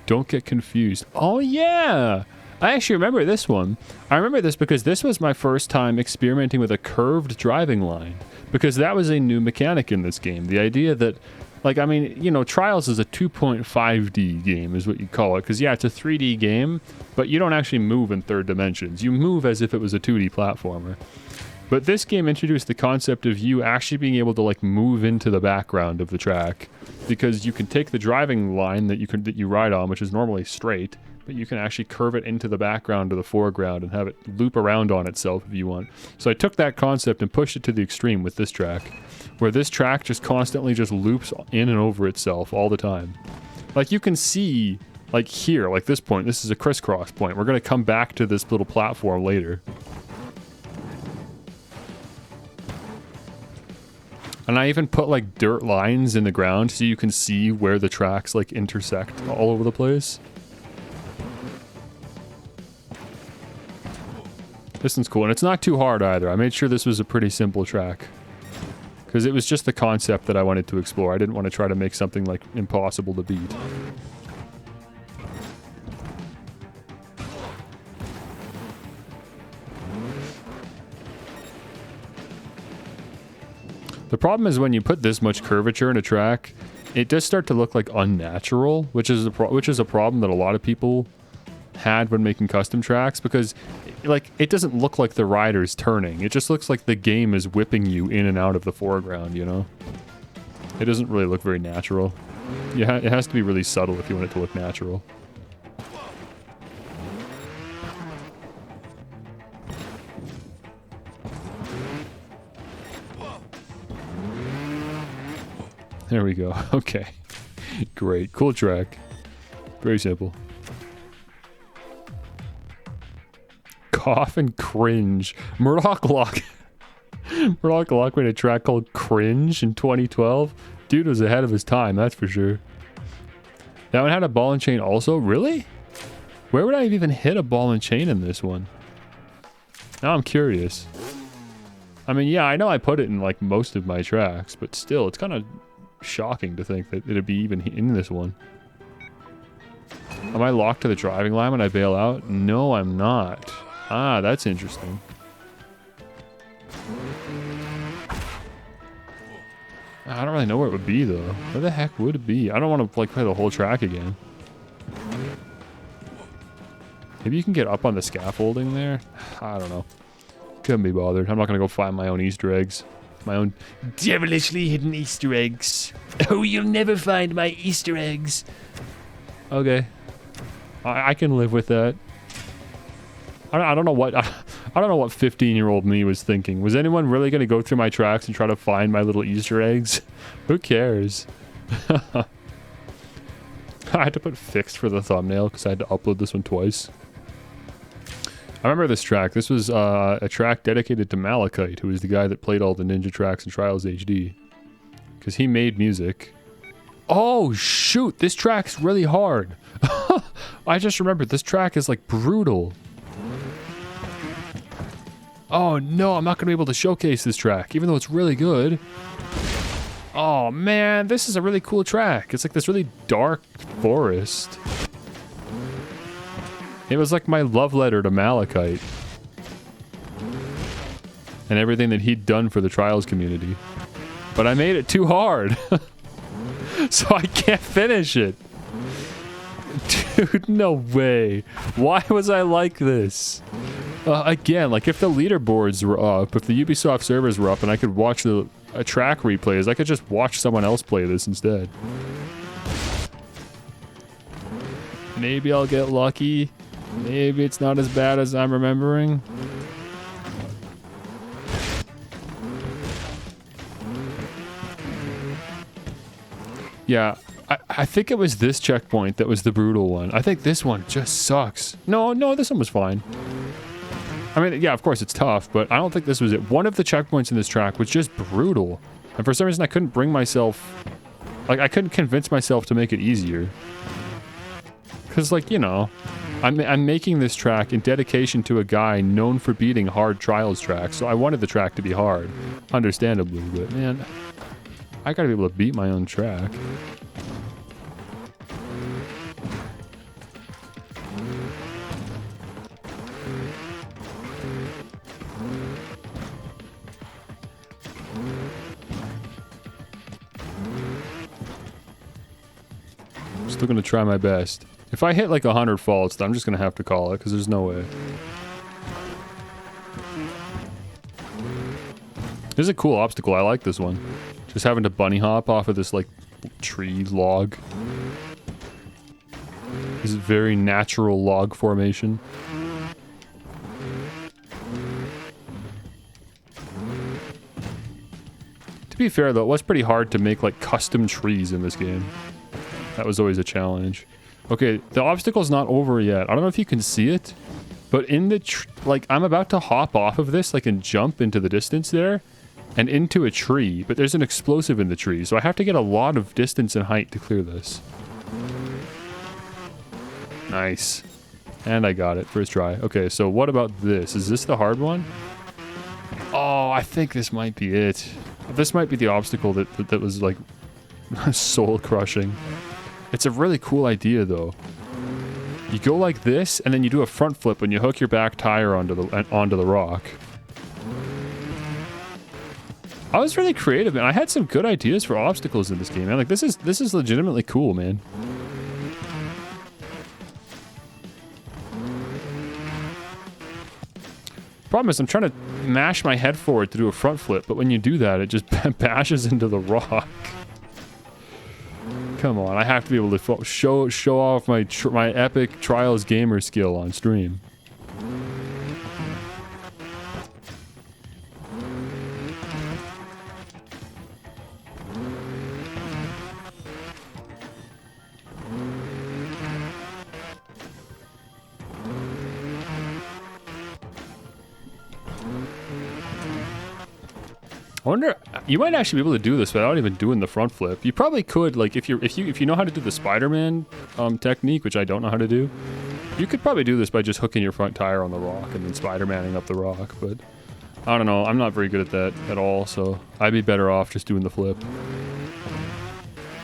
Don't get confused. Oh, yeah! I actually remember this one. I remember this because this was my first time experimenting with a curved driving line. Because that was a new mechanic in this game. The idea that, like, I mean, you know, Trials is a 2.5D game is what you call it. Because, yeah, it's a 3D game, but you don't actually move in third dimensions. You move as if it was a 2D platformer. But this game introduced the concept of you actually being able to, like, move into the background of the track. Because you can take the driving line that you ride on, which is normally straight, but you can actually curve it into the background or the foreground and have it loop around on itself if you want. So I took that concept and pushed it to the extreme with this track, where this track just constantly just loops in and over itself all the time. Like, you can see, like, here, like this point, this is a crisscross point. We're going to come back to this little platform later. And I even put, like, dirt lines in the ground so you can see where the tracks, like, intersect all over the place. This one's cool, and it's not too hard either. I made sure this was a pretty simple track. Because it was just the concept that I wanted to explore. I didn't want to try to make something, like, impossible to beat. The problem is when you put this much curvature in a track, it does start to look like unnatural, which is a problem that a lot of people had when making custom tracks, because like it doesn't look like the rider's turning. It just looks like the game is whipping you in and out of the foreground, you know? It doesn't really look very natural. Yeah, it has to be really subtle if you want it to look natural. There we go. Okay. Great. Cool track. Very simple. Cough and Cringe. Murdoch Lock. Murdoch Lock made a track called Cringe in 2012. Dude was ahead of his time, that's for sure. That one had a ball and chain also? Really? Where would I have even hit a ball and chain in this one? Now I'm curious. I mean, yeah, I know I put it in like most of my tracks, but still, it's kind of shocking to think that it'd be even in this one. Am I locked to the driving line when I bail out? No, I'm not. Ah, that's interesting. I don't really know where it would be, though. Where the heck would it be? I don't want to like play the whole track again. Maybe you can get up on the scaffolding there? I don't know. Couldn't be bothered. I'm not going to go find my own Easter eggs. My own devilishly hidden Easter eggs. Oh, you'll never find my Easter eggs. Okay. I can live with that. I don't know what I don't know what 15-year-old me was thinking. Was anyone really going to go through my tracks and try to find my little Easter eggs? Who cares? I had to put fixed for the thumbnail because I had to upload this one twice. I remember this track. This was a track dedicated to Malachite, who was the guy that played all the Ninja tracks in Trials HD. Because he made music. Oh, shoot! This track's really hard. I just remembered, this track is, like, brutal. Oh, no, I'm not going to be able to showcase this track, even though it's really good. Oh, man, this is a really cool track. It's like this really dark forest. It was like my love letter to Malachite. And everything that he'd done for the Trials community. But I made it too hard. So I can't finish it. Dude, no way. Why was I like this? Again, like if the leaderboards were up, if the Ubisoft servers were up and I could watch the track replays, I could just watch someone else play this instead. Maybe I'll get lucky. Maybe it's not as bad as I'm remembering. Yeah, I think it was this checkpoint that was the brutal one. I think this one just sucks. No, this one was fine. I mean, yeah, of course it's tough, but I don't think this was it. One of the checkpoints in this track was just brutal. And for some reason I couldn't bring myself... Like, I couldn't convince myself to make it easier. Because, like, you know, I'm making this track in dedication to a guy known for beating hard trials tracks, so I wanted the track to be hard. Understandably, but, man, I gotta be able to beat my own track. Still gonna try my best. If I hit like 100 faults, then I'm just gonna have to call it, because there's no way. This is a cool obstacle. I like this one. Just having to bunny hop off of this like tree log. This is very natural log formation. To be fair though, it was pretty hard to make like custom trees in this game. That was always a challenge. Okay, the obstacle's not over yet. I don't know if you can see it, but in the like I'm about to hop off of this like and jump into the distance there and into a tree, but there's an explosive in the tree, so I have to get a lot of distance and height to clear this. Nice. And I got it first try. Okay, so what about this? Is this the hard one? Oh, I think this might be it. This might be the obstacle that was like soul crushing. It's a really cool idea, though. You go like this, and then you do a front flip when you hook your back tire onto the rock. I was really creative, man. I had some good ideas for obstacles in this game, man. Like this is legitimately cool, man. Problem is, I'm trying to mash my head forward to do a front flip, but when you do that, it just bashes into the rock. Come on, I have to be able to show off my epic Trials gamer skill on stream. I wonder, you might actually be able to do this without even doing the front flip. You probably could, like if you know how to do the Spider-Man technique, which I don't know how to do. You could probably do this by just hooking your front tire on the rock and then Spider-Manning up the rock, but I don't know. I'm not very good at that at all, so I'd be better off just doing the flip.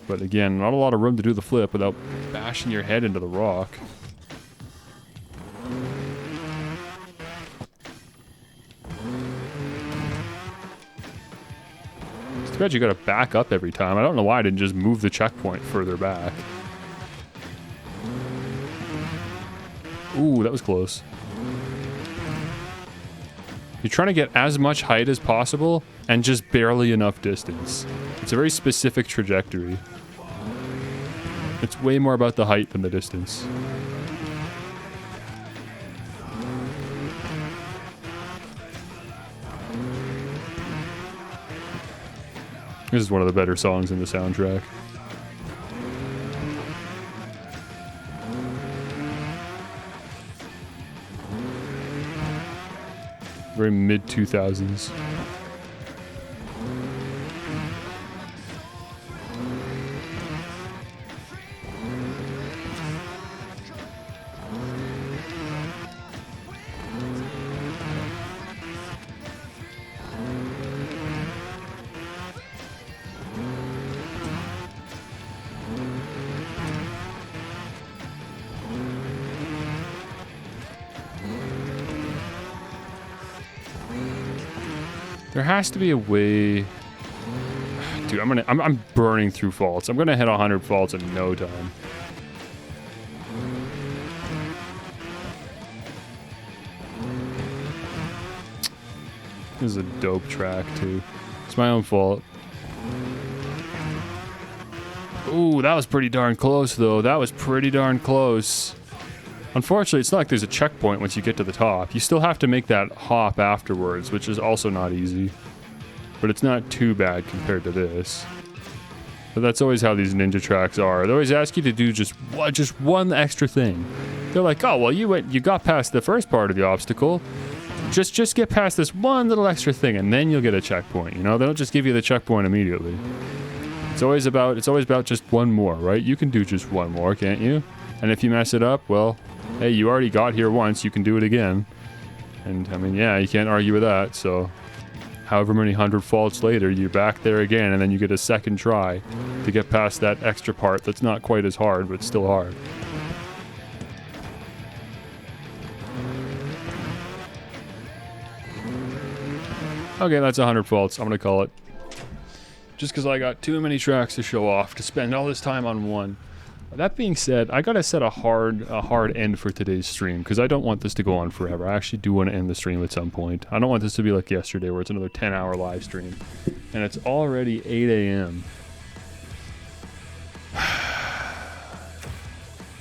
But again, not a lot of room to do the flip without bashing your head into the rock. Too bad you gotta back up every time. I don't know why I didn't just move the checkpoint further back. Ooh, that was close. You're trying to get as much height as possible and just barely enough distance. It's a very specific trajectory. It's way more about the height than the distance. This is one of the better songs in the soundtrack. Very mid-2000s. There has to be a way. Dude, I'm burning through faults. I'm gonna hit 100 faults in no time. This is a dope track too. It's my own fault. Ooh, that was pretty darn close though. That was pretty darn close. Unfortunately, it's not like there's a checkpoint once you get to the top. You still have to make that hop afterwards, which is also not easy. But it's not too bad compared to this. But that's always how these ninja tracks are. They always ask you to do just one extra thing. They're like, oh, well, you got past the first part of the obstacle. Just get past this one little extra thing, and then you'll get a checkpoint. You know, they don't just give you the checkpoint immediately. It's always about just one more, right? You can do just one more, can't you? And if you mess it up, well, hey, you already got here once. You can do it again. And I mean, yeah, you can't argue with that. So, however many 100 faults later, you're back there again, and then you get a second try to get past that extra part that's not quite as hard, but still hard. Okay, that's 100 faults. I'm gonna call it. Just because I got too many tracks to show off to spend all this time on one. That being said, I gotta set a hard end for today's stream because I don't want this to go on forever. I actually do want to end the stream at some point. I don't want this to be like yesterday where it's another 10-hour live stream. And it's already 8 a.m.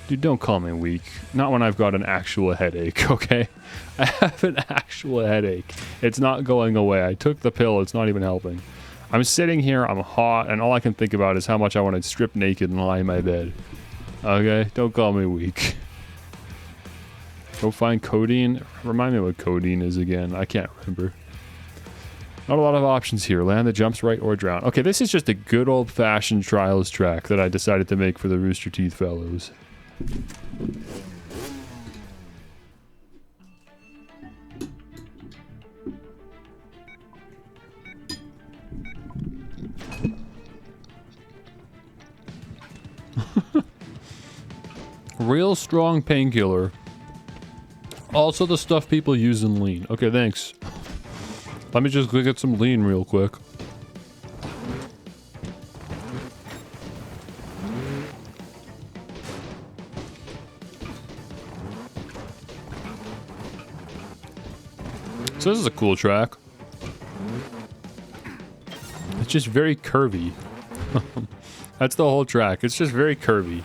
Dude, don't call me weak. Not when I've got an actual headache, okay? I have an actual headache. It's not going away. I took the pill. It's not even helping. I'm sitting here, I'm hot, and all I can think about is how much I want to strip naked and lie in my bed. Okay? Don't call me weak. Go find codeine. Remind me what codeine is again. I can't remember. Not a lot of options here. Land the jumps right or drown. Okay, this is just a good old-fashioned trials track that I decided to make for the Rooster Teeth fellows. Real strong painkiller. Also the stuff people use in lean. Okay, thanks. Let me just go get some lean real quick. So this is a cool track. It's just very curvy. That's the whole track. It's just very curvy.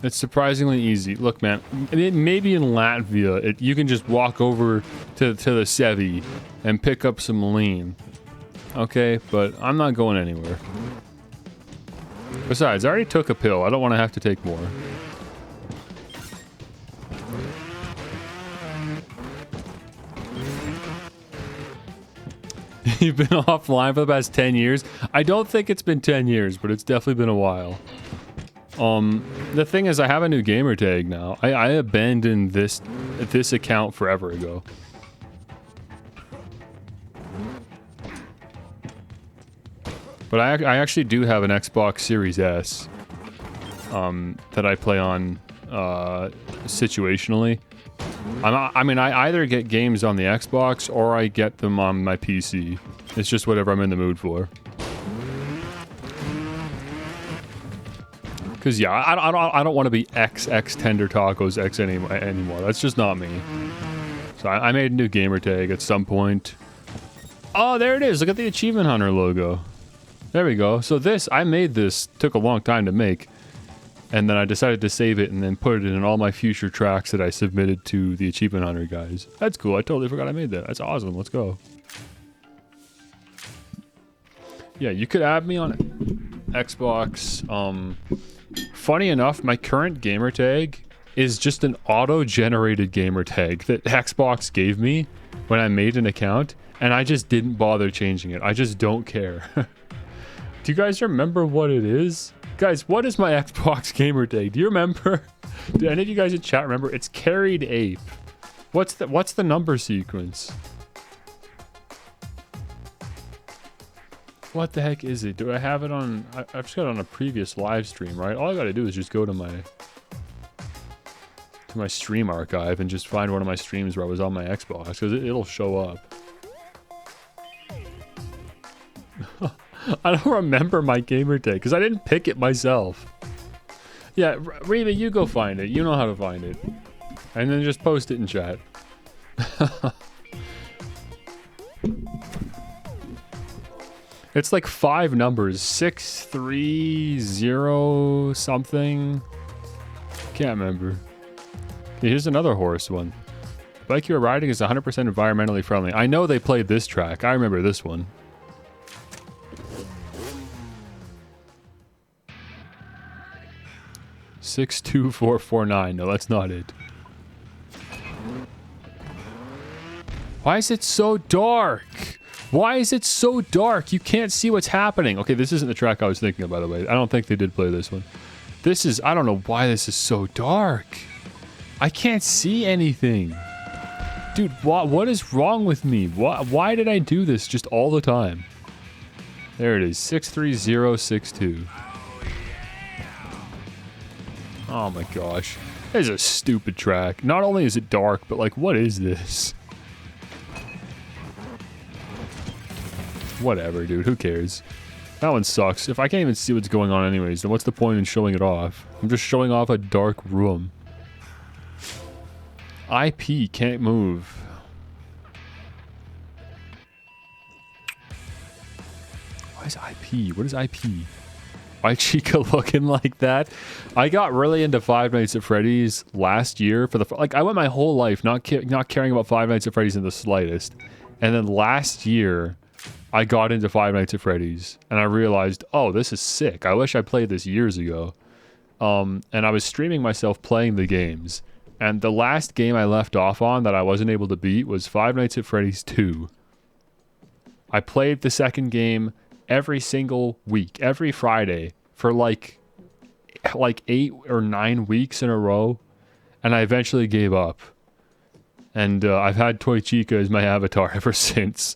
It's surprisingly easy. Look, man, maybe in Latvia, you can just walk over to the Sevi and pick up some lean. Okay, but I'm not going anywhere. Besides, I already took a pill. I don't want to have to take more. You've been offline for the past 10 years? I don't think it's been 10 years, but it's definitely been a while. The thing is, I have a new gamer tag now. I abandoned this account forever ago. But I actually do have an Xbox Series S that I play on situationally. I mean, I either get games on the Xbox or I get them on my PC. It's just whatever I'm in the mood for. Because, yeah, I don't want to be X Tender Tacos X anymore. That's just not me. So I made a new gamer tag at some point. Oh, there it is. Look at the Achievement Hunter logo. There we go. So I made this, took a long time to make. And then I decided to save it and then put it in all my future tracks that I submitted to the Achievement Hunter guys. That's cool. I totally forgot I made that. That's awesome. Let's go. Yeah, you could add me on Xbox. Funny enough, my current gamer tag is just an auto-generated gamer tag that Xbox gave me when I made an account, and I just didn't bother changing it. I just don't care. Do you guys remember what it is? Guys, what is my Xbox gamer tag? Do you remember? Do any of you guys in chat remember? It's Carried Ape. What's the number sequence? What the heck is it? Do I have it on... I've just got it on a previous live stream, right? All I gotta do is just go to my stream archive and just find one of my streams where I was on my Xbox, because it'll show up. I don't remember my gamer tag, because I didn't pick it myself. Yeah, Reba, you go find it. You know how to find it. And then just post it in chat. It's like 5 numbers. 630 something. Can't remember. Okay, here's another horse one. The bike you're riding is 100% environmentally friendly. I know they played this track. I remember this one. $62449. No, that's not it. Why is it so dark? Why is it so dark? You can't see what's happening. Okay, this isn't the track I was thinking of, by the way. I don't think they did play this one. This is... I don't know why this is so dark. I can't see anything. Dude, what is wrong with me? Why did I do this just all the time? There it is. 63062. Oh my gosh. That is a stupid track. Not only is it dark, but like, what is this? Whatever, dude. Who cares? That one sucks. If I can't even see what's going on anyways, then what's the point in showing it off? I'm just showing off a dark room. IP can't move. Why is IP? What is IP? Why Chica looking like that? I got really into Five Nights at Freddy's last year for the like. I went my whole life not caring about Five Nights at Freddy's in the slightest, and then last year I got into Five Nights at Freddy's and I realized, oh, this is sick. I wish I played this years ago. And I was streaming myself playing the games, and the last game I left off on that I wasn't able to beat was Five Nights at Freddy's 2. I played the second game every single week, every Friday for like 8 or 9 weeks in a row, and I eventually gave up. And I've had Toy Chica as my avatar ever since.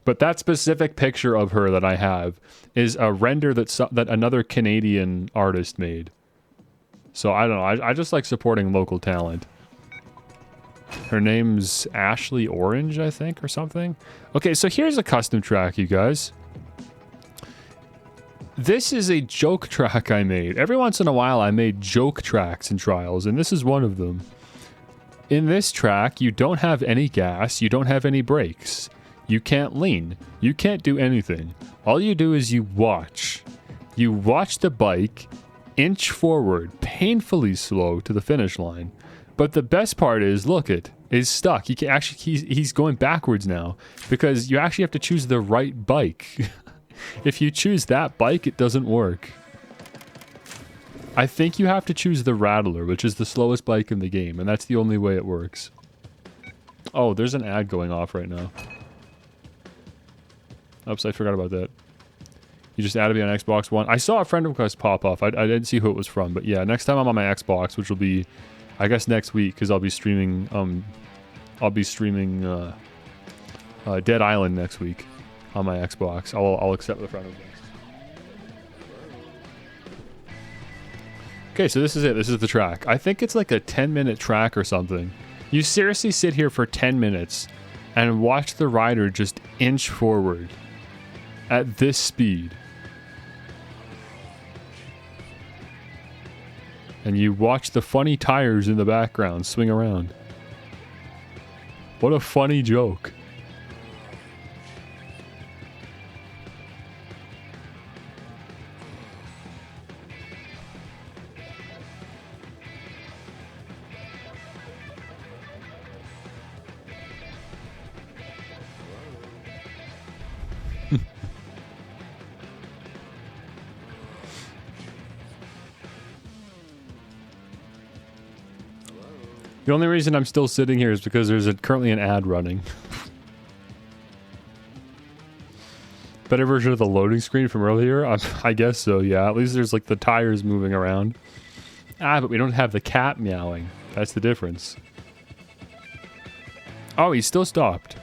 But that specific picture of her that I have is a render that another Canadian artist made. So I don't know. I just like supporting local talent. Her name's Ashley Orange, I think, or something. Okay, so here's a custom track, you guys. This is a joke track I made. Every once in a while, I made joke tracks in Trials, and this is one of them. In this track, you don't have any gas, you don't have any brakes. You can't lean. You can't do anything. All you do is you watch. You watch the bike inch forward, painfully slow to the finish line. But the best part is, look, it is stuck. He can actually, he's going backwards now because you actually have to choose the right bike. If you choose that bike, it doesn't work. I think you have to choose the Rattler, which is the slowest bike in the game, and that's the only way it works. Oh, there's an ad going off right now. Oops, I forgot about that. You just added me on Xbox One. I saw a friend request pop off. I didn't see who it was from, but yeah, next time I'm on my Xbox, which will be, I guess, next week, because I'll be streaming Dead Island next week on my Xbox. I'll accept the friend request. Okay, so this is it. This is the track. I think it's like a 10-minute track or something. You seriously sit here for 10 minutes and watch the rider just inch forward at this speed. And you watch the funny tires in the background swing around. What a funny joke. The only reason I'm still sitting here is because there's currently an ad running. Better version of the loading screen from earlier? I guess so, yeah. At least there's like the tires moving around. Ah, but we don't have the cat meowing. That's the difference. Oh, he's still stopped.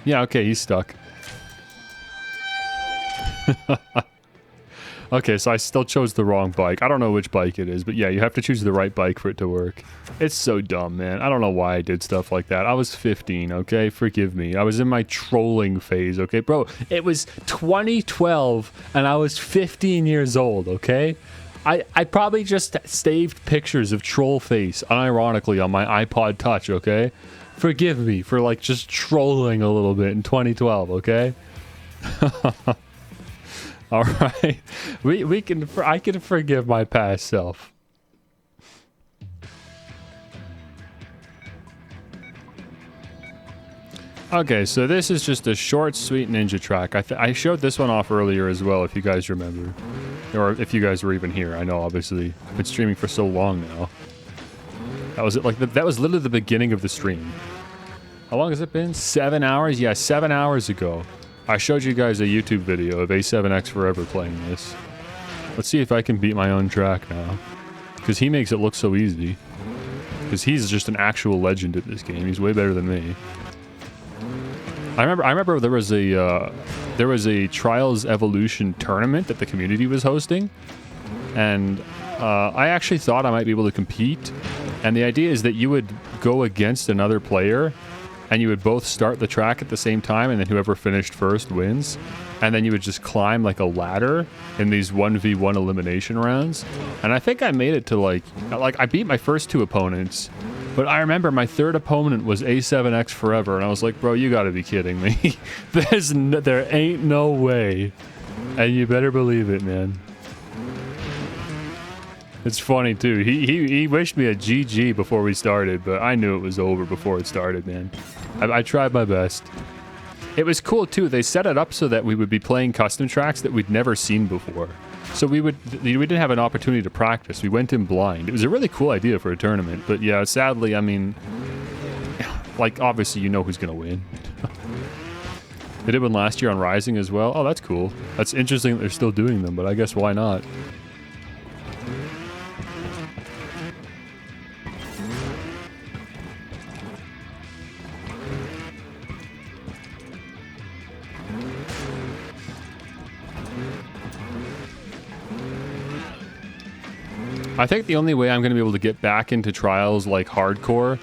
Yeah, okay, he's stuck. Okay, so I still chose the wrong bike. I don't know which bike it is, but yeah, you have to choose the right bike for it to work. It's so dumb, man. I don't know why I did stuff like that. I was 15, okay? Forgive me. I was in my trolling phase, okay? Bro, it was 2012, and I was 15 years old, okay? I probably just saved pictures of Trollface unironically on my iPod Touch, okay? Forgive me for like just trolling a little bit in 2012, okay? All right. I can forgive my past self. Okay, so this is just a short, sweet ninja track. I showed this one off earlier as well, if you guys remember. Or if you guys were even here. I know, obviously, I've been streaming for so long now. That was that was literally the beginning of the stream. How long has it been? 7 hours? Yeah, 7 hours ago. I showed you guys a YouTube video of A7X Forever playing this. Let's see if I can beat my own track now. Because he makes it look so easy. Because he's just an actual legend at this game. He's way better than me. I remember there was a Trials Evolution tournament that the community was hosting, and I actually thought I might be able to compete. And the idea is that you would go against another player, and you would both start the track at the same time, and then whoever finished first wins. And then you would just climb like a ladder in these 1v1 elimination rounds. And I think I made it to like I beat my first two opponents. But I remember my third opponent was A7X Forever, and I was like, bro, you gotta be kidding me. There ain't no way. And you better believe it, man. It's funny, too. He wished me a GG before we started, but I knew it was over before it started, man. I tried my best. It was cool, too. They set it up so that we would be playing custom tracks that we'd never seen before. So we didn't have an opportunity to practice. We went in blind. It was a really cool idea for a tournament, but yeah, sadly, I mean, like, obviously you know who's gonna win. They did one last year on Rising as well. Oh, that's cool. That's interesting that they're still doing them, but I guess why not? I think the only way I'm going to be able to get back into Trials like hardcore,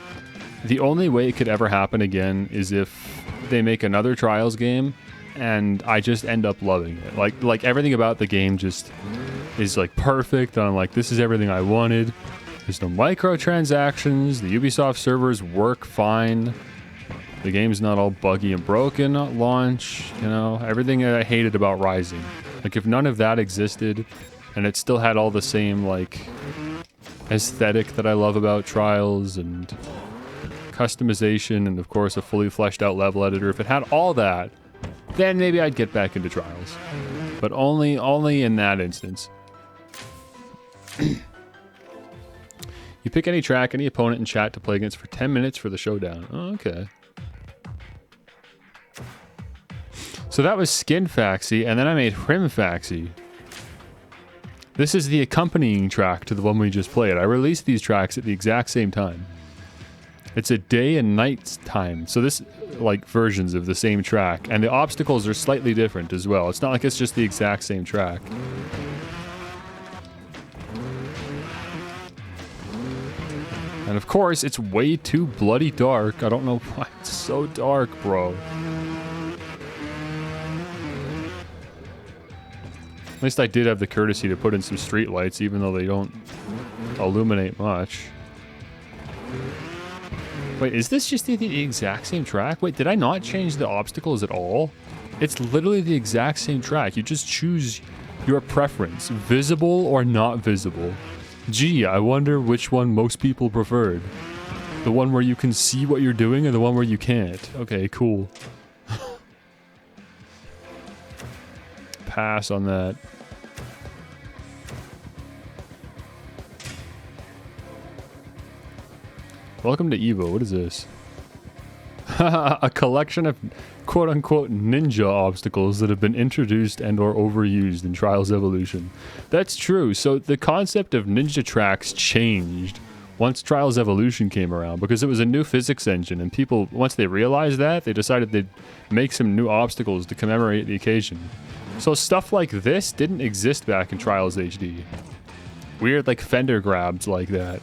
the only way it could ever happen again is if they make another Trials game and I just end up loving it. Like everything about the game just is like perfect. I'm like, this is everything I wanted. There's no microtransactions. The Ubisoft servers work fine. The game's not all buggy and broken at launch. You know, everything that I hated about Rising. Like if none of that existed, and it still had all the same, like, aesthetic that I love about Trials, and customization, and of course a fully fleshed out level editor. If it had all that, then maybe I'd get back into Trials. But only in that instance. You pick any track, any opponent in chat to play against for 10 minutes for the showdown. Oh, okay. So that was Skin Faxi, and then I made Hrim Faxi. This is the accompanying track to the one we just played. I released these tracks at the exact same time. It's a day and night time. So this, like, versions of the same track. And the obstacles are slightly different as well. It's not like it's just the exact same track. And of course, it's way too bloody dark. I don't know why it's so dark, bro. At least I did have the courtesy to put in some street lights, even though they don't illuminate much. Wait, is this just the exact same track? Wait, did I not change the obstacles at all? It's literally the exact same track. You just choose your preference, visible or not visible. Gee, I wonder which one most people preferred. The one where you can see what you're doing or the one where you can't? Okay, cool. Pass on that. Welcome to Evo. What is this? A collection of quote-unquote ninja obstacles that have been introduced and or overused in Trials Evolution. That's true. So the concept of ninja tracks changed once Trials Evolution came around because it was a new physics engine, and people, once they realized that, they decided they'd make some new obstacles to commemorate the occasion. So stuff like this didn't exist back in Trials HD. Weird, like, fender grabs like that.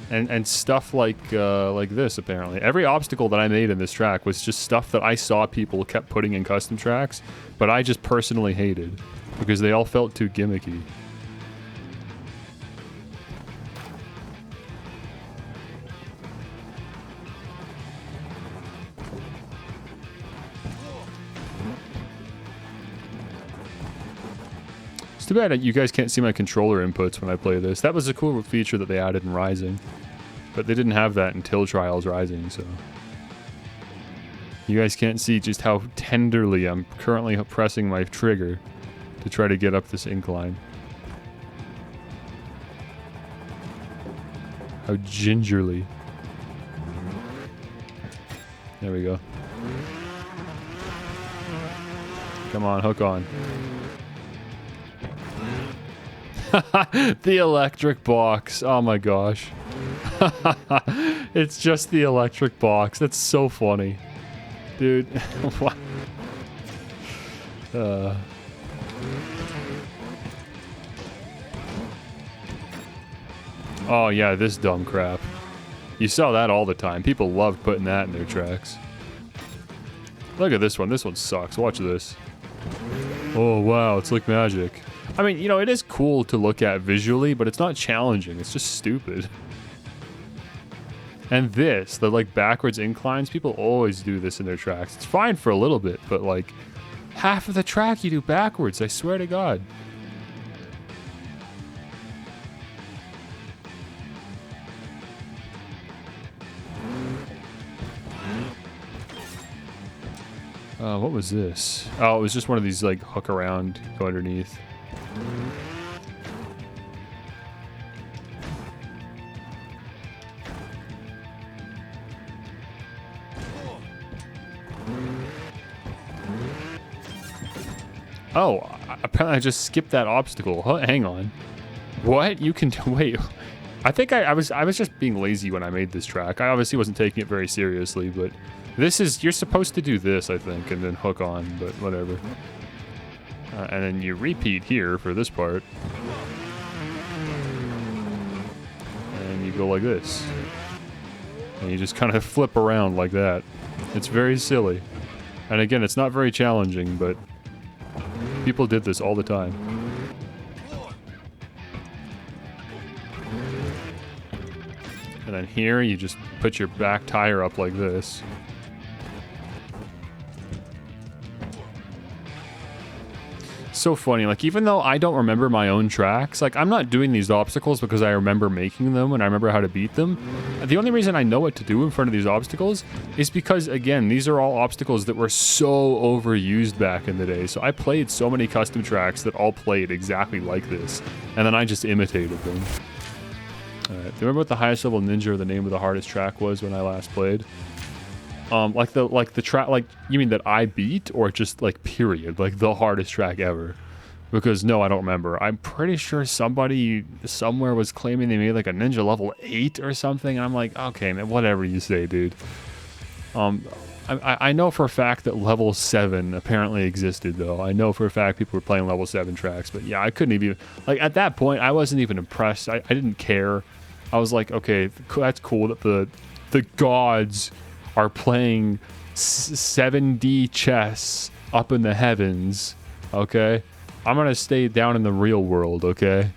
And stuff like this, apparently. Every obstacle that I made in this track was just stuff that I saw people kept putting in custom tracks, but I just personally hated, because they all felt too gimmicky. It's too bad that you guys can't see my controller inputs when I play this. That was a cool feature that they added in Rising. But they didn't have that until Trials Rising, so... You guys can't see just how tenderly I'm currently pressing my trigger to try to get up this incline. How gingerly. There we go. Come on, hook on. The electric box. Oh my gosh. It's just the electric box. That's so funny. Dude. What? Oh yeah, this dumb crap. You saw that all the time. People loved putting that in their tracks. Look at this one. This one sucks. Watch this. Oh wow, it's like magic. I mean, you know, it is cool to look at visually, but it's not challenging. It's just stupid. And this, the like backwards inclines, people always do this in their tracks. It's fine for a little bit, but like half of the track you do backwards, I swear to God. What was this? Oh, it was just one of these like hook around, go underneath. Oh, apparently I just skipped that obstacle. Hang on. What? You can wait. I think I was just being lazy when I made this track. I obviously wasn't taking it very seriously, but this is, you're supposed to do this, I think, and then hook on, but whatever. And then you repeat here for this part. And you go like this. And you just kind of flip around like that. It's very silly. And again, it's not very challenging, but people did this all the time. And then here, you just put your back tire up like this. So funny, like even though I don't remember my own tracks, like I'm not doing these obstacles because I remember making them and I remember how to beat them. The only reason I know what to do in front of these obstacles is because, again, these are all obstacles that were so overused back in the day. So I played so many custom tracks that all played exactly like this, and then I just imitated them. Alright, do you remember what the highest level ninja or the name of the hardest track was when I last played? Like the track, like, you mean that I beat, or just like period, like the hardest track ever? Because no, I don't remember. I'm pretty sure somebody somewhere was claiming they made like a ninja level 8 or something. And I'm like, okay, man, whatever you say, dude. I know for a fact that level 7 apparently existed, though. I know for a fact people were playing level 7 tracks, but yeah, I couldn't even, like, at that point, I wasn't even impressed. I didn't care. I was like, okay, that's cool that the gods are playing 7D chess up in the heavens, okay? I'm gonna stay down in the real world, okay?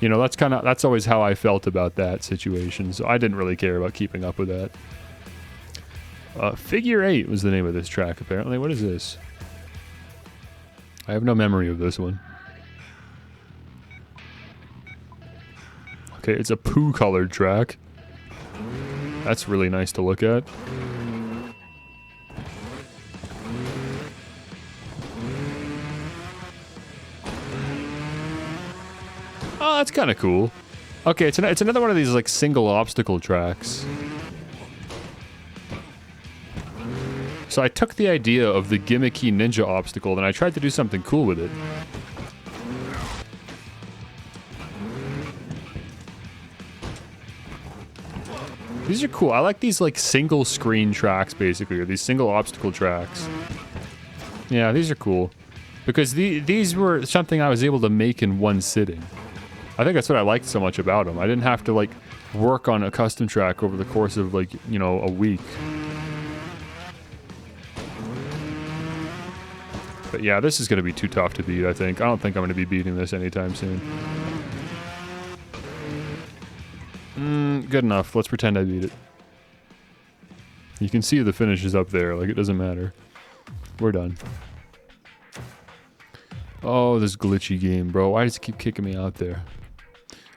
You know, that's always how I felt about that situation, so I didn't really care about keeping up with that. Figure 8 was the name of this track, apparently. What is this? I have no memory of this one. Okay, it's a poo-colored track. That's really nice to look at. Oh, that's kind of cool. Okay, it's another one of these like single obstacle tracks. So I took the idea of the gimmicky ninja obstacle and I tried to do something cool with it. These are cool. I like these like single screen tracks basically, or these single obstacle tracks. Yeah, these are cool. Because these were something I was able to make in one sitting. I think that's what I liked so much about them. I didn't have to like work on a custom track over the course of like, you know, a week. But yeah, this is going to be too tough to beat, I think. I don't think I'm going to be beating this anytime soon. Good enough. Let's pretend I beat it. You can see the finish is up there. Like, it doesn't matter. We're done. Oh, this glitchy game, bro. Why does it keep kicking me out there?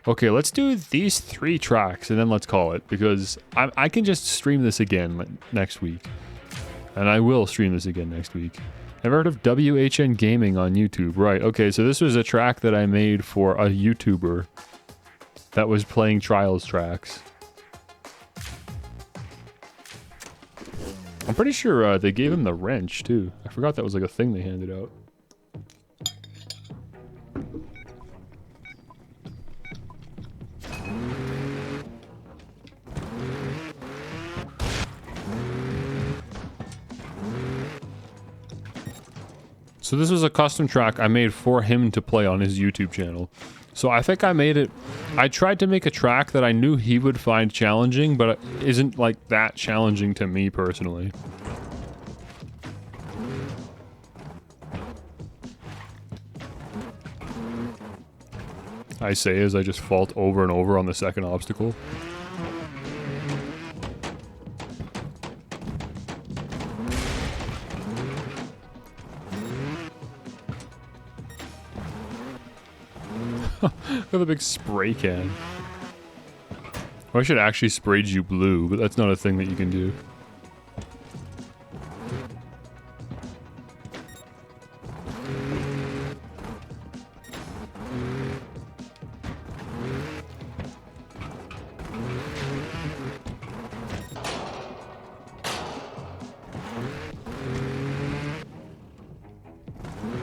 Okay, let's do these 3 tracks and then let's call it, because I can just stream this again next week. And I will stream this again next week. Ever heard of WHN Gaming on YouTube? Right, okay, so this was a track that I made for a YouTuber that was playing Trials tracks. I'm pretty sure they gave him the wrench, too. I forgot that was like a thing they handed out. So this was a custom track I made for him to play on his YouTube channel. So I think I made it... I tried to make a track that I knew he would find challenging, but isn't like that challenging to me personally. I say as I just fault over and over on the second obstacle. Look at the big spray can. Or I should actually spray you blue, but that's not a thing that you can do.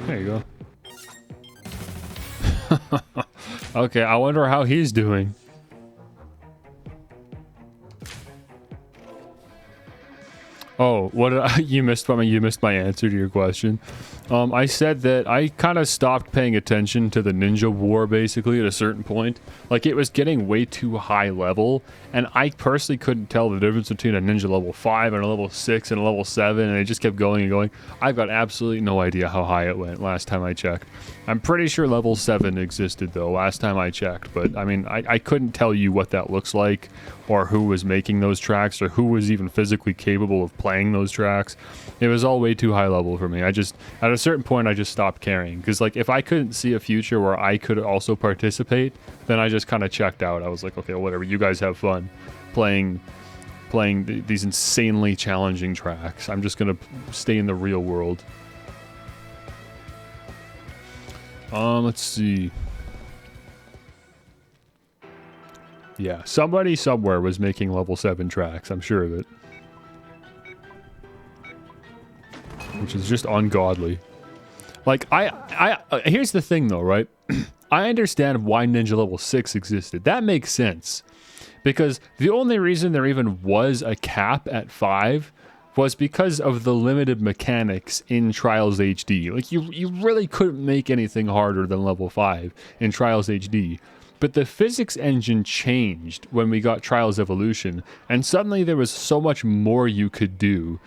There you go. Okay, I wonder how he's doing. Oh, what did I, you missed my answer to your question. I said that I kind of stopped paying attention to the Ninja War basically at a certain point. Like it was getting way too high level, and I personally couldn't tell the difference between a Ninja level 5 and a level 6 and a level 7, and it just kept going and going. I've got absolutely no idea how high it went last time I checked. I'm pretty sure level 7 existed though last time I checked, but I mean I couldn't tell you what that looks like, or who was making those tracks, or who was even physically capable of playing those tracks. It was all way too high level for me. I just, at a certain point, I just stopped caring. Because, like, if I couldn't see a future where I could also participate, then I just kind of checked out. I was like, okay, whatever, you guys have fun playing these insanely challenging tracks. I'm just going to stay in the real world. Let's see. Yeah, somebody somewhere was making level 7 tracks. I'm sure of it. Which is just ungodly. Like, here's the thing though, right? I understand why Ninja level 6 existed. That makes sense. Because the only reason there even was a cap at 5 was because of the limited mechanics in Trials HD. Like, you really couldn't make anything harder than level 5 in Trials HD. But the physics engine changed when we got Trials Evolution, and suddenly there was so much more you could do.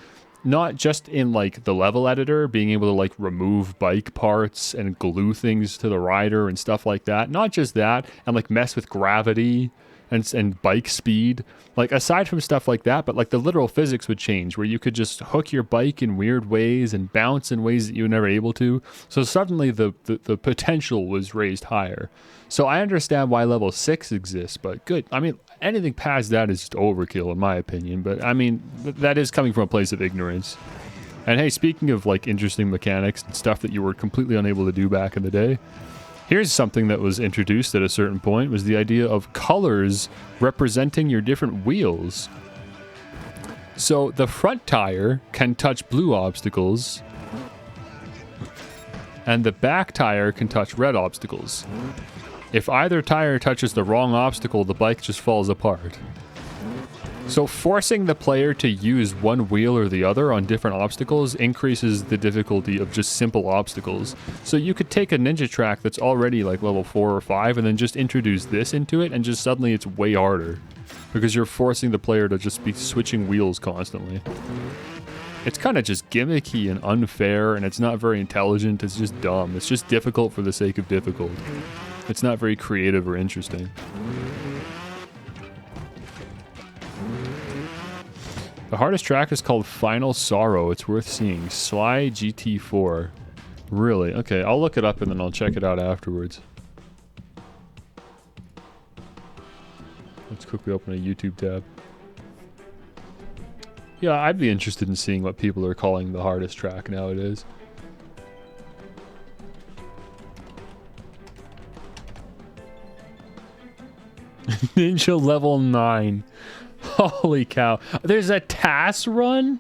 Not just in, like, the level editor, being able to, like, remove bike parts and glue things to the rider and stuff like that. Not just that, and, like, mess with gravity and bike speed. Like, aside from stuff like that, but, like, the literal physics would change, where you could just hook your bike in weird ways and bounce in ways that you were never able to. So suddenly the potential was raised higher. So I understand why level 6 exists, but good. I mean, anything past that is just overkill in my opinion, but I mean, that is coming from a place of ignorance. And hey, speaking of like interesting mechanics and stuff that you were completely unable to do back in the day, here's something that was introduced at a certain point, was the idea of colors representing your different wheels. So the front tire can touch blue obstacles, and the back tire can touch red obstacles. If either tire touches the wrong obstacle, the bike just falls apart. So forcing the player to use one wheel or the other on different obstacles increases the difficulty of just simple obstacles. So you could take a ninja track that's already like level 4 or 5 and then just introduce this into it, and just suddenly it's way harder. Because you're forcing the player to just be switching wheels constantly. It's kind of just gimmicky and unfair, and it's not very intelligent. It's just dumb. It's just difficult for the sake of difficult. It's not very creative or interesting. The hardest track is called Final Sorrow. It's worth seeing. Sly GT4. Really? Okay, I'll look it up and then I'll check it out afterwards. Let's quickly open a YouTube tab. Yeah, I'd be interested in seeing what people are calling the hardest track nowadays. Ninja level 9. Holy cow. There's a TAS run?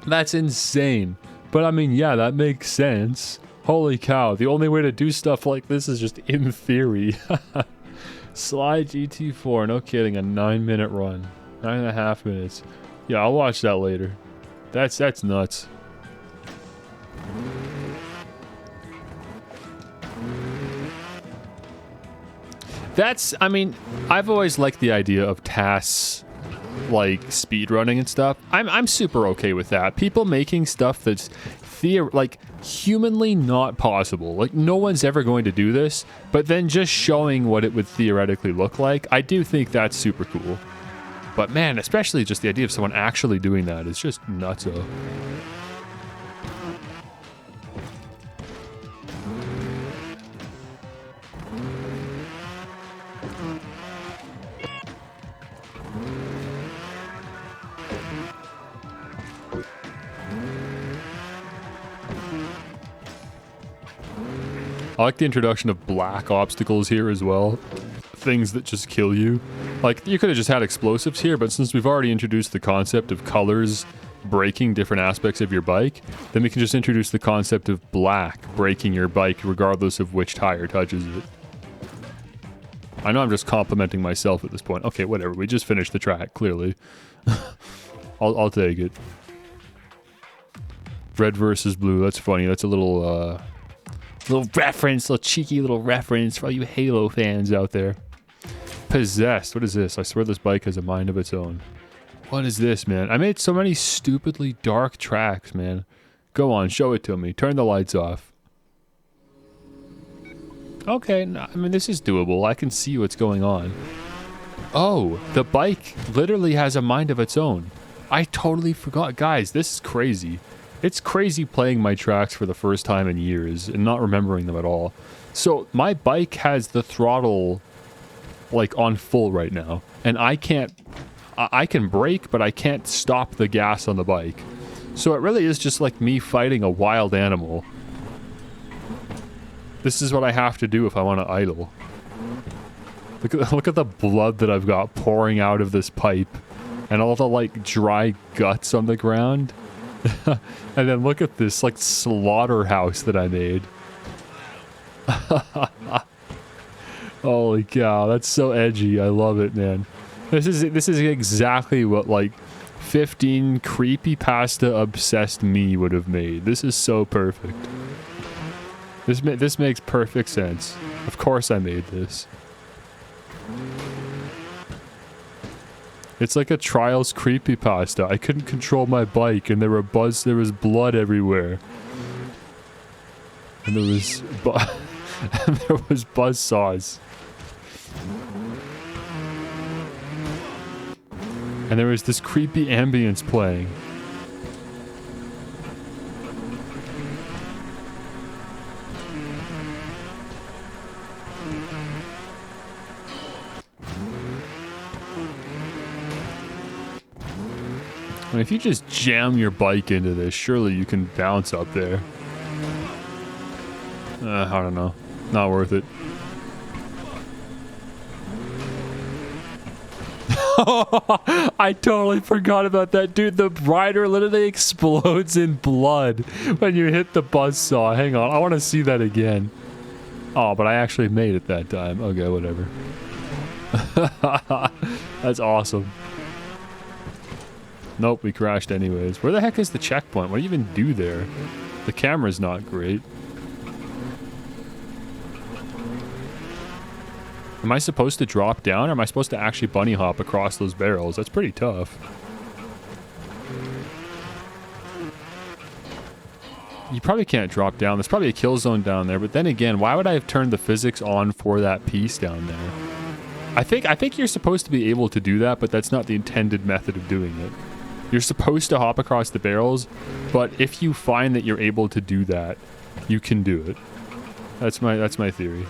That's insane. But I mean, yeah, that makes sense. Holy cow. The only way to do stuff like this is just in theory. Sly GT4. No kidding. A 9-minute run. 9.5 minutes. Yeah, I'll watch that later. That's nuts. I mean, I've always liked the idea of TAS, like, speedrunning and stuff. I'm super okay with that. People making stuff that's, like, humanly not possible. Like, no one's ever going to do this, but then just showing what it would theoretically look like, I do think that's super cool. But man, especially just the idea of someone actually doing that is just nutso. I like the introduction of black obstacles here as well. Things that just kill you. Like, you could have just had explosives here, but since we've already introduced the concept of colors breaking different aspects of your bike, then we can just introduce the concept of black breaking your bike regardless of which tire touches it. I know I'm just complimenting myself at this point. Okay, whatever. We just finished the track, clearly. I'll take it. Red versus blue. That's funny. That's a little reference, little cheeky little reference for all you Halo fans out there. Possessed. What is this? I swear this bike has a mind of its own. What is this, man? I made so many stupidly dark tracks, man. Go on, show it to me. Turn the lights off. Okay, no, I mean, this is doable. I can see what's going on. Oh, the bike literally has a mind of its own. I totally forgot. Guys, this is crazy. It's crazy playing my tracks for the first time in years and not remembering them at all. So my bike has the throttle like on full right now, and I can brake, but I can't stop the gas on the bike. So it really is just like me fighting a wild animal. This is what I have to do if I want to idle. Look at the blood that I've got pouring out of this pipe, and all the like dry guts on the ground. And then look at this like slaughterhouse that I made. Holy cow, that's so edgy. I love it, man. This is exactly what like 15 creepypasta obsessed me would have made. This is so perfect. This makes perfect sense. Of course I made this. It's like a Trials creepypasta. I couldn't control my bike, and there was blood everywhere. And there was and there was buzzsaws. And there was this creepy ambience playing. I mean, if you just jam your bike into this, surely you can bounce up there. I don't know. Not worth it. I totally forgot about that, dude. The rider literally explodes in blood when you hit the buzzsaw. Hang on, I want to see that again. Oh, but I actually made it that time. Okay, whatever. That's awesome. Nope, we crashed anyways. Where the heck is the checkpoint? What do you even do there? The camera's not great. Am I supposed to drop down, or am I supposed to actually bunny hop across those barrels? That's pretty tough. You probably can't drop down. There's probably a kill zone down there, but then again, why would I have turned the physics on for that piece down there? I think you're supposed to be able to do that, but that's not the intended method of doing it. You're supposed to hop across the barrels, but if you find that you're able to do that, you can do it. That's my theory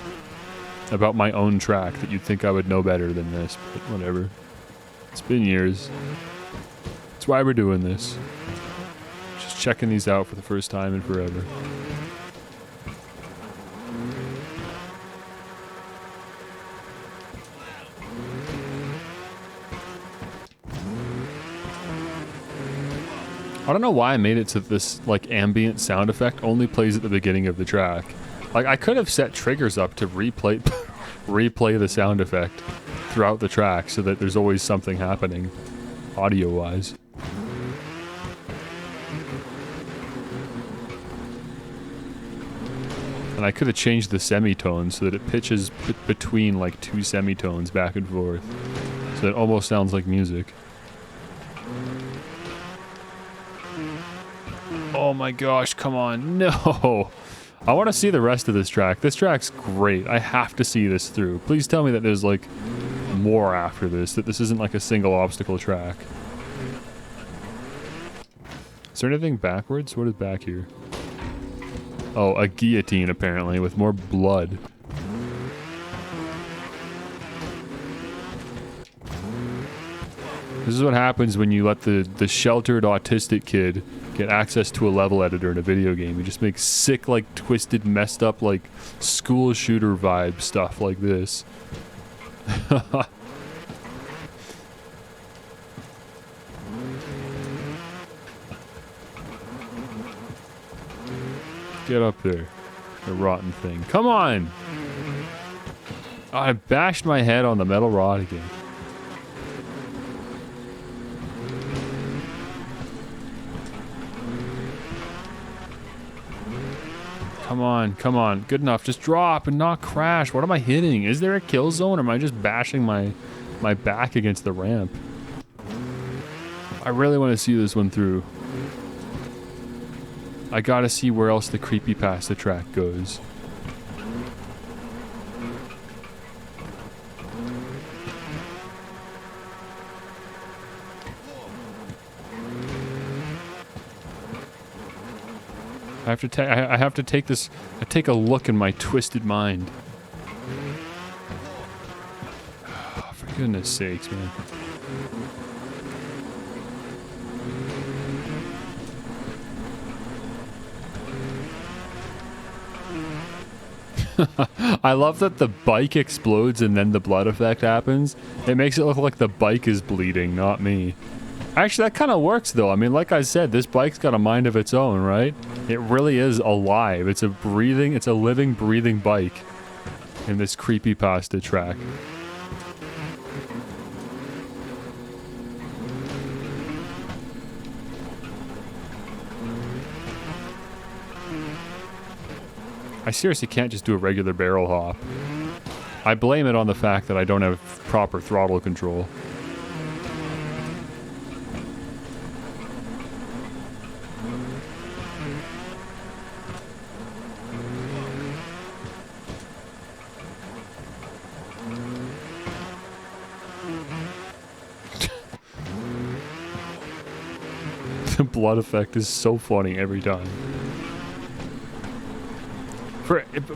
about my own track, that you'd think I would know better than this, but whatever. It's been years. That's why we're doing this. Just checking these out for the first time in forever. I don't know why I made it so this like ambient sound effect only plays at the beginning of the track. Like I could have set triggers up to replay the sound effect throughout the track so that there's always something happening audio wise. And I could have changed the semitones so that it pitches between like two semitones back and forth. So it almost sounds like music. Oh my gosh, come on. No. I want to see the rest of this track. This track's great. I have to see this through. Please tell me that there's like more after this, that this isn't like a single obstacle track. Is there anything backwards? What is back here? Oh, a guillotine apparently with more blood. This is what happens when you let the sheltered autistic kid get access to a level editor in a video game. You just make sick, like, twisted, messed up, like, school shooter vibe stuff like this. Get up there, the rotten thing. Come on! Oh, I bashed my head on the metal rod again. Come on, come on. Good enough. Just drop and not crash. What am I hitting? Is there a kill zone or am I just bashing my back against the ramp? I really want to see this one through. I gotta see where else the creepypasta track goes. I have to take this. I take a look in my twisted mind. Oh, for goodness sakes, man. I love that the bike explodes and then the blood effect happens. It makes it look like the bike is bleeding, not me. Actually, that kind of works, though. I mean, like I said, this bike's got a mind of its own, right? It really is alive. It's a living, breathing bike in this creepypasta track. I seriously can't just do a regular barrel hop. I blame it on the fact that I don't have proper throttle control. The blood effect is so funny every time.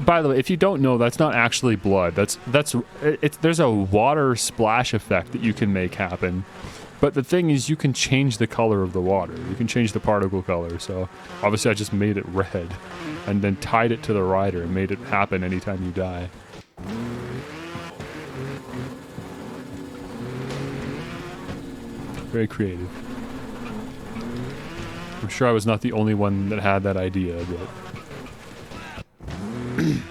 By the way, if you don't know, that's not actually blood. There's a water splash effect that you can make happen. But the thing is, you can change the color of the water. You can change the particle color. So obviously I just made it red and then tied it to the rider and made it happen anytime you die. Very creative. I'm sure I was not the only one that had that idea, but... You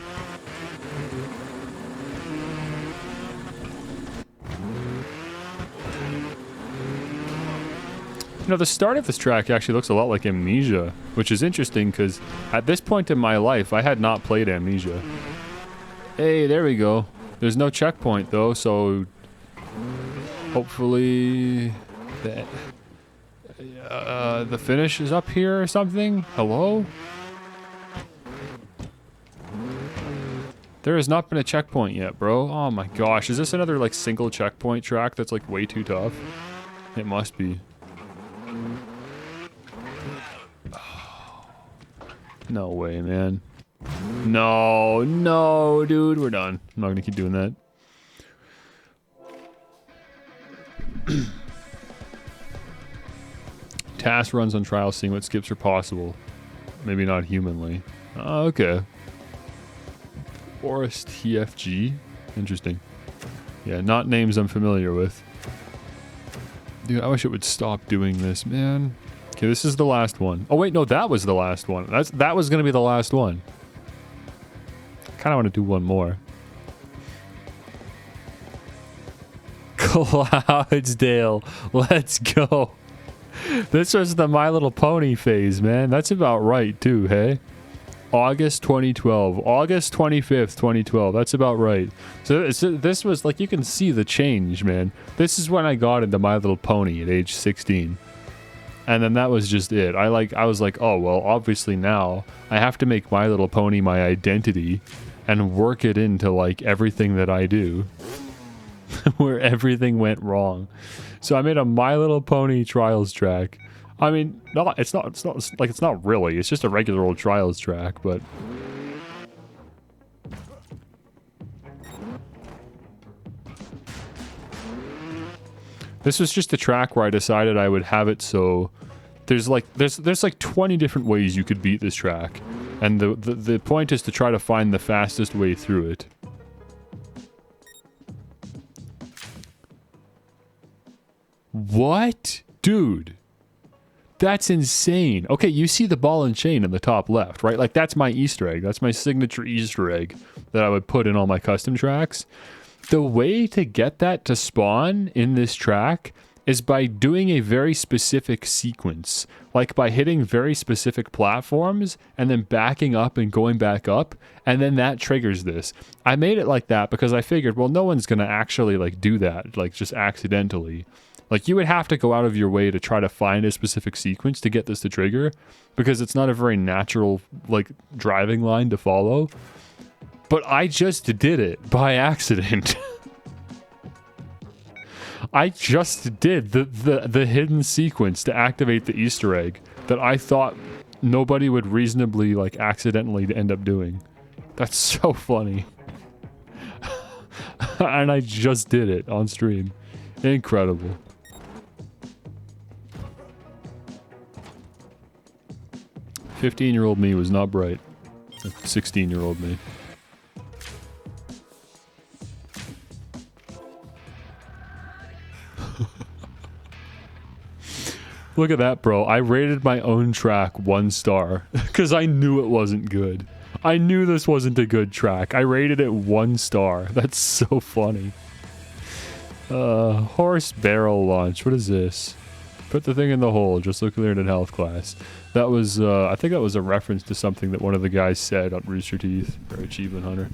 know, the start of this track actually looks a lot like Amnesia, which is interesting because at this point in my life, I had not played Amnesia. Hey, there we go. There's no checkpoint though, so hopefully the finish is up here or something. Hello? There has not been a checkpoint yet, bro. Oh my gosh, is this another like single checkpoint track that's like way too tough? It must be. No way, man. No, no, dude, we're done. I'm not gonna keep doing that. Task runs on trial, seeing what skips are possible. Maybe not humanly. Okay. Forest TFG. Interesting. Yeah, not names I'm familiar with. Dude, I wish it would stop doing this, man. Okay, this is the last one. Oh wait, no, that was the last one. That was gonna be the last one. I kinda wanna do one more. Cloudsdale. Let's go. This was the My Little Pony phase, man. That's about right, too, hey? August 2012. August 25th, 2012. That's about right. So this was, like, you can see the change, man. This is when I got into My Little Pony at age 16. And then that was just it. I was like, oh, well, obviously now I have to make My Little Pony my identity and work it into, like, everything that I do. Where everything went wrong. So I made a My Little Pony Trials track. I mean, it's not really. It's just a regular old Trials track, but this was just a track where I decided I would have it so there's like 20 different ways you could beat this track, and the point is to try to find the fastest way through it. What? Dude. That's insane. Okay, you see the ball and chain in the top left, right? Like, that's my Easter egg. That's my signature Easter egg that I would put in all my custom tracks. The way to get that to spawn in this track is by doing a very specific sequence. Like, by hitting very specific platforms and then backing up and going back up, and then that triggers this. I made it like that because I figured, well, no one's going to actually, like, do that, like, just accidentally. Like, you would have to go out of your way to try to find a specific sequence to get this to trigger, because it's not a very natural, like, driving line to follow. But I just did it by accident. I just did the hidden sequence to activate the Easter egg that I thought nobody would reasonably, like, accidentally end up doing. That's so funny. And I just did it on stream. Incredible. 15-year-old me was not bright. 16-year-old me. Look at that, bro. I rated my own track 1 star because I knew it wasn't good. I knew this wasn't a good track. I rated it 1 star. That's so funny. Horse barrel launch. What is this? Put the thing in the hole. Just look cleared in health class. That was, I think that was a reference to something that one of the guys said on Rooster Teeth or Achievement Hunter.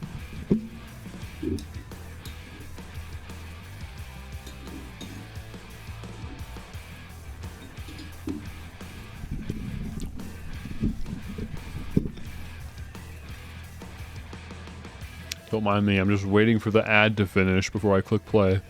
Don't mind me, I'm just waiting for the ad to finish before I click play.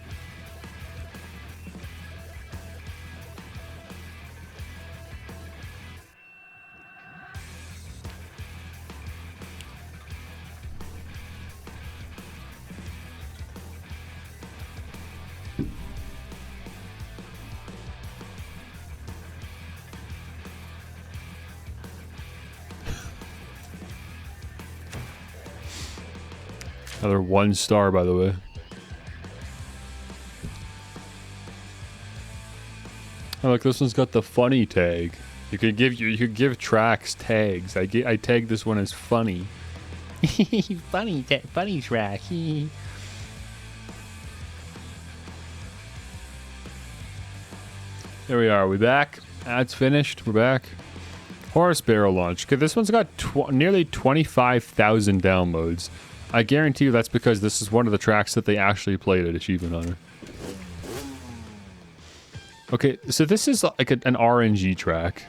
Another 1 star, by the way. Oh, look, this one's got the funny tag. You could give tracks tags. I tagged this one as funny. funny track. Here we are. We back. Ads finished. We're back. Horse barrel launch. Okay, this one's got nearly 25,000 downloads. I guarantee you that's because this is one of the tracks that they actually played at Achievement Hunter. Okay, so this is like an RNG track.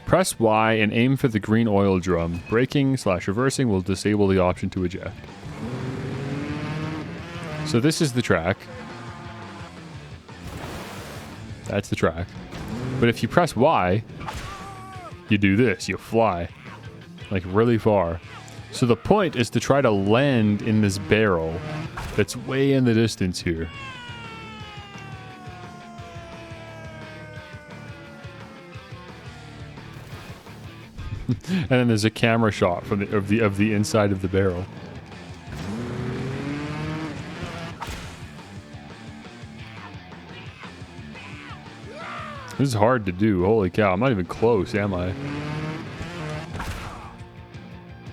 Press Y and aim for the green oil drum. Braking/reversing will disable the option to eject. So this is the track. That's the track. But if you press Y, you do this. You fly. Like really far. So the point is to try to land in this barrel that's way in the distance here. And then there's a camera shot from of the inside of the barrel. This is hard to do. Holy cow! I'm not even close, am I?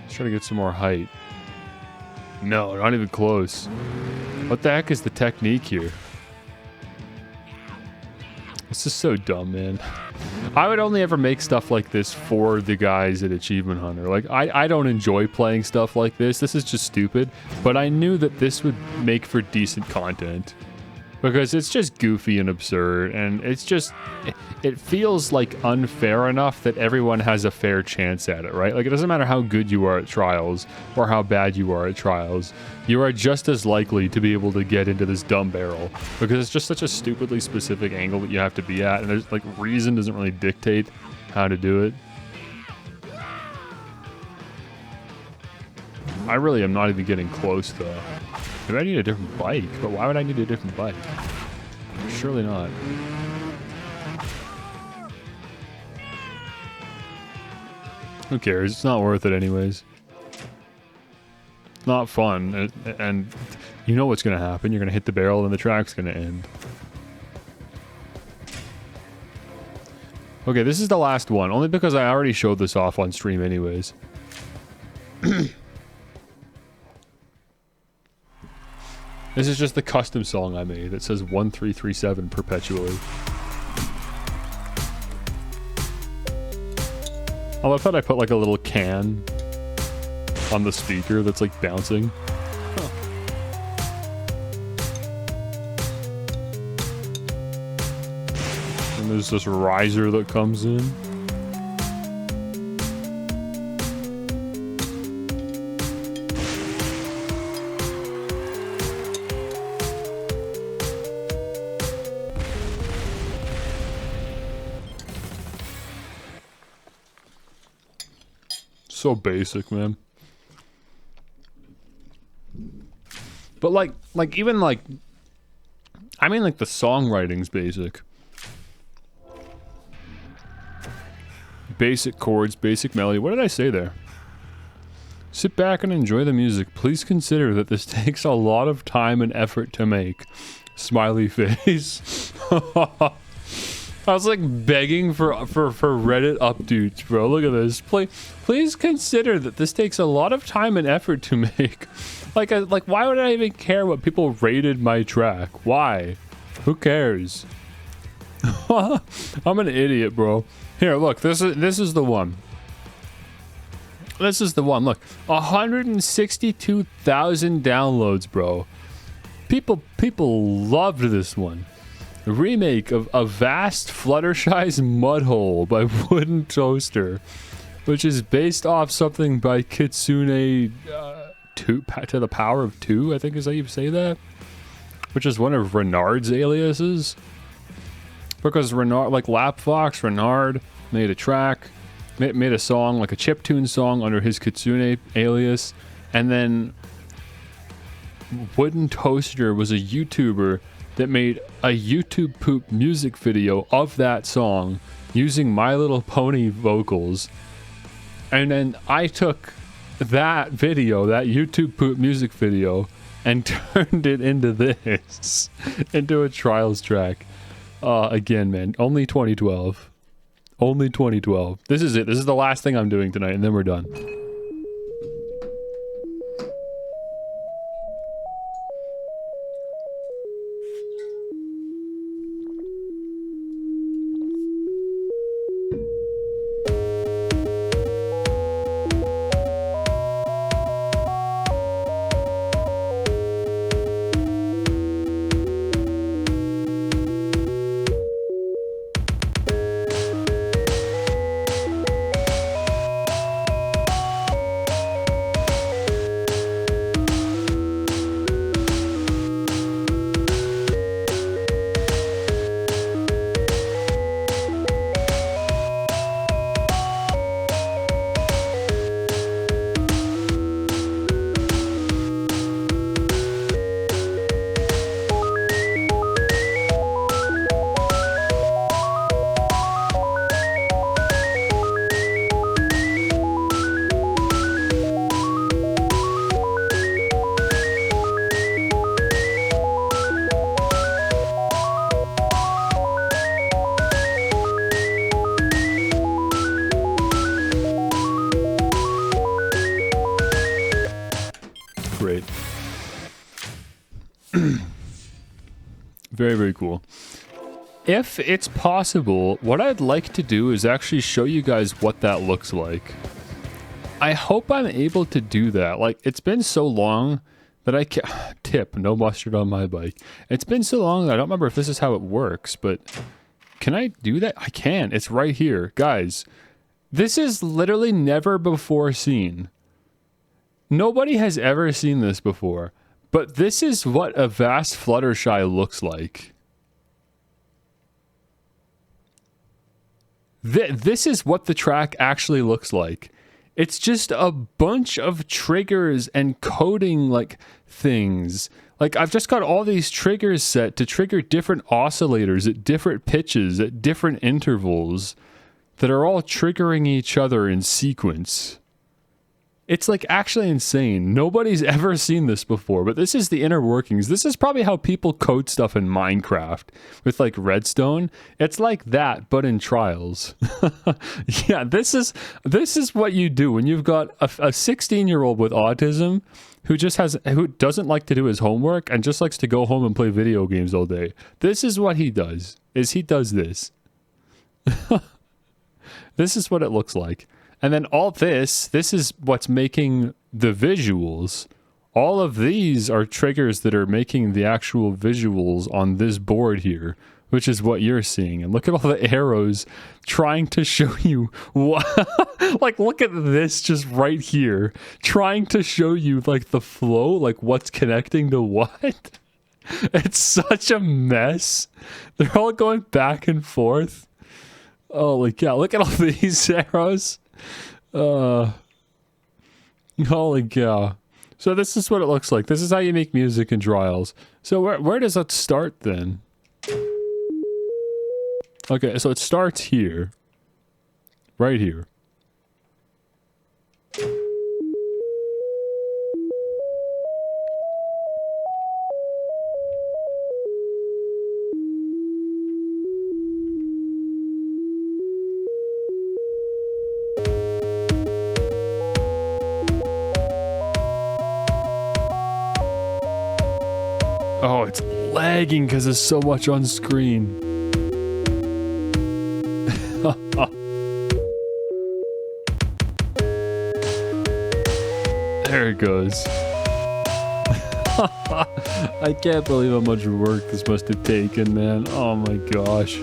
Let's try to get some more height. No, not even close. What the heck is the technique here? This is so dumb, man. I would only ever make stuff like this for the guys at Achievement Hunter. Like, I don't enjoy playing stuff like this. This is just stupid. But I knew that this would make for decent content. Because it's just goofy and absurd. And it's just... It feels like unfair enough that everyone has a fair chance at it, right? Like, it doesn't matter how good you are at trials or how bad you are at trials. You are just as likely to be able to get into this dumb barrel because it's just such a stupidly specific angle that you have to be at, and there's like reason doesn't really dictate how to do it. I really am not even getting close though. Maybe I need a different bike, but why would I need a different bike? Surely not. Who cares? It's not worth it anyways. It's not fun, and you know what's going to happen. You're going to hit the barrel and the track's going to end. Okay, this is the last one, only because I already showed this off on stream anyways. This is just the custom song I made. It says 1337 perpetually. I love that I put like a little can on the speaker that's like bouncing. Huh. And there's this riser that comes in. So basic, man. But like even like, I mean like the songwriting's basic. Basic chords, basic melody. What did I say there? Sit back and enjoy the music. Please consider that this takes a lot of time and effort to make. Smiley face. I was like begging for Reddit updates, bro. Look at this. Please consider that this takes a lot of time and effort to make. Like why would I even care what people rated my track? Why? Who cares? I'm an idiot, bro. Here, look. This is the one. This is the one. Look, 162,000 downloads, bro. People loved this one. A remake of A Vast Fluttershy's Mudhole by Wooden Toaster, which is based off something by Kitsune to the power of 2, I think is how you say that, which is one of Renard's aliases. Because Renard, like Lapfox, Renard made a track, made a song, like a chiptune song under his Kitsune alias, and then Wooden Toaster was a YouTuber that made a YouTube poop music video of that song using My Little Pony vocals. And then I took that video, that YouTube poop music video, and turned it into this, into a trials track. Again, man, only 2012. Only 2012. This is it. This is the last thing I'm doing tonight, and then we're done. Very, very cool. If it's possible, what I'd like to do is actually show you guys what that looks like. I hope I'm able to do that. Like, it's been so long that I can't... Tip, no mustard on my bike. It's been so long that I don't remember if this is how it works, but... Can I do that? I can. It's right here. Guys, this is literally never before seen. Nobody has ever seen this before. But this is what a vast Fluttershy looks like. This is what the track actually looks like. It's just a bunch of triggers and coding like things. Like, I've just got all these triggers set to trigger different oscillators at different pitches, at different intervals, that are all triggering each other in sequence. It's like actually insane. Nobody's ever seen this before, but this is the inner workings. This is probably how people code stuff in Minecraft with like Redstone. It's like that, but in Trials. Yeah, this is what you do when you've got a 16-year-old with autism who doesn't like to do his homework and just likes to go home and play video games all day. This is what he does. He does this. This is what it looks like. And then all this is what's making the visuals. All of these are triggers that are making the actual visuals on this board here, which is what you're seeing. And look at all the arrows trying to show you what, like, look at this just right here, trying to show you like the flow, like what's connecting to what. It's such a mess. They're all going back and forth. Holy cow, look at all these arrows. Holy cow. So this is what it looks like. This is how you make music in Trials. So where does that start then? Okay, so it starts here. Right here. Oh, it's lagging because there's so much on screen. There it goes. I can't believe how much work this must have taken, man. Oh my gosh.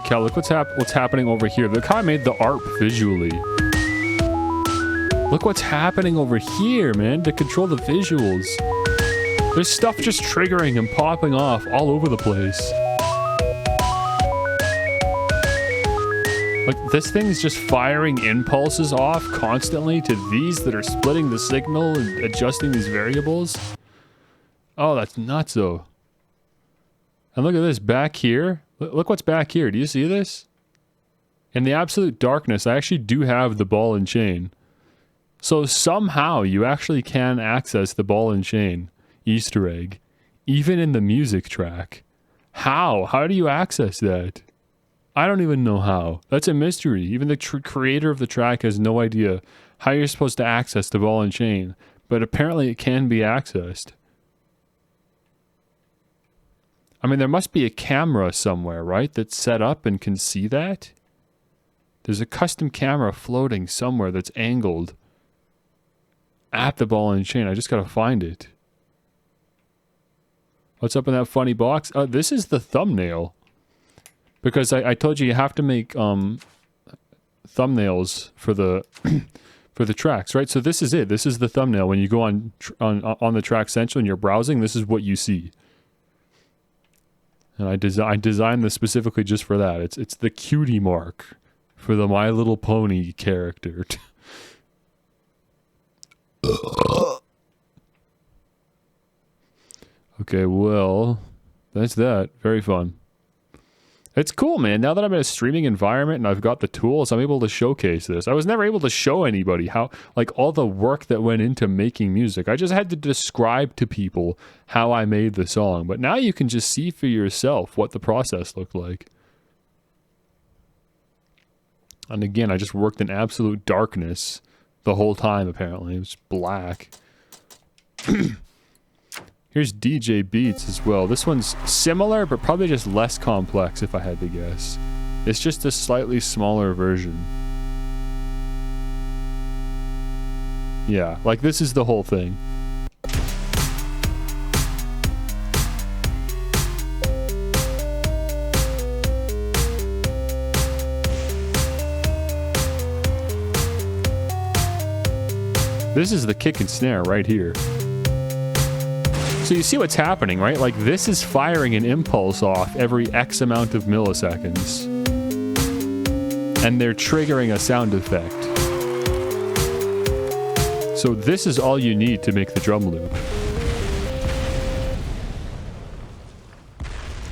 Cow, look what's happening over here. Look how I made the art visually. Look what's happening over here, man, to control the visuals. There's stuff just triggering and popping off all over the place. Like, this thing's just firing impulses off constantly to these that are splitting the signal and adjusting these variables. Oh, that's nuts, though. And look at this back here. Look what's back here. Do you see this? In the absolute darkness, I actually do have the ball and chain. So somehow you actually can access the ball and chain Easter egg, even in the music track. How? How do you access that? I don't even know how. That's a mystery. Even the creator of the track has no idea how you're supposed to access the ball and chain, but apparently it can be accessed. I mean, there must be a camera somewhere, right, that's set up and can see that? There's a custom camera floating somewhere that's angled at the ball and chain. I just gotta find it. What's up in that funny box? This is the thumbnail. Because I told you have to make thumbnails for the for the tracks, right? So this is it. This is the thumbnail. When you go on the Track Central and you're browsing, this is what you see. And I designed this specifically just for that. It's the cutie mark for the My Little Pony character. Okay, well, that's that. Very fun. It's cool, man. Now that I'm in a streaming environment and I've got the tools, I'm able to showcase this. I was never able to show anybody how, like, all the work that went into making music. I just had to describe to people how I made the song. But now you can just see for yourself what the process looked like. And again, I just worked in absolute darkness the whole time, apparently. It was black. Here's DJ Beats as well. This one's similar, but probably just less complex if I had to guess. It's just a slightly smaller version. Yeah, like this is the whole thing. This is the kick and snare right here. So you see what's happening, right? Like this is firing an impulse off every X amount of milliseconds. And they're triggering a sound effect. So this is all you need to make the drum loop.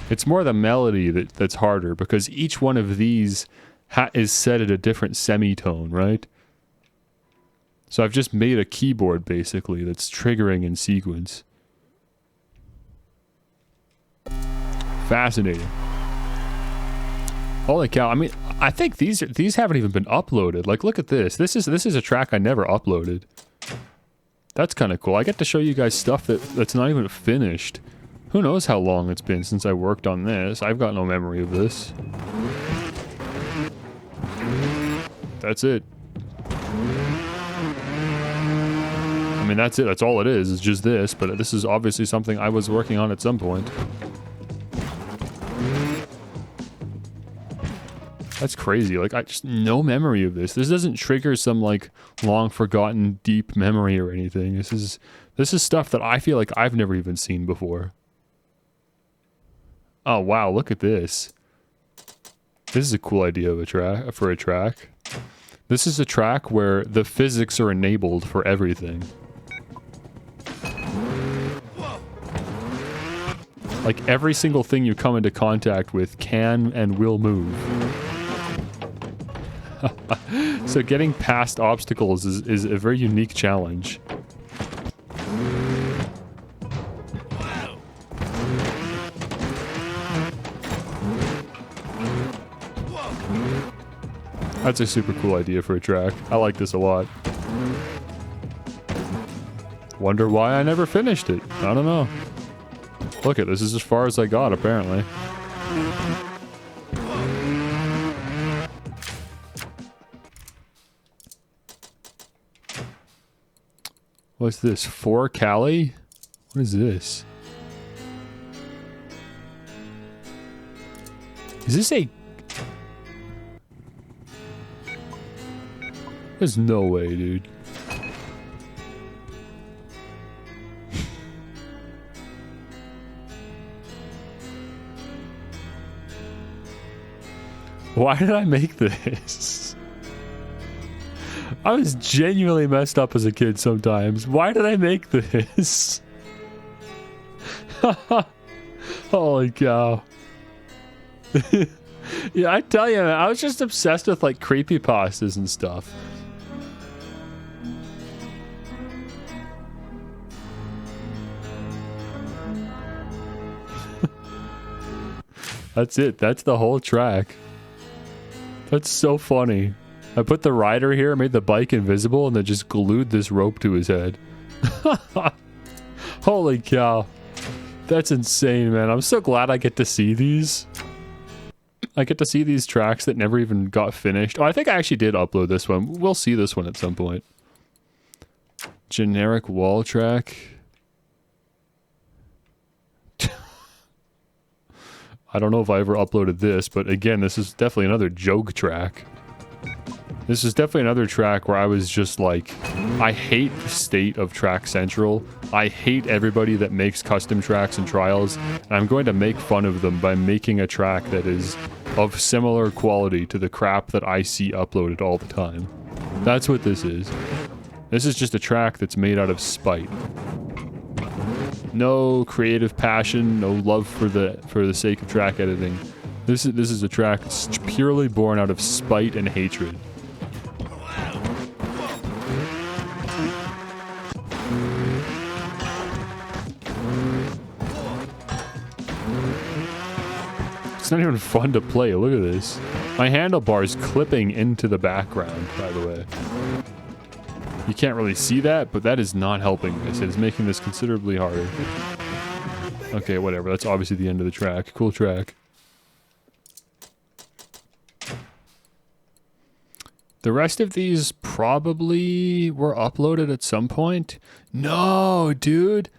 It's more the melody that's harder because each one of these is set at a different semitone, right? So I've just made a keyboard basically that's triggering in sequence. Fascinating. Holy cow! I mean, I think these haven't even been uploaded. Like, look at this. This is a track I never uploaded. That's kind of cool. I get to show you guys stuff that's not even finished. Who knows how long it's been since I worked on this? I've got no memory of this. That's it. I mean, that's it. That's all it is. It's just this. But this is obviously something I was working on at some point. That's crazy. Like, I just no memory of this. This doesn't trigger some like long forgotten deep memory or anything. This is stuff that I feel like I've never even seen before. Oh wow, look at this. This is a cool idea of a track. This is a track where the physics are enabled for everything. Like every single thing you come into contact with can and will move. So getting past obstacles is a very unique challenge. That's a super cool idea for a track. I like this a lot. Wonder why I never finished it. I don't know. Look at this is as far as I got apparently. What's this? 4 Cali? What is this? Is this a... There's no way, dude. Why did I make this? I was genuinely messed up as a kid sometimes. Why did I make this? Holy cow. Yeah, I tell you, man, I was just obsessed with like creepypastas and stuff. That's it. That's the whole track. That's so funny. I put the rider here, made the bike invisible, and then just glued this rope to his head. Holy cow. That's insane, man. I'm so glad I get to see these. I get to see these tracks that never even got finished. Oh, I think I actually did upload this one. We'll see this one at some point. Generic wall track. I don't know if I ever uploaded this, but again, this is definitely another joke track. This is definitely another track where I was just like, I hate the state of Track Central. I hate everybody that makes custom tracks and trials, and I'm going to make fun of them by making a track that is of similar quality to the crap that I see uploaded all the time. That's what this is. This is just a track that's made out of spite. No creative passion, no love for the sake of track editing. This is a track that's purely born out of spite and hatred. It's not even fun to play. Look at this. My handlebar's clipping into the background, by the way. You can't really see that, but that is not helping this. It is making this considerably harder. Okay, whatever. That's obviously the end of the track. Cool track. The rest of these probably were uploaded at some point. No, dude.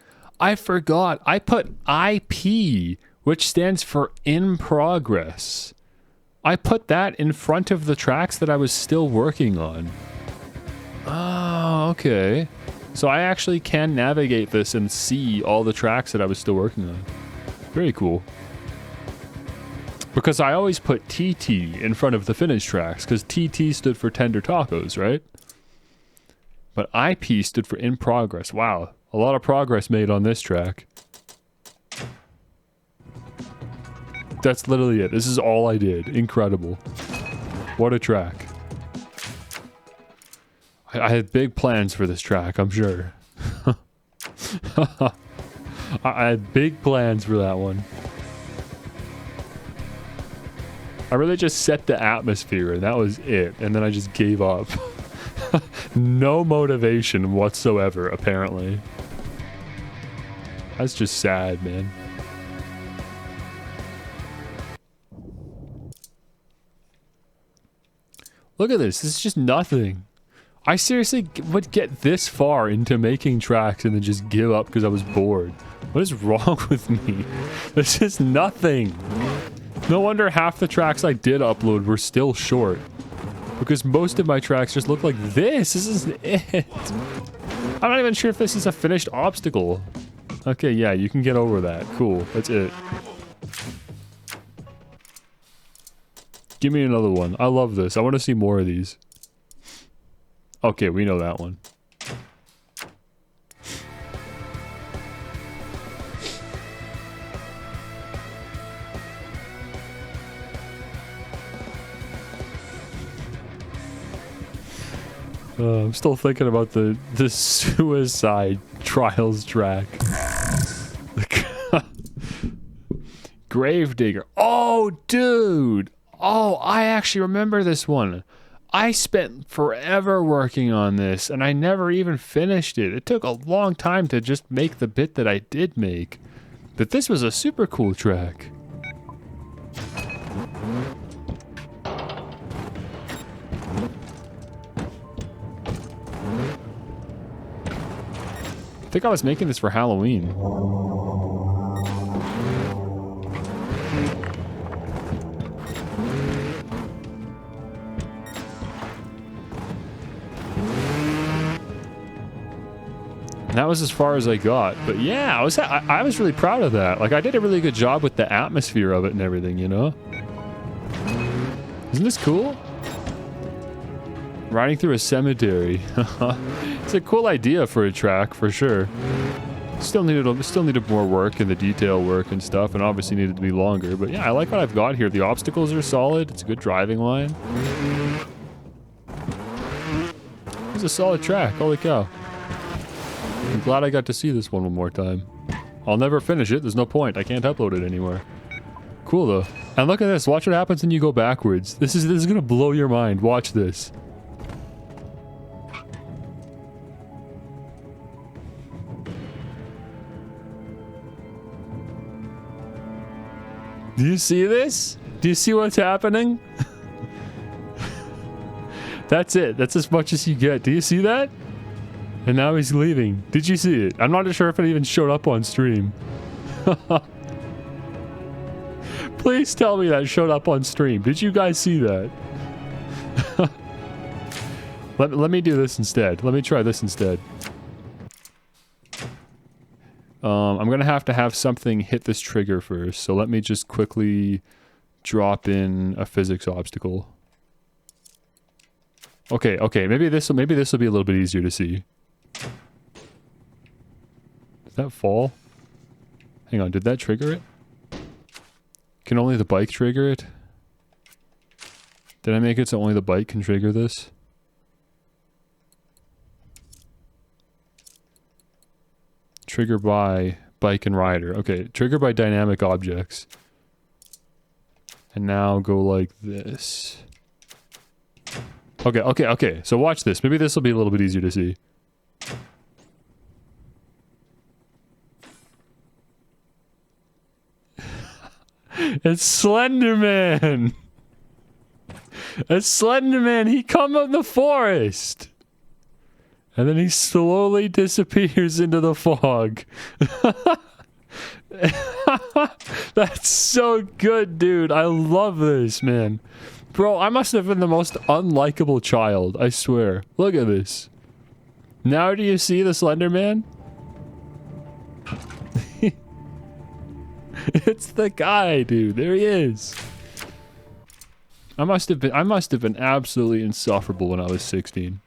I forgot. I put IP, which stands for in progress. I put that in front of the tracks that I was still working on. Oh, okay. So I actually can navigate this and see all the tracks that I was still working on. Very cool. Because I always put TT in front of the finished tracks, because TT stood for Tender Tacos, right? But IP stood for in progress. Wow, a lot of progress made on this track. That's literally it. This is all I did. Incredible. What a track. I had big plans for this track, I'm sure. I had big plans for that one. I really just set the atmosphere and that was it. And then I just gave up. No motivation whatsoever, apparently. That's just sad, man. Look at this. This is just nothing. I seriously would get this far into making tracks and then just give up because I was bored. What is wrong with me? This is nothing. No wonder half the tracks I did upload were still short. Because most of my tracks just look like this. This isn't it. I'm not even sure if this is a finished obstacle. Okay, yeah, you can get over that. Cool. That's it. Give me another one. I love this. I want to see more of these. Okay, we know that one. I'm still thinking about the suicide trials track. Gravedigger. Oh, dude. Oh, I actually remember this one. I spent forever working on this, and I never even finished it. It took a long time to just make the bit that I did make. But this was a super cool track. I think I was making this for Halloween. And that was as far as I got. But yeah, I was really proud of that. Like, I did a really good job with the atmosphere of it and everything, you know? Isn't this cool? Riding through a cemetery. It's a cool idea for a track, for sure. Still needed more work and the detail work and stuff, and obviously needed to be longer. But yeah, I like what I've got here. The obstacles are solid. It's a good driving line. It's a solid track. Holy cow. I'm glad I got to see this one more time. I'll never finish it. There's no point. I can't upload it anymore. Cool though. And look at this. Watch what happens when you go backwards. This is gonna blow your mind. Watch this. Do you see this? Do you see what's happening? That's it. That's as much as you get. Do you see that? And now he's leaving. Did you see it? I'm not sure if it even showed up on stream. Please tell me that showed up on stream. Did you guys see that? Let me do this instead. Let me try this instead. I'm gonna have to have something hit this trigger first, so let me just quickly drop in a physics obstacle. Okay, maybe this will be a little bit easier to see. Did that fall? Hang on, did that trigger it? Can only the bike trigger it? Did I make it so only the bike can trigger this? Trigger by bike and rider. Okay, trigger by dynamic objects. And now go like this. Okay. So watch this. Maybe this will be a little bit easier to see. It's Slenderman! It's Slenderman! He come out in the forest! And then he slowly disappears into the fog. That's so good, dude. I love this, man. Bro, I must have been the most unlikable child, I swear. Look at this. Now do you see the Slender Man? It's the guy, dude. There he is. I must have been absolutely insufferable when I was 16.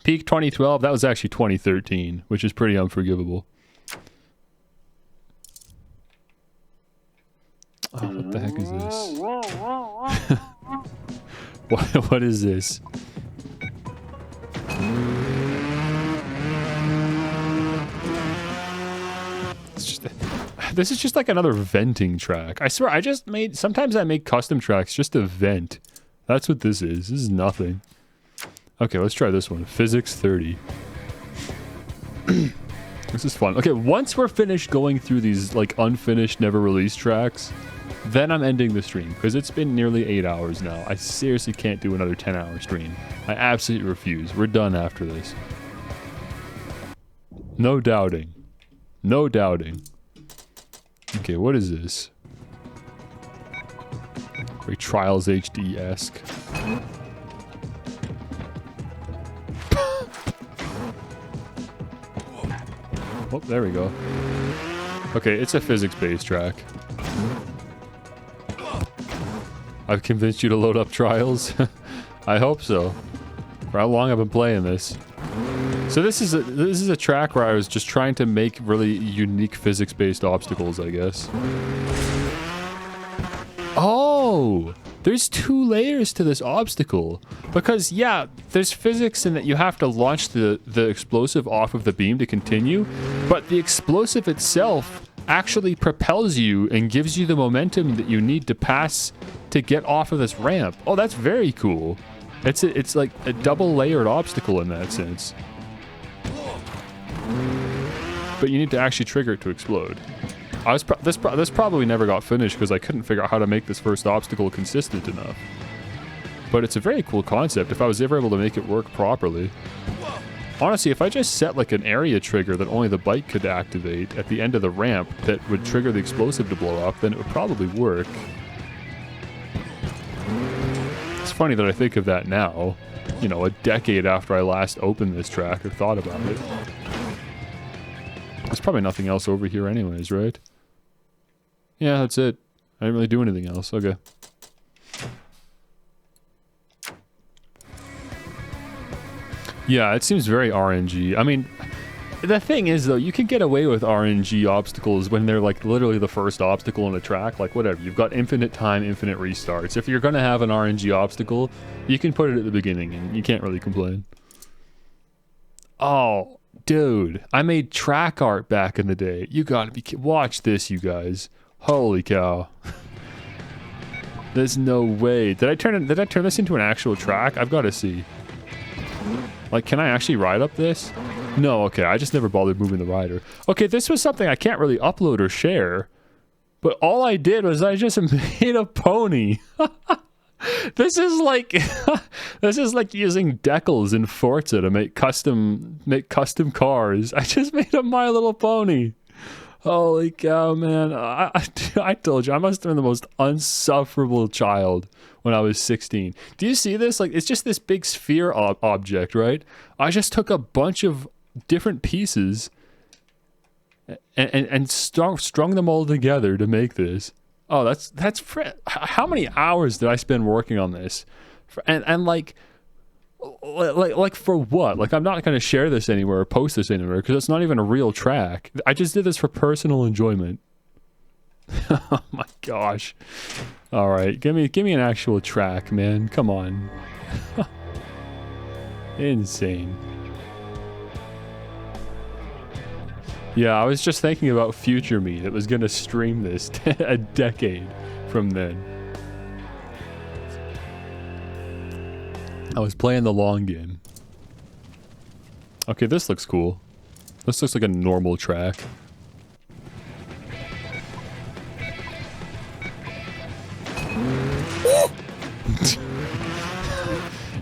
Peak 2012, that was actually 2013, which is pretty unforgivable. Oh, what the heck is this? What is this? This is just like another venting track. I swear, sometimes I make custom tracks just to vent. That's what this is. This is nothing. Okay, let's try this one. Physics 30. This is fun. Okay, once we're finished going through these like unfinished, never released tracks, then I'm ending the stream because it's been nearly 8 hours now. I seriously can't do another 10-hour stream. I absolutely refuse. We're done after this. No doubting. No doubting. Okay, what is this? Very Trials HD-esque. Oh, there we go. Okay, it's a physics-based track. I've convinced you to load up Trials? I hope so. For how long I've been playing this. So this is a track where I was just trying to make really unique physics-based obstacles, I guess. Oh! There's 2 layers to this obstacle. Because, yeah, there's physics in that you have to launch the explosive off of the beam to continue, but the explosive itself actually propels you and gives you the momentum that you need to pass to get off of this ramp. Oh, that's very cool. It's like a double-layered obstacle in that sense. But you need to actually trigger it to explode. This probably never got finished because I couldn't figure out how to make this first obstacle consistent enough. But it's a very cool concept if I was ever able to make it work properly. Honestly, if I just set like an area trigger that only the bike could activate at the end of the ramp that would trigger the explosive to blow up, then it would probably work. It's funny that I think of that now, you know, a decade after I last opened this track or thought about it. There's probably nothing else over here anyways, right? Yeah, that's it. I didn't really do anything else. Okay. Yeah, it seems very RNG. I mean, the thing is, though, you can get away with RNG obstacles when they're, like, literally the first obstacle on the track. Like, whatever. You've got infinite time, infinite restarts. If you're going to have an RNG obstacle, you can put it at the beginning, and you can't really complain. Oh, dude. I made track art back in the day. You gotta be... Watch this, you guys. Holy cow. There's no way. Did I turn this into an actual track? I've got to see. Like, can I actually ride up this? No, okay, I just never bothered moving the rider. Okay, this was something I can't really upload or share. But all I did was I just made a pony. This is like this is like using decals in Forza to make custom cars. I just made a My Little Pony. Holy cow, man. I told you, I must have been the most unsufferable child when I was 16. Do you see this? Like, it's just this big sphere object, right? I just took a bunch of different pieces and strung them all together to make this. Oh, that's how many hours did I spend working on this? And like for what? Like, I'm not going to share this anywhere or post this anywhere because it's not even a real track. I just did this for personal enjoyment. Oh my gosh. All right, give me an actual track, man. Come on. Insane. Yeah, I was just thinking about future me that was gonna stream this a decade from then. I was playing the long game. Okay, this looks cool. This looks like a normal track.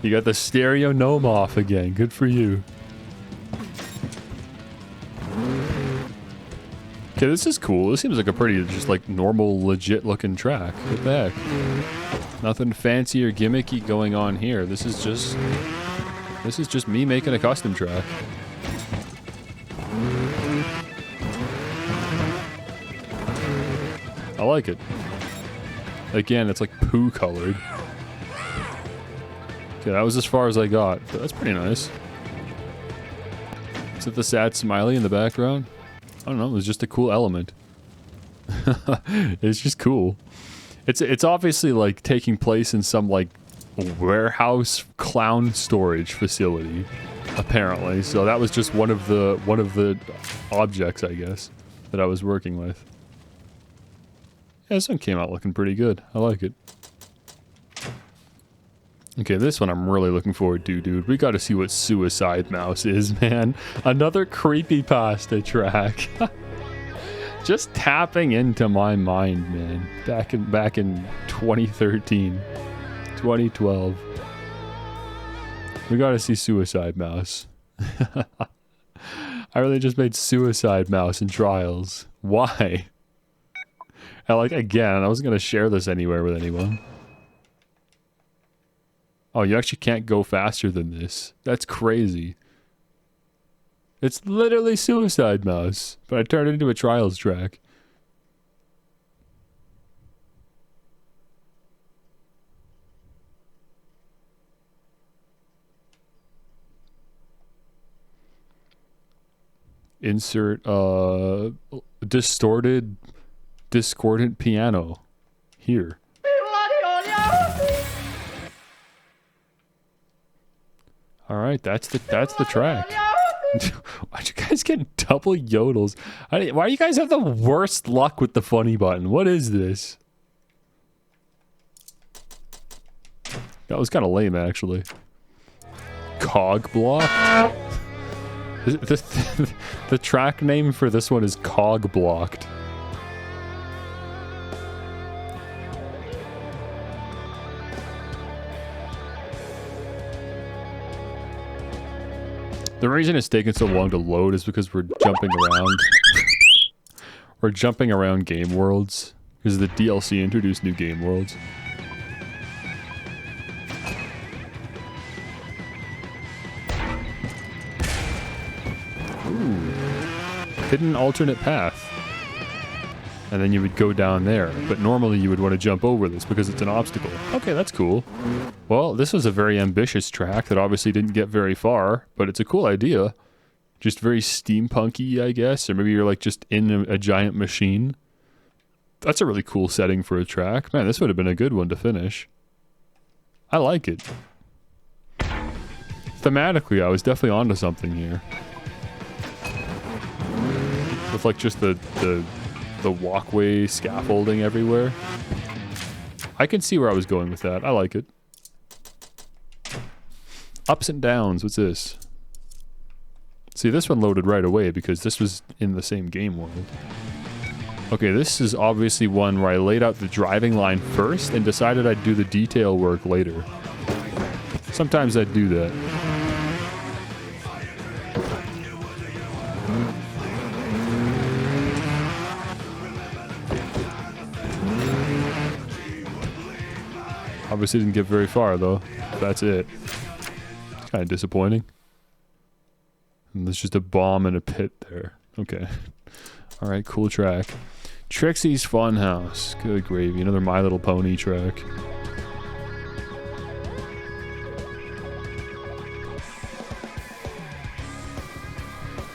You got the stereo gnome off again. Good for you. Okay, this is cool. This seems like a pretty just like normal, legit looking track. What the heck? Nothing fancy or gimmicky going on here. This is just me making a custom track. I like it. Again, it's like poo colored. Okay, that was as far as I got, but that's pretty nice. Is it the sad smiley in the background? I don't know, it was just a cool element. It's just cool. It's obviously like taking place in some like warehouse clown storage facility, apparently. So that was just one of the objects, I guess, that I was working with. Yeah, this one came out looking pretty good. I like it. Okay, this one I'm really looking forward to, dude. We gotta see what Suicide Mouse is, man. Another creepypasta track. Just tapping into my mind, man. Back in 2013. 2012. We gotta see Suicide Mouse. I really just made Suicide Mouse in Trials. Why? And like, again, I wasn't gonna share this anywhere with anyone. Oh, you actually can't go faster than this. That's crazy. It's literally Suicide Mouse, but I turned it into a Trials track. Insert discordant piano here. All right, that's the track. Why'd you guys get double yodels? Why do you guys have the worst luck with the funny button? What is this? That was kind of lame, actually. Cog block? The track name for this one is Cog Blocked. The reason it's taking so long to load is because we're jumping around. We're jumping around game worlds because the DLC introduced new game worlds. Ooh. Hidden alternate path. And then you would go down there. But normally you would want to jump over this because it's an obstacle. Okay, that's cool. Well, this was a very ambitious track that obviously didn't get very far, but it's a cool idea. Just very steampunky, I guess. Or maybe you're like just in a giant machine. That's a really cool setting for a track. Man, this would have been a good one to finish. I like it. Thematically, I was definitely onto something here. With like just the walkway scaffolding everywhere. I can see where I was going with that. I like it. Ups and downs. What's this? See, this one loaded right away because this was in the same game world. Okay, this is obviously one where I laid out the driving line first and decided I'd do the detail work later. Sometimes I'd do that. Obviously didn't get very far though. That's it. It's kind of disappointing. And there's just a bomb in a pit there. Okay. Alright, cool track. Trixie's Funhouse. Good gravy. Another My Little Pony track.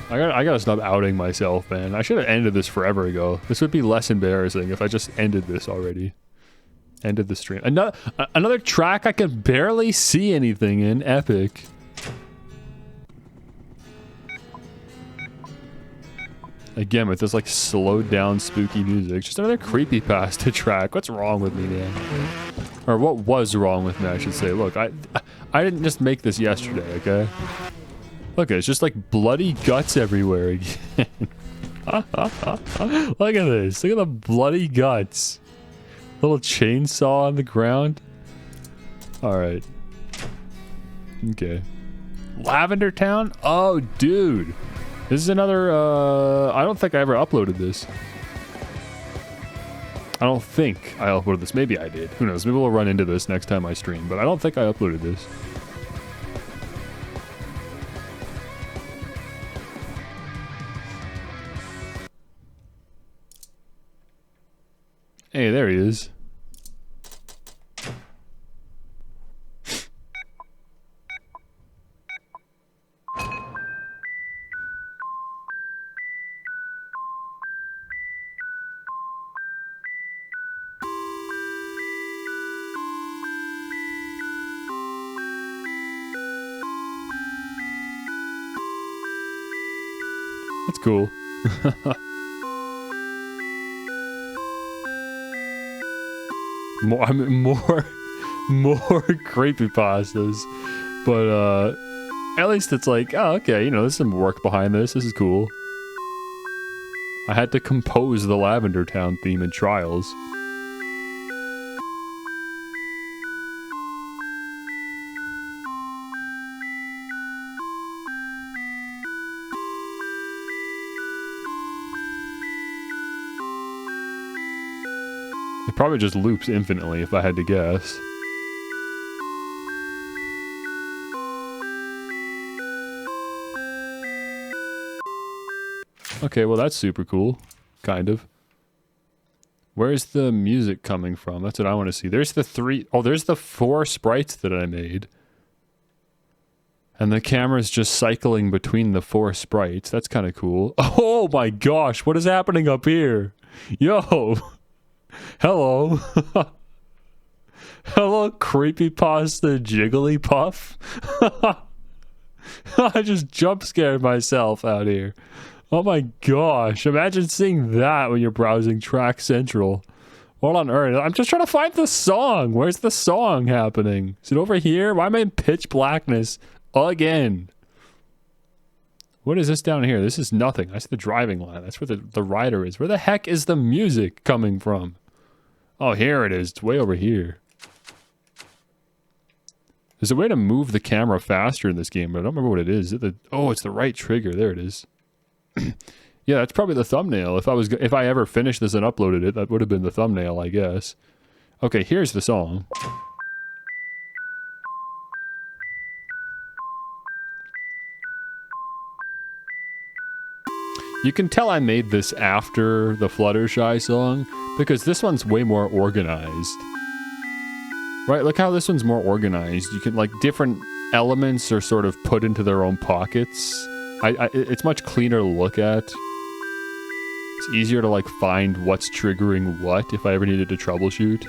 I gotta stop outing myself, man. I should have ended this forever ago. This would be less embarrassing if I just ended this already. Ended the stream. Another track I can barely see anything in. Epic. Again, with this like slowed down spooky music. Just another creepypasta track. What's wrong with me, man? Or what was wrong with me, I should say. Look, I didn't just make this yesterday, okay? Look, it's just like bloody guts everywhere again. Look at this. Look at the bloody guts. Little chainsaw on the ground. Alright. Okay. Lavender Town? Oh, dude. This is another, I don't think I ever uploaded this. I don't think I uploaded this. Maybe I did. Who knows? Maybe we'll run into this next time I stream. But I don't think I uploaded this. Hey, there he is. That's cool. more creepypastas, but at least it's like, oh, okay, you know, there's some work behind this. This is cool. I had to compose the Lavender Town theme in Trials. It probably just loops infinitely if I had to guess. Okay, well that's super cool. Kind of. Where's the music coming from? That's what I want to see. There's the there's the 4 sprites that I made. And the camera's just cycling between the 4 sprites. That's kind of cool. Oh my gosh, what is happening up here? Yo! Hello. Hello, creepypasta Jigglypuff. I just jump scared myself out here. Oh my gosh, imagine seeing that when you're browsing Track Central. What on earth? I'm just trying to find the song. Where's the song happening? Is it over here? Why am I in pitch blackness again? What is this down here? This is nothing. That's the driving line. That's where the rider is. Where the heck is the music coming from? Oh, here it is. It's way over here. There's a way to move the camera faster in this game, but I don't remember what it is. Oh, it's the right trigger. There it is. Yeah, that's probably the thumbnail. If I ever finished this and uploaded it, that would have been the thumbnail, I guess. Okay, here's the song. You can tell I made this after the Fluttershy song, because this one's way more organized. Right, look how this one's more organized. You can, like, different elements are sort of put into their own pockets. It's much cleaner to look at. It's easier to, like, find what's triggering what if I ever needed to troubleshoot.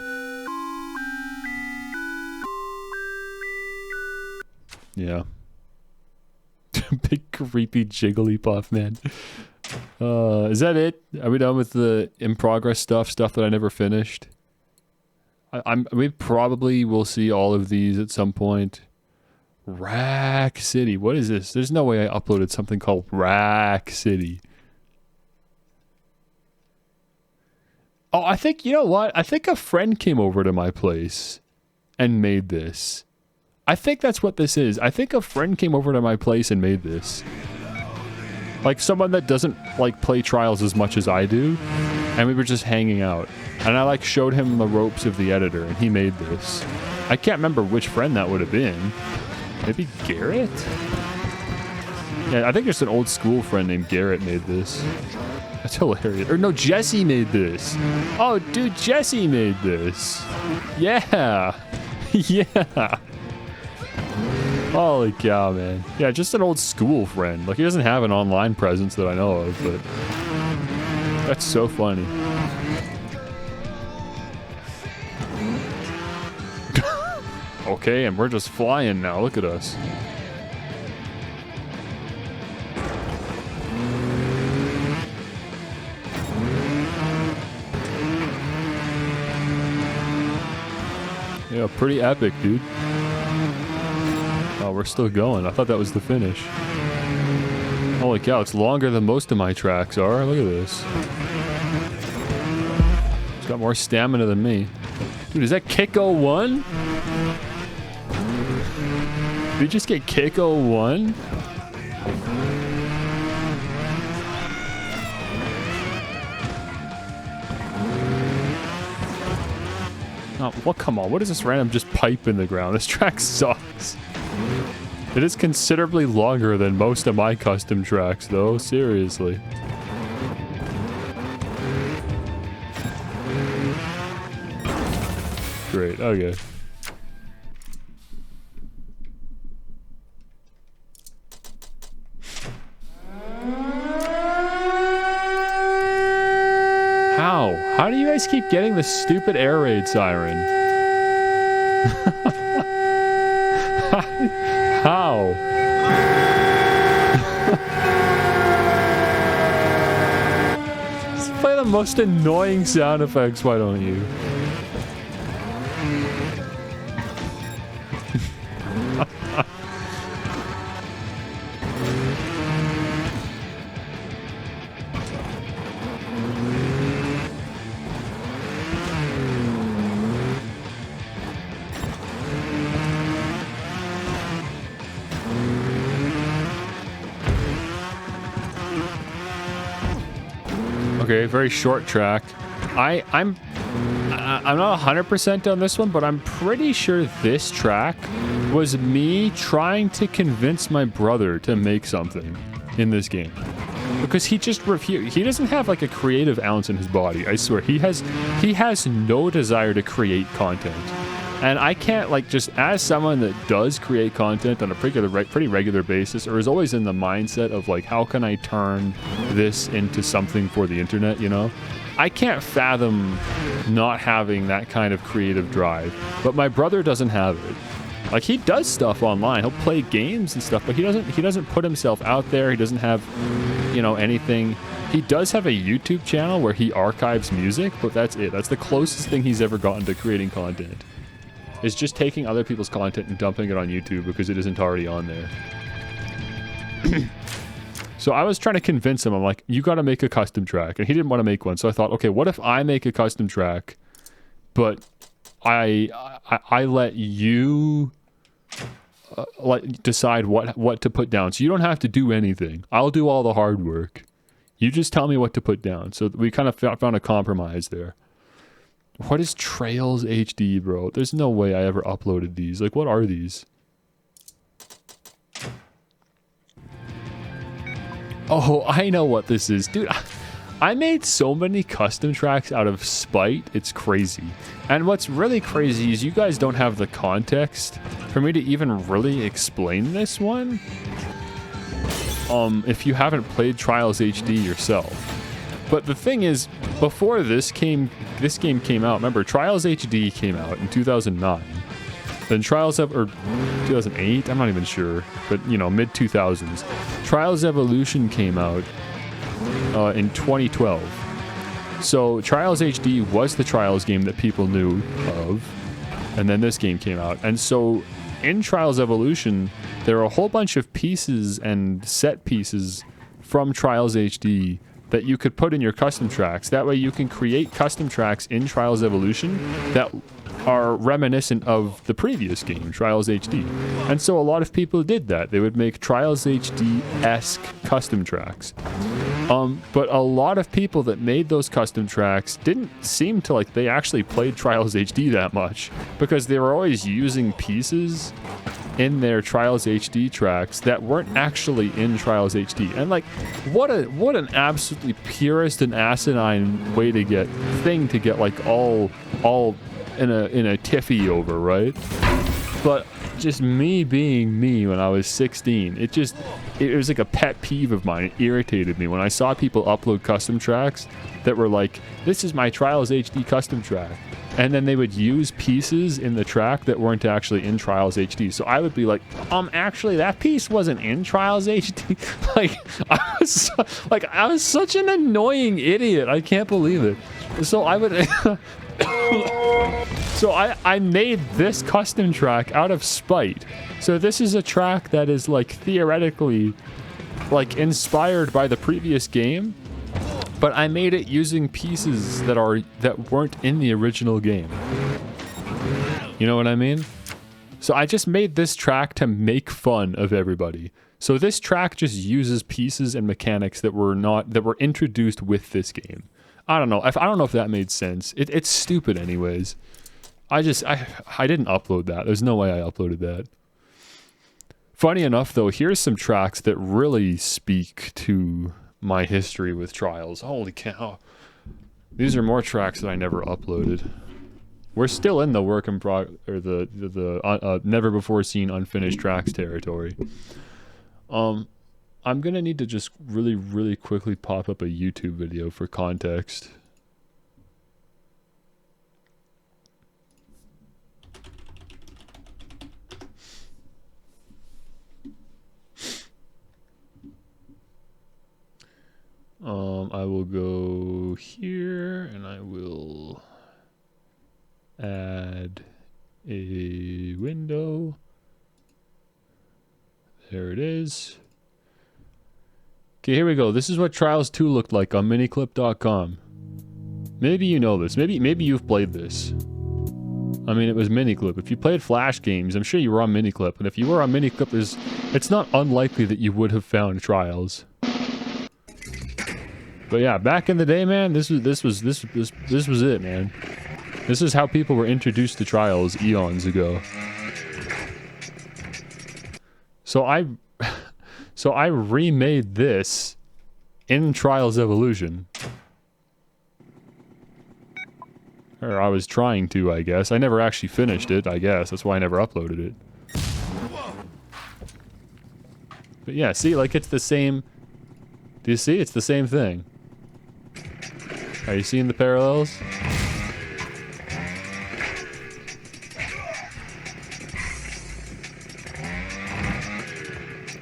Yeah. Big creepy Jigglypuff, man. Is that it? Are we done with the in-progress stuff that I never finished? We probably will see all of these at some point. Rack City. What is this? There's no way I uploaded something called Rack City. Oh, I think, you know what? I think a friend came over to my place and made this. I think that's what this is. I think a friend came over to my place and made this. Like someone that doesn't like play Trials as much as I do. And we were just hanging out. And I like showed him the ropes of the editor and he made this. I can't remember which friend that would have been. Maybe Garrett? Yeah, I think there's an old school friend named Garrett made this. That's hilarious. Or no, Jesse made this. Oh, dude, Jesse made this. Yeah. Yeah. Holy cow, man. Yeah, just an old school friend. Like, he doesn't have an online presence that I know of, but that's so funny. Okay, and we're just flying now. Look at us. Yeah, pretty epic, dude. Oh, we're still going. I thought that was the finish. Holy cow, it's longer than most of my tracks are. Look at this. It's got more stamina than me. Dude, is that Kick 01? Did we just get Kick 01? Oh, well, come on. What is this random just pipe in the ground? This track sucks. It is considerably longer than most of my custom tracks, though. Seriously. Great. Okay. How? How do you guys keep getting the stupid air raid siren? How? Just play the most annoying sound effects, why don't you? Okay, very short track. I'm not 100% on this one, but I'm pretty sure this track was me trying to convince my brother to make something in this game. Because he just refused. He doesn't have like a creative ounce in his body, I swear. He has no desire to create content. And I can't, like, just as someone that does create content on a pretty regular basis, or is always in the mindset of, like, how can I turn this into something for the internet, you know? I can't fathom not having that kind of creative drive. But my brother doesn't have it. Like, he does stuff online. He'll play games and stuff, but he doesn't put himself out there. He doesn't have, you know, anything. He does have a YouTube channel where he archives music, but that's it. That's the closest thing he's ever gotten to creating content. Is just taking other people's content and dumping it on YouTube because it isn't already on there. So I was trying to convince him, I'm like, you got to make a custom track. And he didn't want to make one. So I thought, okay, what if I make a custom track, but I let you decide what to put down. So you don't have to do anything. I'll do all the hard work. You just tell me what to put down. So we kind of found a compromise there. What is Trails HD, bro? There's no way I ever uploaded these. Like, what are these? Oh, I know what this is. Dude, I made so many custom tracks out of spite. It's crazy. And what's really crazy is you guys don't have the context for me to even really explain this one. If you haven't played Trials HD yourself. But the thing is, before this game came out, remember, Trials HD came out in 2009. Then Trials or 2008, I'm not even sure, but you know, mid 2000s. Trials Evolution came out in 2012. So Trials HD was the Trials game that people knew of, and then this game came out. And so in Trials Evolution, there are a whole bunch of pieces and set pieces from Trials HD that you could put in your custom tracks. That way you can create custom tracks in Trials Evolution that are reminiscent of the previous game, Trials HD. And so a lot of people did that. They would make Trials HD-esque custom tracks. But a lot of people that made those custom tracks didn't seem to like they actually played Trials HD that much, because they were always using pieces in their Trials HD tracks that weren't actually in Trials HD. And like, what an absolutely purist and asinine way to get like all in a tiffy over, right? But just me being me when I was 16. It was like a pet peeve of mine. It irritated me when I saw people upload custom tracks that were like, this is my Trials HD custom track. And then they would use pieces in the track that weren't actually in Trials HD. So I would be like, actually that piece wasn't in Trials HD. I was such an annoying idiot. I can't believe it. So I would So I made this custom track out of spite. So this is a track that is like theoretically like inspired by the previous game, but I made it using pieces that weren't in the original game. You know what I mean? So I just made this track to make fun of everybody. So this track just uses pieces and mechanics that were introduced with this game. I don't know if that made sense. It's stupid anyways. I didn't upload that. There's no way I uploaded that. Funny enough though, here's some tracks that really speak to my history with Trials. Holy cow. These are more tracks that I never uploaded. We're still in the work in progress, or the never before seen unfinished tracks territory. I'm gonna need to just really, really quickly pop up a YouTube video for context. I will go here and I will add a window. There it is. Okay, here we go. This is what Trials 2 looked like on miniclip.com. Maybe you know this. Maybe you've played this. I mean, it was Miniclip. If you played Flash games, I'm sure you were on Miniclip. And if you were on Miniclip, it's not unlikely that you would have found Trials. But yeah, back in the day, man, this was it, man. This is how people were introduced to Trials eons ago. So I remade this in Trials Evolution. Or I was trying to, I guess. I never actually finished it, I guess. That's why I never uploaded it. But yeah, see, like it's the same. Do you see? It's the same thing. Are you seeing the parallels?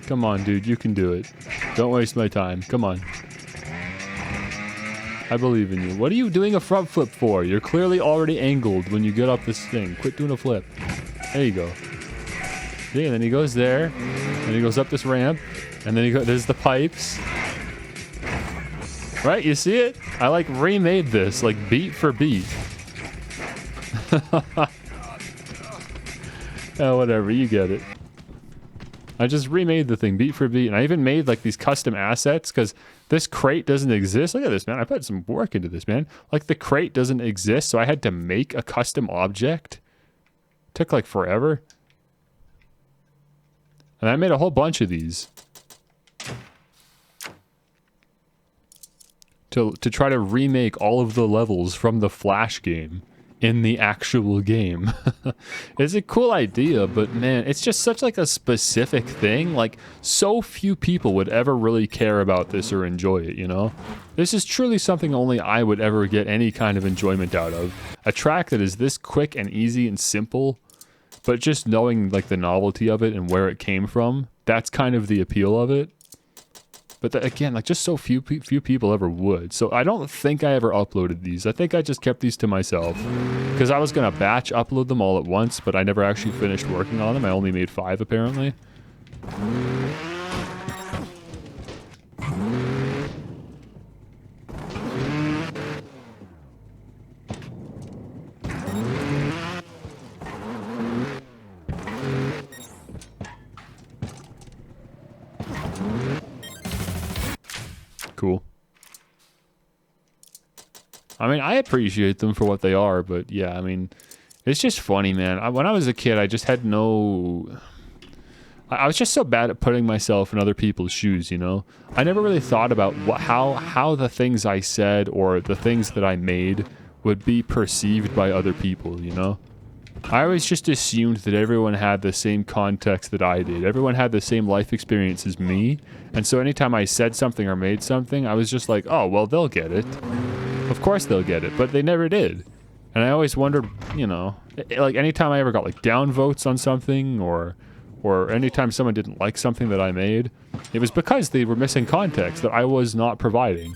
Come on, dude, you can do it. Don't waste my time. Come on. I believe in you. What are you doing a front flip for? You're clearly already angled when you get up this thing. Quit doing a flip. There you go. See, and then he goes there, and he goes up this ramp, and then there's the pipes. Right, you see it? I like remade this, like beat for beat. Oh, whatever, you get it. I just remade the thing beat for beat, and I even made like these custom assets because this crate doesn't exist. Look at this, man. I put some work into this, man. Like the crate doesn't exist, so I had to make a custom object. Took like forever. And I made a whole bunch of these. To try to remake all of the levels from the Flash game in the actual game. It's a cool idea, but man, it's just such like a specific thing. Like so few people would ever really care about this or enjoy it, you know? This is truly something only I would ever get any kind of enjoyment out of. A track that is this quick and easy and simple, but just knowing like the novelty of it and where it came from, that's kind of the appeal of it. But again, like just so few people ever would. So I don't think I ever uploaded these. I think I just kept these to myself. Because I was going to batch upload them all at once, but I never actually finished working on them. I only made 5 apparently. Cool. I mean, I appreciate them for what they are, but yeah, I mean, it's just funny, man. When I was a kid, I just had no... I was just so bad at putting myself in other people's shoes, you know? I never really thought about how the things I said or the things that I made would be perceived by other people, you know? I always just assumed that everyone had the same context that I did. Everyone had the same life experience as me. And so anytime I said something or made something, I was just like, oh, well, they'll get it. Of course they'll get it. But they never did. And I always wondered, you know, like anytime I ever got like down votes on something or anytime someone didn't like something that I made, it was because they were missing context that I was not providing.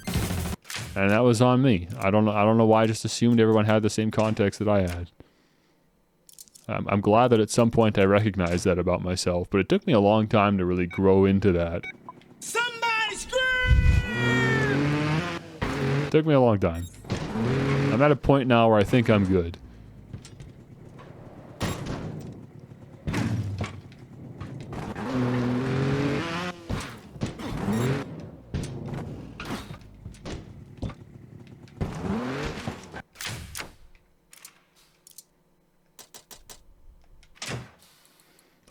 And that was on me. I don't know why I just assumed everyone had the same context that I had. I'm glad that at some point I recognized that about myself, but it took me a long time to really grow into that. Somebody scream! It took me a long time. I'm at a point now where I think I'm good.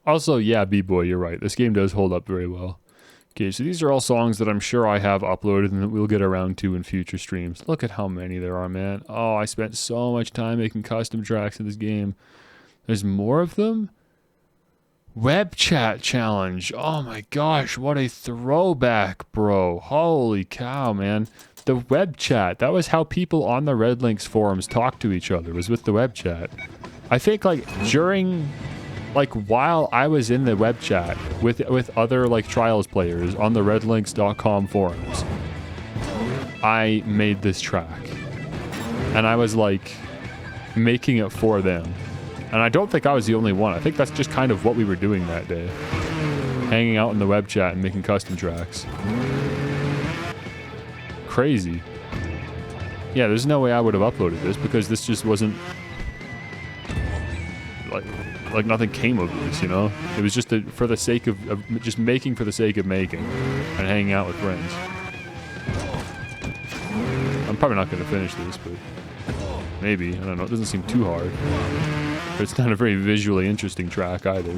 Also, yeah, B-Boy, you're right. This game does hold up very well. Okay, so these are all songs that I'm sure I have uploaded and that we'll get around to in future streams. Look at how many there are, man. Oh, I spent so much time making custom tracks in this game. There's more of them? Web chat challenge. Oh my gosh, what a throwback, bro. Holy cow, man. The web chat. That was how people on the Red Links forums talked to each other, was with the web chat. I think, like, during... like while I was in the web chat with other like Trials players on the redlinks.com forums, I made this track and I was like making it for them, and I don't think I was the only one. I think that's just kind of what we were doing that day, hanging out in the web chat and making custom tracks. Crazy. Yeah, there's no way I would have uploaded this because this just wasn't like nothing came of this, you know? It was just for the sake of just making for the sake of making and hanging out with friends. I'm probably not going to finish this, but maybe. I don't know. It doesn't seem too hard. But it's not a very visually interesting track either.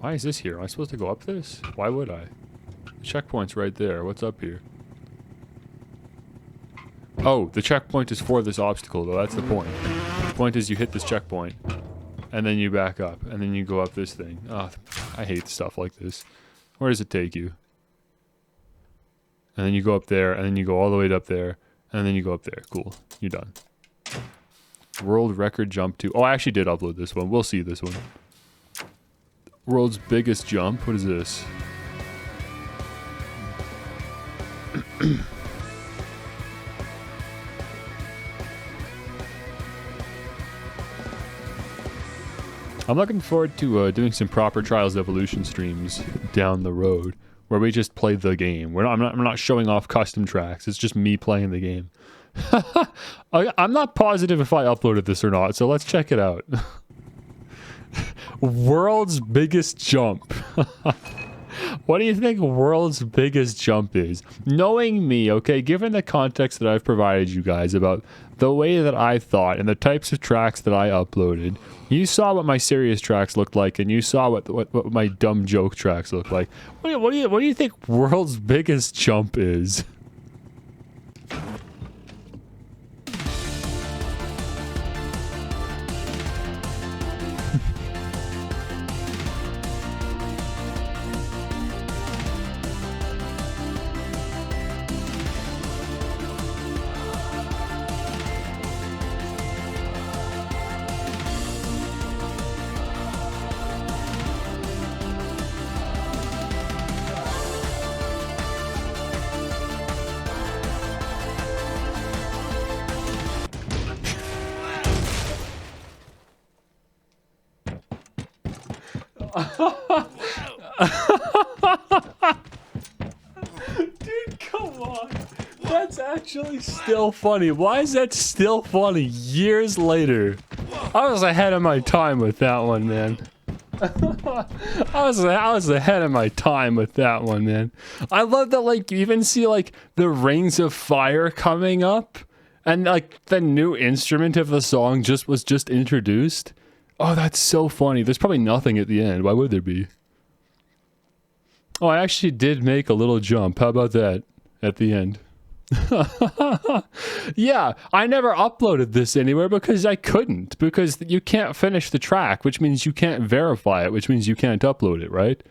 Why is this here? Am I supposed to go up this? Why would I? The checkpoint's right there. What's up here? Oh, the checkpoint is for this obstacle, though. That's the point. The point is you hit this checkpoint, and then you back up, and then you go up this thing. Oh, I hate stuff like this. Where does it take you? And then you go up there, and then you go all the way up there, and then you go up there. Cool. You're done. World record jump to... Oh, I actually did upload this one. We'll see this one. World's biggest jump. What is this? I'm looking forward to doing some proper Trials Evolution streams down the road where we just play the game. I'm not showing off custom tracks. It's just me playing the game. I'm not positive if I uploaded this or not, so let's check it out. World's biggest jump. What do you think world's biggest jump is? Knowing me, okay, given the context that I've provided you guys about the way that I thought and the types of tracks that I uploaded, you saw what my serious tracks looked like, and you saw what my dumb joke tracks look like. What do you think world's biggest jump is? Dude, come on. That's actually still funny. Why is that still funny years later? I was ahead of my time with that one, man. I was ahead of my time with that one, man. I love that, like, you even see, like, the Rings of Fire coming up, and, like, the new instrument of the song was just introduced. Oh, that's so funny. There's probably nothing at the end. Why would there be? Oh, I actually did make a little jump. How about that at the end? Yeah, I never uploaded this anywhere because I couldn't, because you can't finish the track, which means you can't verify it, which means you can't upload it, right?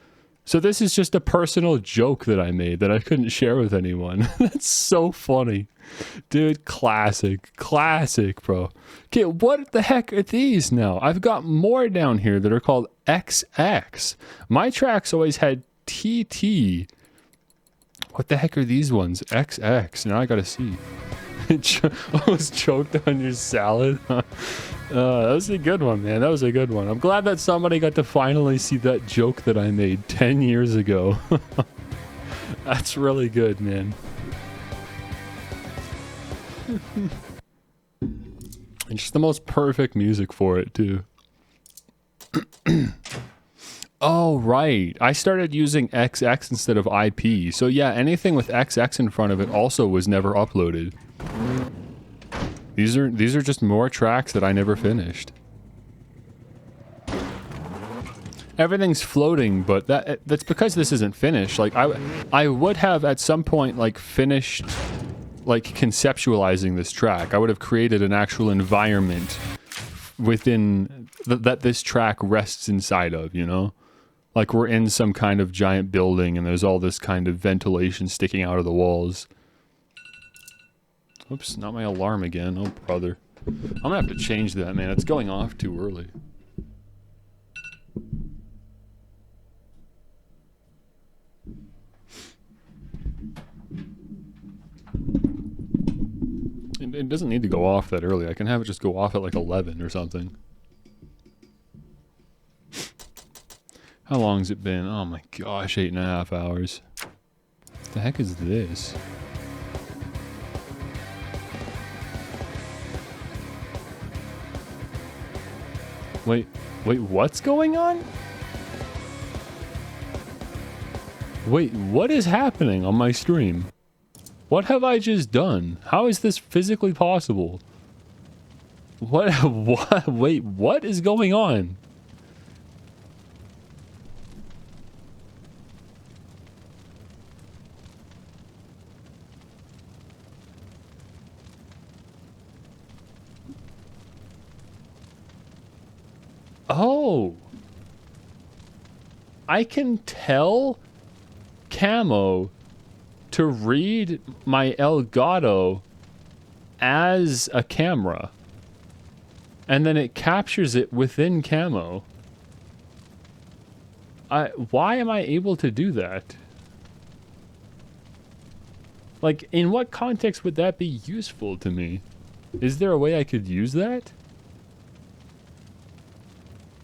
So this is just a personal joke that I made that I couldn't share with anyone. That's so funny. Dude, classic, bro. Okay, what the heck are these now? I've got more down here that are called XX. My tracks always had TT. What the heck are these ones? XX. Now I gotta see. Almost choked on your salad. That was a good one, man. That was a good one. I'm glad that somebody got to finally see that joke that I made 10 years ago. That's really good, man. And just the most perfect music for it, too. Oh, right. I started using XX instead of IP. So yeah, anything with XX in front of it also was never uploaded. These are just more tracks that I never finished. Everything's floating, but that's because this isn't finished. Like I would have at some point like finished like conceptualizing this track. I would have created an actual environment within that this track rests inside of, you know? Like we're in some kind of giant building and there's all this kind of ventilation sticking out of the walls. Oops, not my alarm again. Oh, brother. I'm gonna have to change that, man. It's going off too early. It doesn't need to go off that early. I can have it just go off at like 11 or something. How long's it been? Oh my gosh, 8.5 hours. What the heck is this? Wait, what's going on? Wait, what is happening on my stream? What have I just done? How is this physically possible? What? Wait, what is going on? Oh, I can tell Camo to read my Elgato as a camera, and then it captures it within Camo. Why am I able to do that? Like, in what context would that be useful to me? Is there a way I could use that?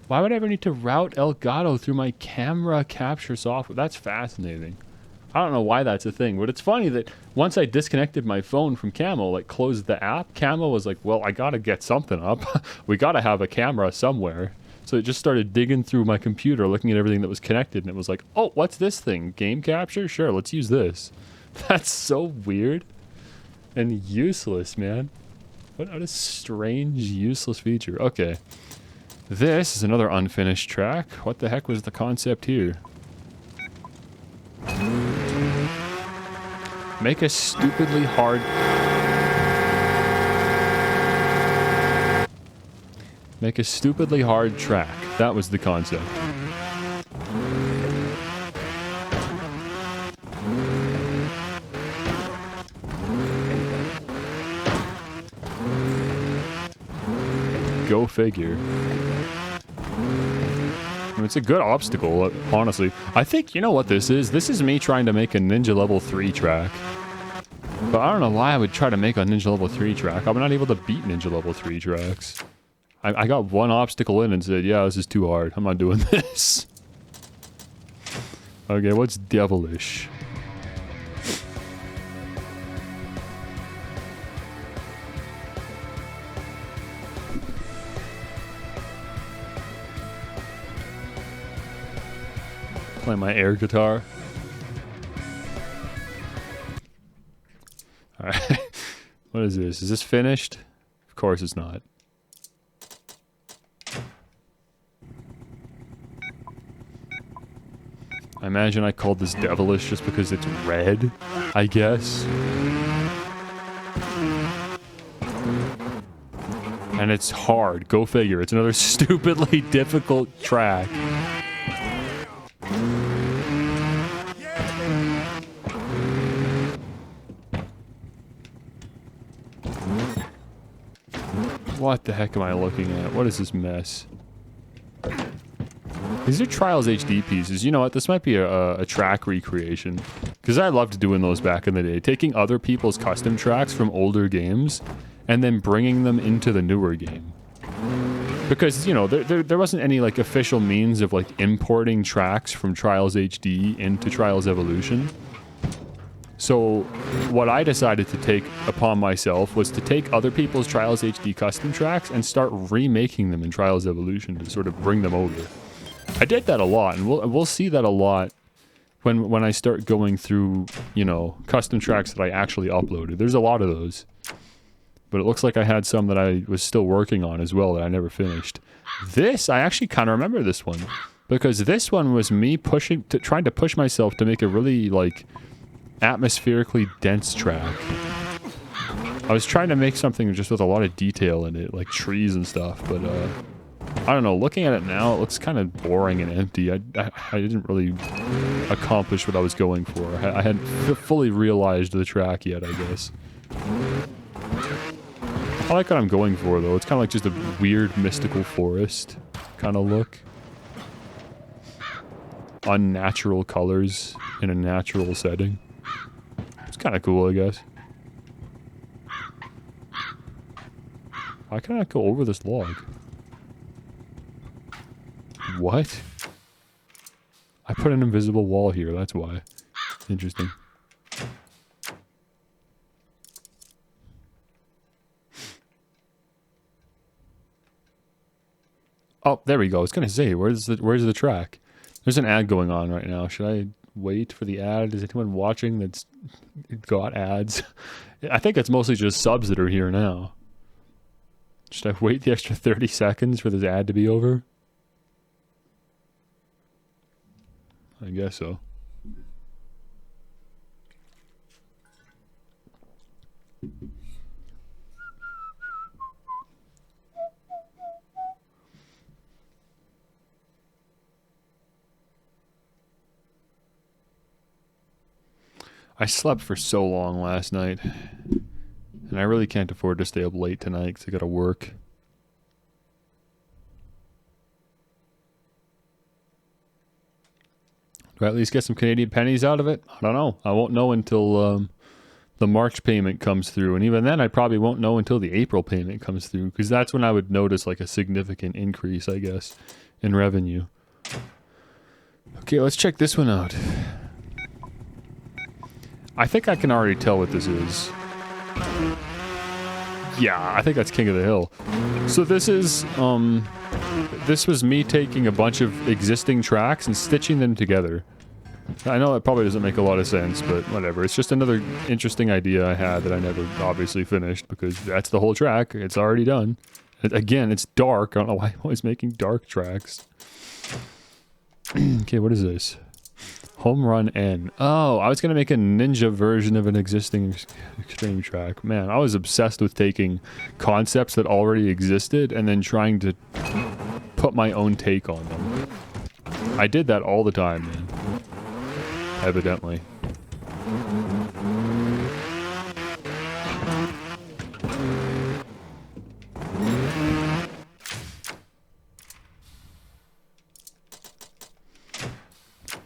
Why would I ever need to route Elgato through my camera capture software? That's fascinating. I don't know why that's a thing, but it's funny that once I disconnected my phone from Camo, like closed the app, Camo was like, well, I gotta get something up. We gotta have a camera somewhere. So it just started digging through my computer, looking at everything that was connected, and it was like, oh, what's this thing? Game capture? Sure, let's use this. That's so weird and useless, man. What a strange, useless feature. Okay. This is another unfinished track. What the heck was the concept here? Make a stupidly hard... Make a stupidly hard track. That was the concept. Go figure. It's a good obstacle, honestly. I think, you know what this is? This is me trying to make a Ninja Level 3 track. But I don't know why I would try to make a Ninja Level 3 track. I'm not able to beat Ninja Level 3 tracks. I got one obstacle in and said, yeah, this is too hard. I'm not doing this. Okay, what's devilish? Play my air guitar. Alright. What is this? Is this finished? Of course it's not. I imagine I called this devilish just because it's red, I guess. And it's hard. Go figure. It's another stupidly difficult track. What the heck am I looking at? What is this mess? These are Trials HD pieces. You know what? This might be a track recreation. Because I loved doing those back in the day. Taking other people's custom tracks from older games and then bringing them into the newer game. Because, you know, there wasn't any, like, official means of, like, importing tracks from Trials HD into Trials Evolution. So, what I decided to take upon myself was to take other people's Trials HD custom tracks and start remaking them in Trials Evolution to sort of bring them over. I did that a lot, and we'll see that a lot when I start going through, you know, custom tracks that I actually uploaded. There's a lot of those. But it looks like I had some that I was still working on as well that I never finished. This, I actually kind of remember this one. Because this one was me trying to push myself to make a really, like, atmospherically dense track. I was trying to make something just with a lot of detail in it, like trees and stuff, but I don't know, looking at it now, it looks kind of boring and empty. I didn't really accomplish what I was going for. I hadn't fully realized the track yet, I guess. I like what I'm going for, though. It's kind of like just a weird mystical forest kind of look. Unnatural colors in a natural setting. It's kind of cool, I guess. Why can't I go over this log? What? I put an invisible wall here, that's why. Interesting. Oh, there we go. I was gonna say, where's the track? There's an ad going on right now. Should I wait for the ad? Is anyone watching that's got ads? I think it's mostly just subs that are here now. Should I wait the extra 30 seconds for this ad to be over? I guess so. I slept for so long last night, and I really can't afford to stay up late tonight because I gotta work. Do I at least get some Canadian pennies out of it? I don't know. I won't know until the March payment comes through, and even then I probably won't know until the April payment comes through, because that's when I would notice like a significant increase, I guess, in revenue. Okay, let's check this one out. I think I can already tell what this is. Yeah, I think that's King of the Hill. So this is, this was me taking a bunch of existing tracks and stitching them together. I know that probably doesn't make a lot of sense, but whatever. It's just another interesting idea I had that I never obviously finished, because that's the whole track. It's already done. Again, it's dark. I don't know why I'm always making dark tracks. Okay, what is this? Home Run N. Oh, I was going to make a ninja version of an existing extreme track. Man, I was obsessed with taking concepts that already existed and then trying to put my own take on them. I did that all the time, man. Evidently.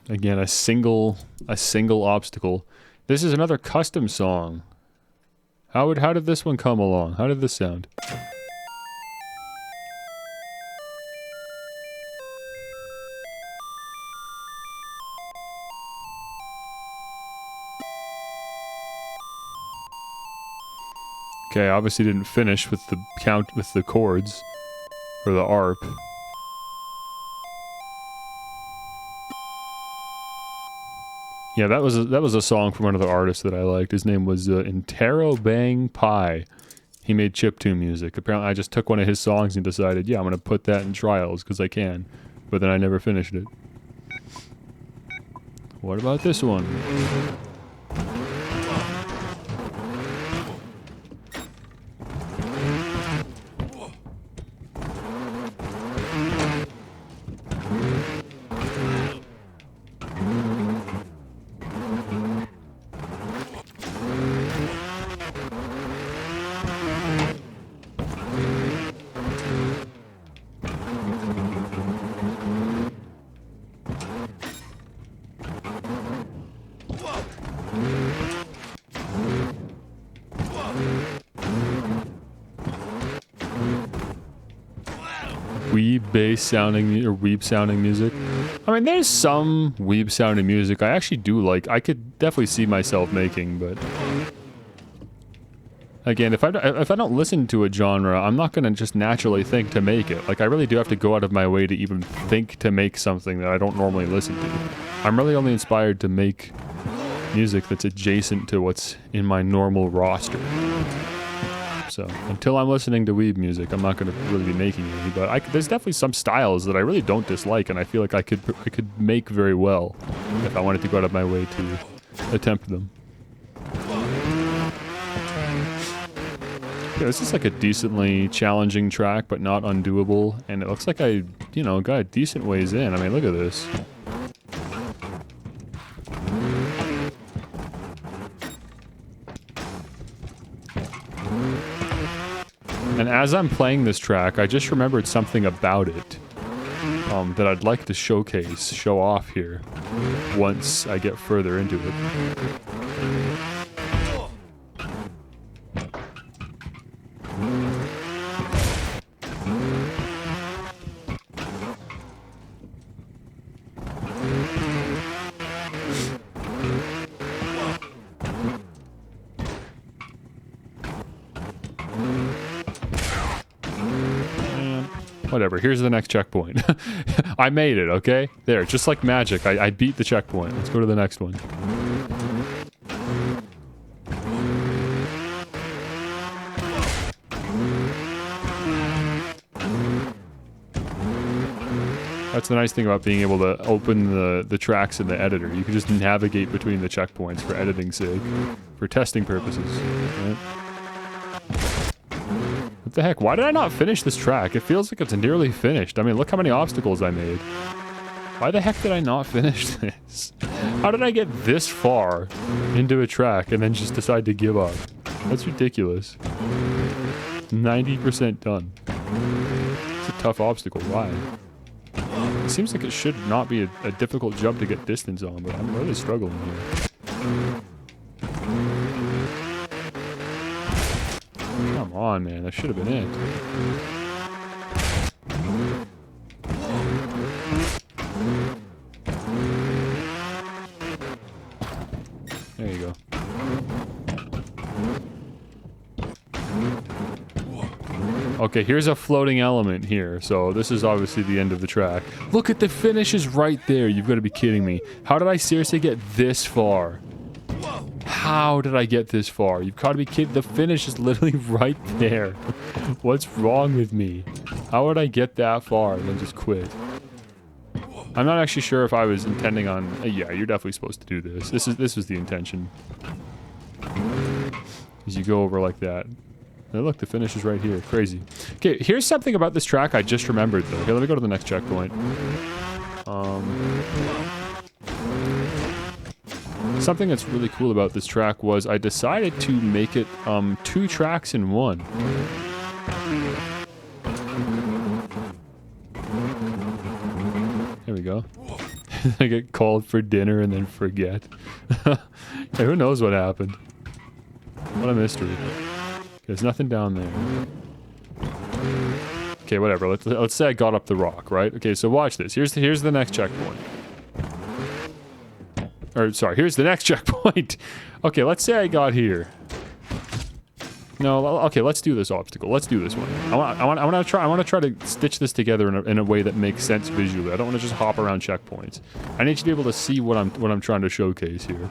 Again, a single obstacle. This is another custom song. How did this one come along? How did this sound? Okay, obviously didn't finish with the count with the chords or the ARP. Yeah, that was a song from one of the artists that I liked. His name was Intero Bang Pie. He made chiptune music. Apparently, I just took one of his songs and decided, yeah, I'm gonna put that in trials because I can. But then I never finished it. What about this one? Weeb-based sounding or weeb sounding music. I mean, there's some weeb sounding music I actually do like. I could definitely see myself making, but again, if I don't listen to a genre, I'm not gonna just naturally think to make it. Like, I really do have to go out of my way to even think to make something that I don't normally listen to. I'm really only inspired to make music that's adjacent to what's in my normal roster. So until I'm listening to weeb music, I'm not going to really be making any. But there's definitely some styles that I really don't dislike, and I feel like I could make very well if I wanted to go out of my way to attempt them. Yeah, this is like a decently challenging track, but not undoable. And it looks like I, got a decent ways in. I mean, look at this. And as I'm playing this track, I just remembered something about it that I'd like to show off here once I get further into it. Whatever, here's the next checkpoint. I made it, okay? There, just like magic, I beat the checkpoint. Let's go to the next one. That's the nice thing about being able to open the tracks in the editor. You can just navigate between the checkpoints for editing's sake, for testing purposes. Right? What the heck? Why did I not finish this track? It feels like it's nearly finished. I mean, look how many obstacles I made. Why the heck did I not finish this? How did I get this far into a track and then just decide to give up? That's ridiculous. 90% done. It's a tough obstacle. Why? It seems like it should not be a difficult jump to get distance on, but I'm really struggling here. Come on, man. That should have been it. There you go. Okay, here's a floating element here. So this is obviously the end of the track. Look at the finish is right there. You've got to be kidding me. How did I seriously get this far? How did I get this far? You've got to be kidding. The finish is literally right there. What's wrong with me? How would I get that far and then just quit? I'm not actually sure if I was intending on... yeah, you're definitely supposed to do this. This was the intention. As you go over like that. Now look, the finish is right here. Crazy. Okay, here's something about this track I just remembered, though. Okay, let me go to the next checkpoint. Something that's really cool about this track was I decided to make it 2 tracks in one. There we go. I get called for dinner and then forget. Hey, who knows what happened? What a mystery. There's nothing down there. Okay, whatever. Let's say I got up the rock, right? Okay, so watch this. Here's the next checkpoint. Or sorry, here's the next checkpoint. Okay, let's say I got here. No, okay, let's do this obstacle. Let's do this one. I want to try to stitch this together in a way that makes sense visually. I don't want to just hop around checkpoints. I need you to be able to see what I'm trying to showcase here.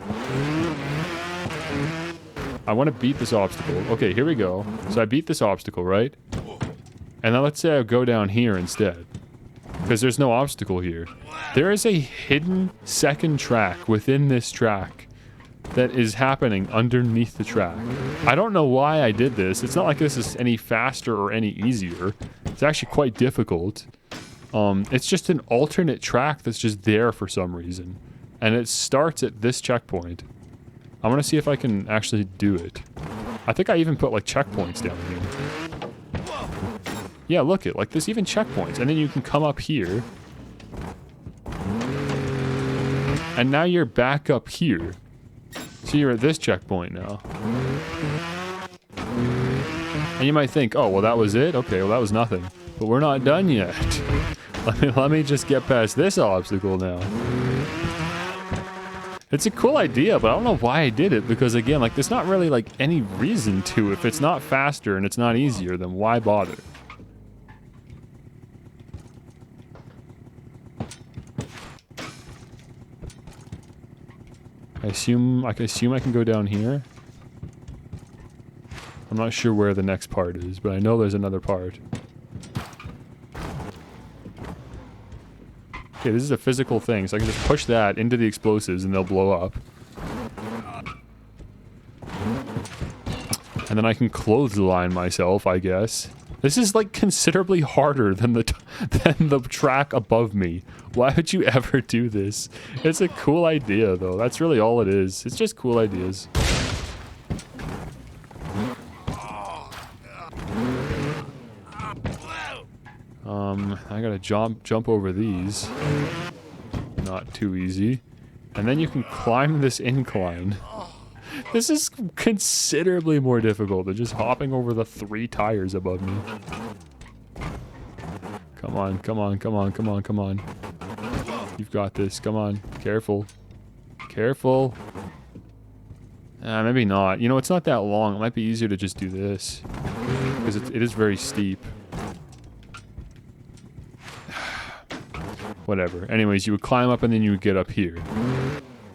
I want to beat this obstacle. Okay, here we go. So I beat this obstacle, right? And now let's say I go down here instead. Because there's no obstacle here. There is a hidden second track within this track that is happening underneath the track. I don't know why I did this. It's not like this is any faster or any easier. It's actually quite difficult. It's just an alternate track that's just there for some reason. And it starts at this checkpoint. I want to see if I can actually do it. I think I even put like checkpoints down here. Yeah, look it, like there's even checkpoints. And then you can come up here. And now you're back up here. So you're at this checkpoint now. And you might think, oh, well that was it? Okay, well that was nothing. But we're not done yet. Let me just get past this obstacle now. It's a cool idea, but I don't know why I did it, because again, like there's not really like any reason to. If it's not faster and it's not easier, then why bother? I assume I can go down here. I'm not sure where the next part is, but I know there's another part. Okay, this is a physical thing, so I can just push that into the explosives and they'll blow up. And then I can clothesline myself, I guess. This is like considerably harder than the track above me. Why would you ever do this? It's a cool idea though. That's really all it is. It's just cool ideas. I gotta jump over these. Not too easy. And then you can climb this incline. This is considerably more difficult than just hopping over the 3 tires above me. Come on, come on, come on, come on, come on. You've got this. Come on. Careful. Careful. Maybe not. You know, it's not that long. It might be easier to just do this. Because it is very steep. Whatever. Anyways, you would climb up and then you would get up here.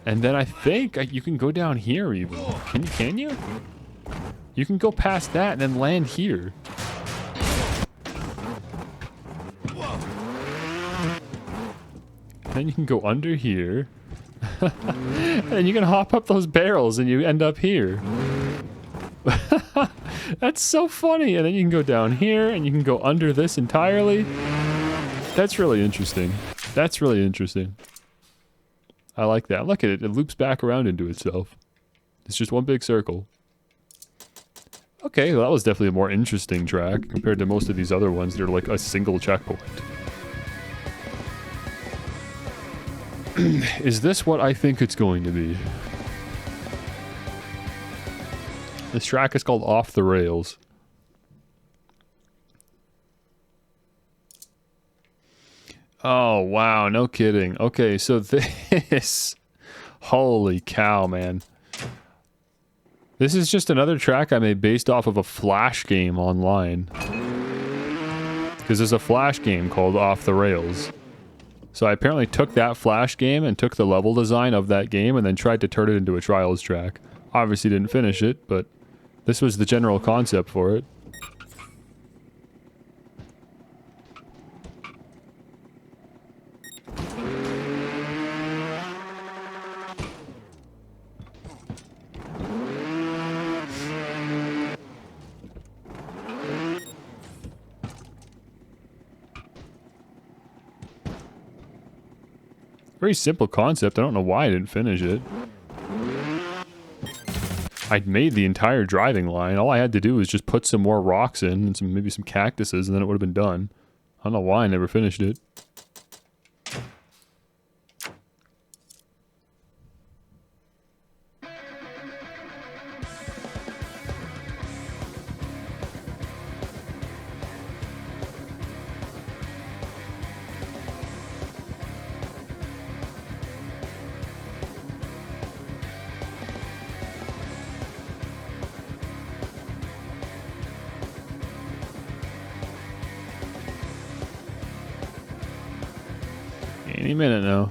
And then I think you can go down here even. Can you? You can go past that and then land here. Then you can go under here. And then you can hop up those barrels and you end up here. That's so funny. And then you can go down here and you can go under this entirely. That's really interesting. That's really interesting. I like that. Look at it. It loops back around into itself. It's just one big circle. Okay, well, that was definitely a more interesting track compared to most of these other ones that are like a single checkpoint. Is this what I think it's going to be? This track is called Off the Rails. Oh, wow. No kidding. Okay, so this... Holy cow, man. This is just another track I made based off of a Flash game online. Because there's a Flash game called Off the Rails. So I apparently took that Flash game and took the level design of that game and then tried to turn it into a Trials track. Obviously didn't finish it, but this was the general concept for it. Very simple concept. I don't know why I didn't finish it. I'd made the entire driving line. All I had to do was just put some more rocks in and maybe some cactuses and then it would have been done. I don't know why I never finished it. Any minute now.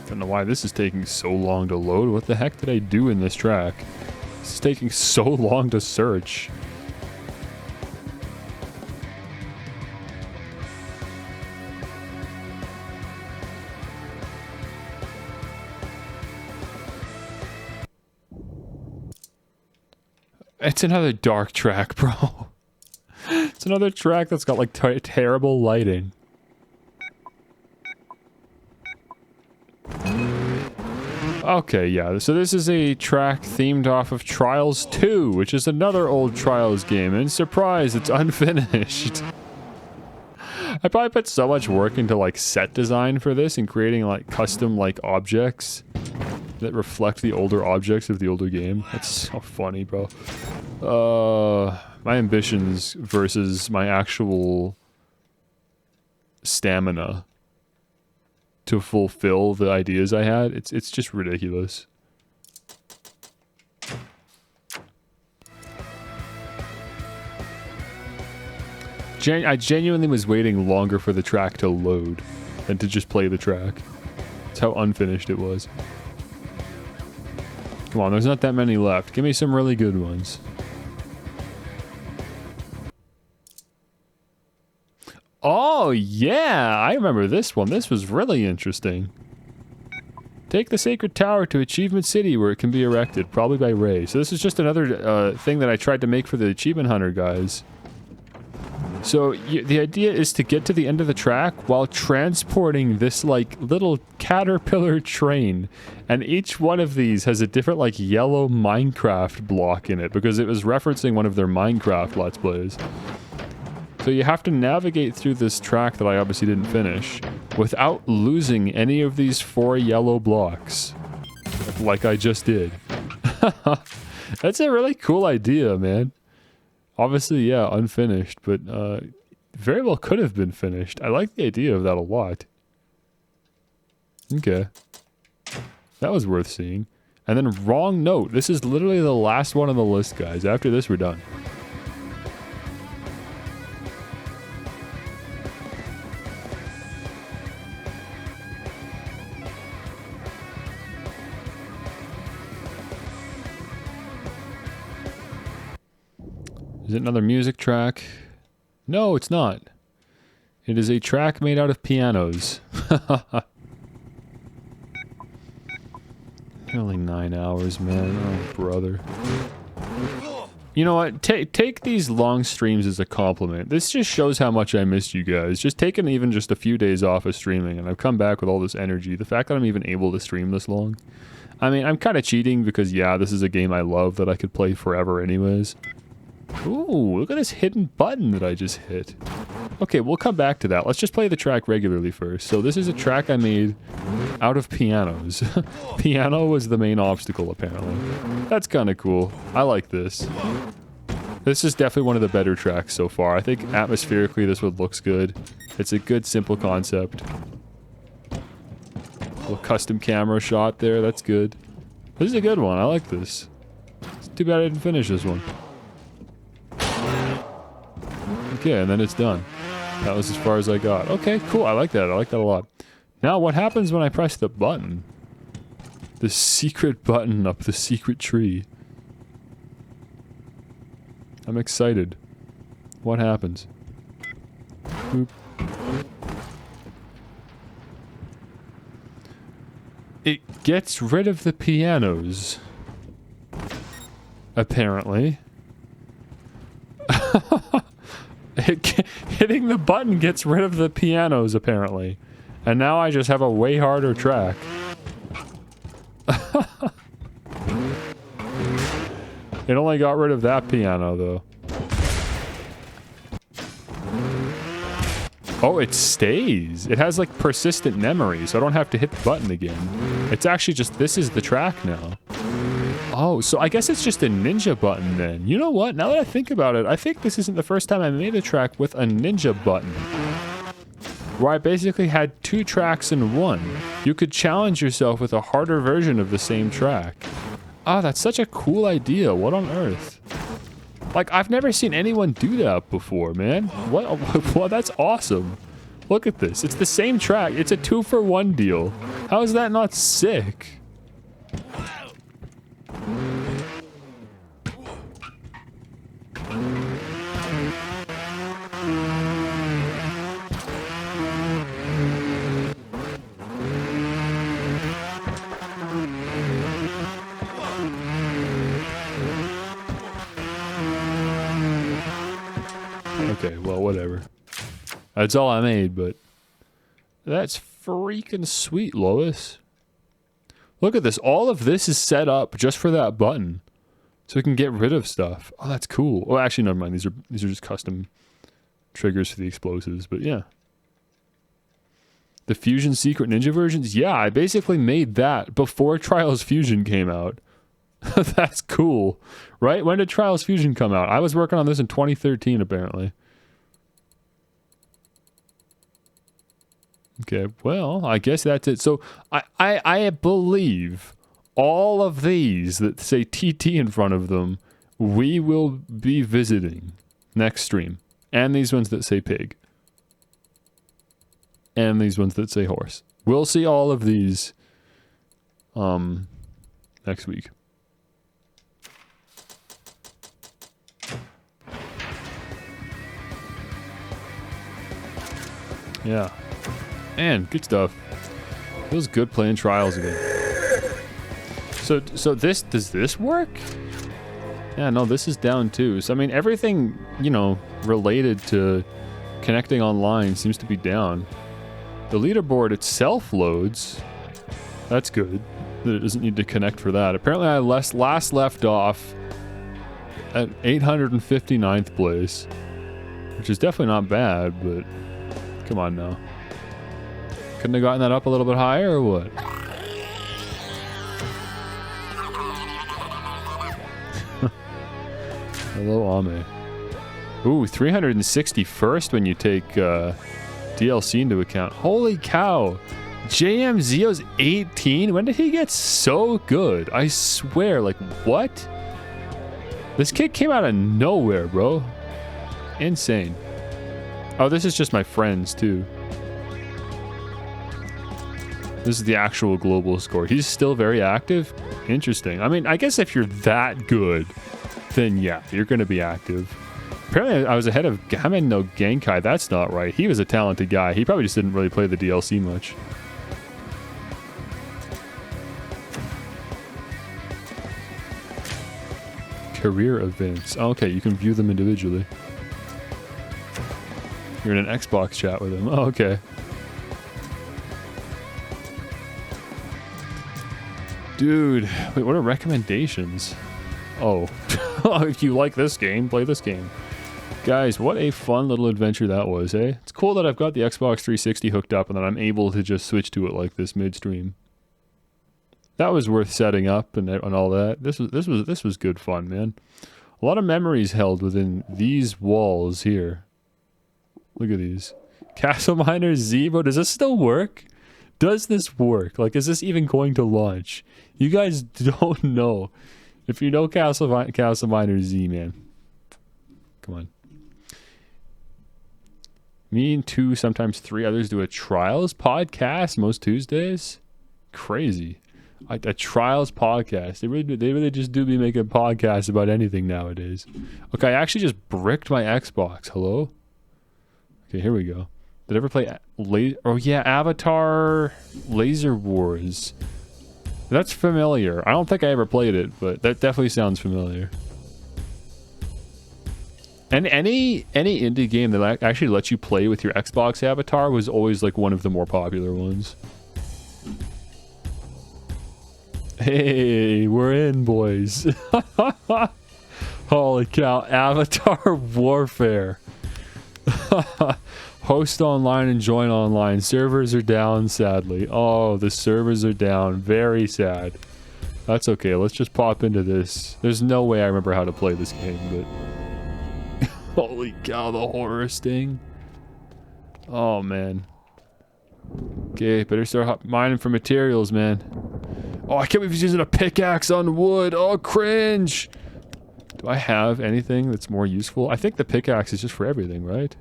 Don't know why this is taking so long to load. What the heck did I do in this track? This is taking so long to search. It's another dark track, bro. It's another track that's got like terrible lighting. Okay, yeah, so this is a track themed off of Trials 2, which is another old Trials game, and surprise, it's unfinished. I probably put so much work into like set design for this and creating like custom like objects that reflect the older objects of the older game. That's so funny, bro. My ambitions versus my actual stamina to fulfill the ideas I had, it's just ridiculous. I genuinely was waiting longer for the track to load than to just play the track. That's how unfinished it was. Come on, there's not that many left. Give me some really good ones. Oh, yeah! I remember this one. This was really interesting. Take the Sacred Tower to Achievement City where it can be erected, probably by Ray. So this is just another thing that I tried to make for the Achievement Hunter guys. So the idea is to get to the end of the track while transporting this like little caterpillar train, and each one of these has a different like yellow Minecraft block in it because it was referencing one of their Minecraft Let's Plays. So you have to navigate through this track that I obviously didn't finish without losing any of these 4 yellow blocks like I just did. That's a really cool idea, man. Obviously, yeah, unfinished, but very well could have been finished. I like the idea of that a lot. Okay. That was worth seeing. And then wrong note. This is literally the last one on the list, guys. After this, we're done. Is it another music track? No, it's not. It is a track made out of pianos. Only 9 hours, man. Oh, brother. You know what? Take these long streams as a compliment. This just shows how much I missed you guys. Just taking even just a few days off of streaming, and I've come back with all this energy. The fact that I'm even able to stream this long. I mean, I'm kind of cheating because, yeah, this is a game I love that I could play forever anyways. Ooh, look at this hidden button that I just hit. Okay, we'll come back to that. Let's just play the track regularly first. So this is a track I made out of pianos. Piano was the main obstacle, apparently. That's kind of cool. I like this. This is definitely one of the better tracks so far. I think atmospherically this one looks good. It's a good, simple concept. Little custom camera shot there. That's good. This is a good one. I like this. It's too bad I didn't finish this one. Okay, and then it's done. That was as far as I got. Okay, cool. I like that. I like that a lot. Now, what happens when I press the button? The secret button up the secret tree. I'm excited. What happens? Boop. It gets rid of the pianos. Apparently. Hitting the button gets rid of the pianos, apparently. And now I just have a way harder track. It only got rid of that piano, though. Oh, it stays. It has, like, persistent memory, so I don't have to hit the button again. It's actually just, this is the track now. Oh, so I guess it's just a ninja button then. You know what? Now that I think about it, I think this isn't the first time I made a track with a ninja button. Where I basically had 2 tracks in one. You could challenge yourself with a harder version of the same track. Ah, that's such a cool idea. What on earth? Like, I've never seen anyone do that before, man. What? That's awesome. Look at this. It's the same track. It's a 2-for-1 deal. How is that not sick? Okay, well, whatever. That's all I made, but that's freaking sweet, Lois. Look at this. All of this is set up just for that button, so we can get rid of stuff. Oh, that's cool. Oh, actually, never mind. These are just custom triggers for the explosives. But yeah, the Fusion Secret Ninja versions. Yeah, I basically made that before Trials Fusion came out. That's cool, right? When did Trials Fusion come out? I was working on this in 2013, apparently. Okay, well, I guess that's it. So I believe all of these that say TT in front of them, we will be visiting next stream. And these ones that say pig. And these ones that say horse. We'll see all of these next week. Yeah. Man, good stuff. Feels good playing Trials again. So this, does this work? Yeah, no, this is down too. So I mean, everything, you know, related to connecting online seems to be down. The leaderboard itself loads. That's good. That it doesn't need to connect for that. Apparently I last left off at 859th place, which is definitely not bad, but come on now. Couldn't have gotten that up a little bit higher or what? Hello, Ame. Ooh, 361st when you take DLC into account. Holy cow! JMZO's 18? When did he get so good? I swear, like, what? This kid came out of nowhere, bro. Insane. Oh, this is just my friends, too. This is the actual global score. He's still very active? Interesting. I mean, I guess if you're that good, then yeah, you're going to be active. Apparently, I was ahead of Gamen no Genkai. That's not right. He was a talented guy. He probably just didn't really play the DLC much. Career events. Oh, okay, you can view them individually. You're in an Xbox chat with him. Oh, okay. Dude, wait, what are recommendations? Oh, if you like this game, play this game. Guys, what a fun little adventure that was, eh? It's cool that I've got the Xbox 360 hooked up and that I'm able to just switch to it like this midstream. That was worth setting up and all that. This was good fun, man. A lot of memories held within these walls here. Look at these. Castle Miner Zebo, does this still work? Does this work? Like, is this even going to launch? You guys don't know. If you know Castle Miner Z, man. Come on. Me and 2, sometimes 3 others do a Trials podcast most Tuesdays. Crazy. A Trials podcast. They really just do be making podcasts about anything nowadays. Okay, I actually just bricked my Xbox. Hello? Okay, here we go. Did I ever play oh yeah, Avatar Laser Wars. That's familiar. I don't think I ever played it, but that definitely sounds familiar. And any indie game that actually lets you play with your Xbox avatar was always like one of the more popular ones. Hey, we're in, boys. Holy cow, Avatar Warfare. Host online and join online. Servers are down, sadly. Oh, the servers are down. Very sad. That's okay. Let's just pop into this. There's no way I remember how to play this game, but... Holy cow, the horror sting. Oh, man. Okay, better start mining for materials, man. Oh, I can't believe he's using a pickaxe on wood. Oh, cringe. Do I have anything that's more useful? I think the pickaxe is just for everything, right?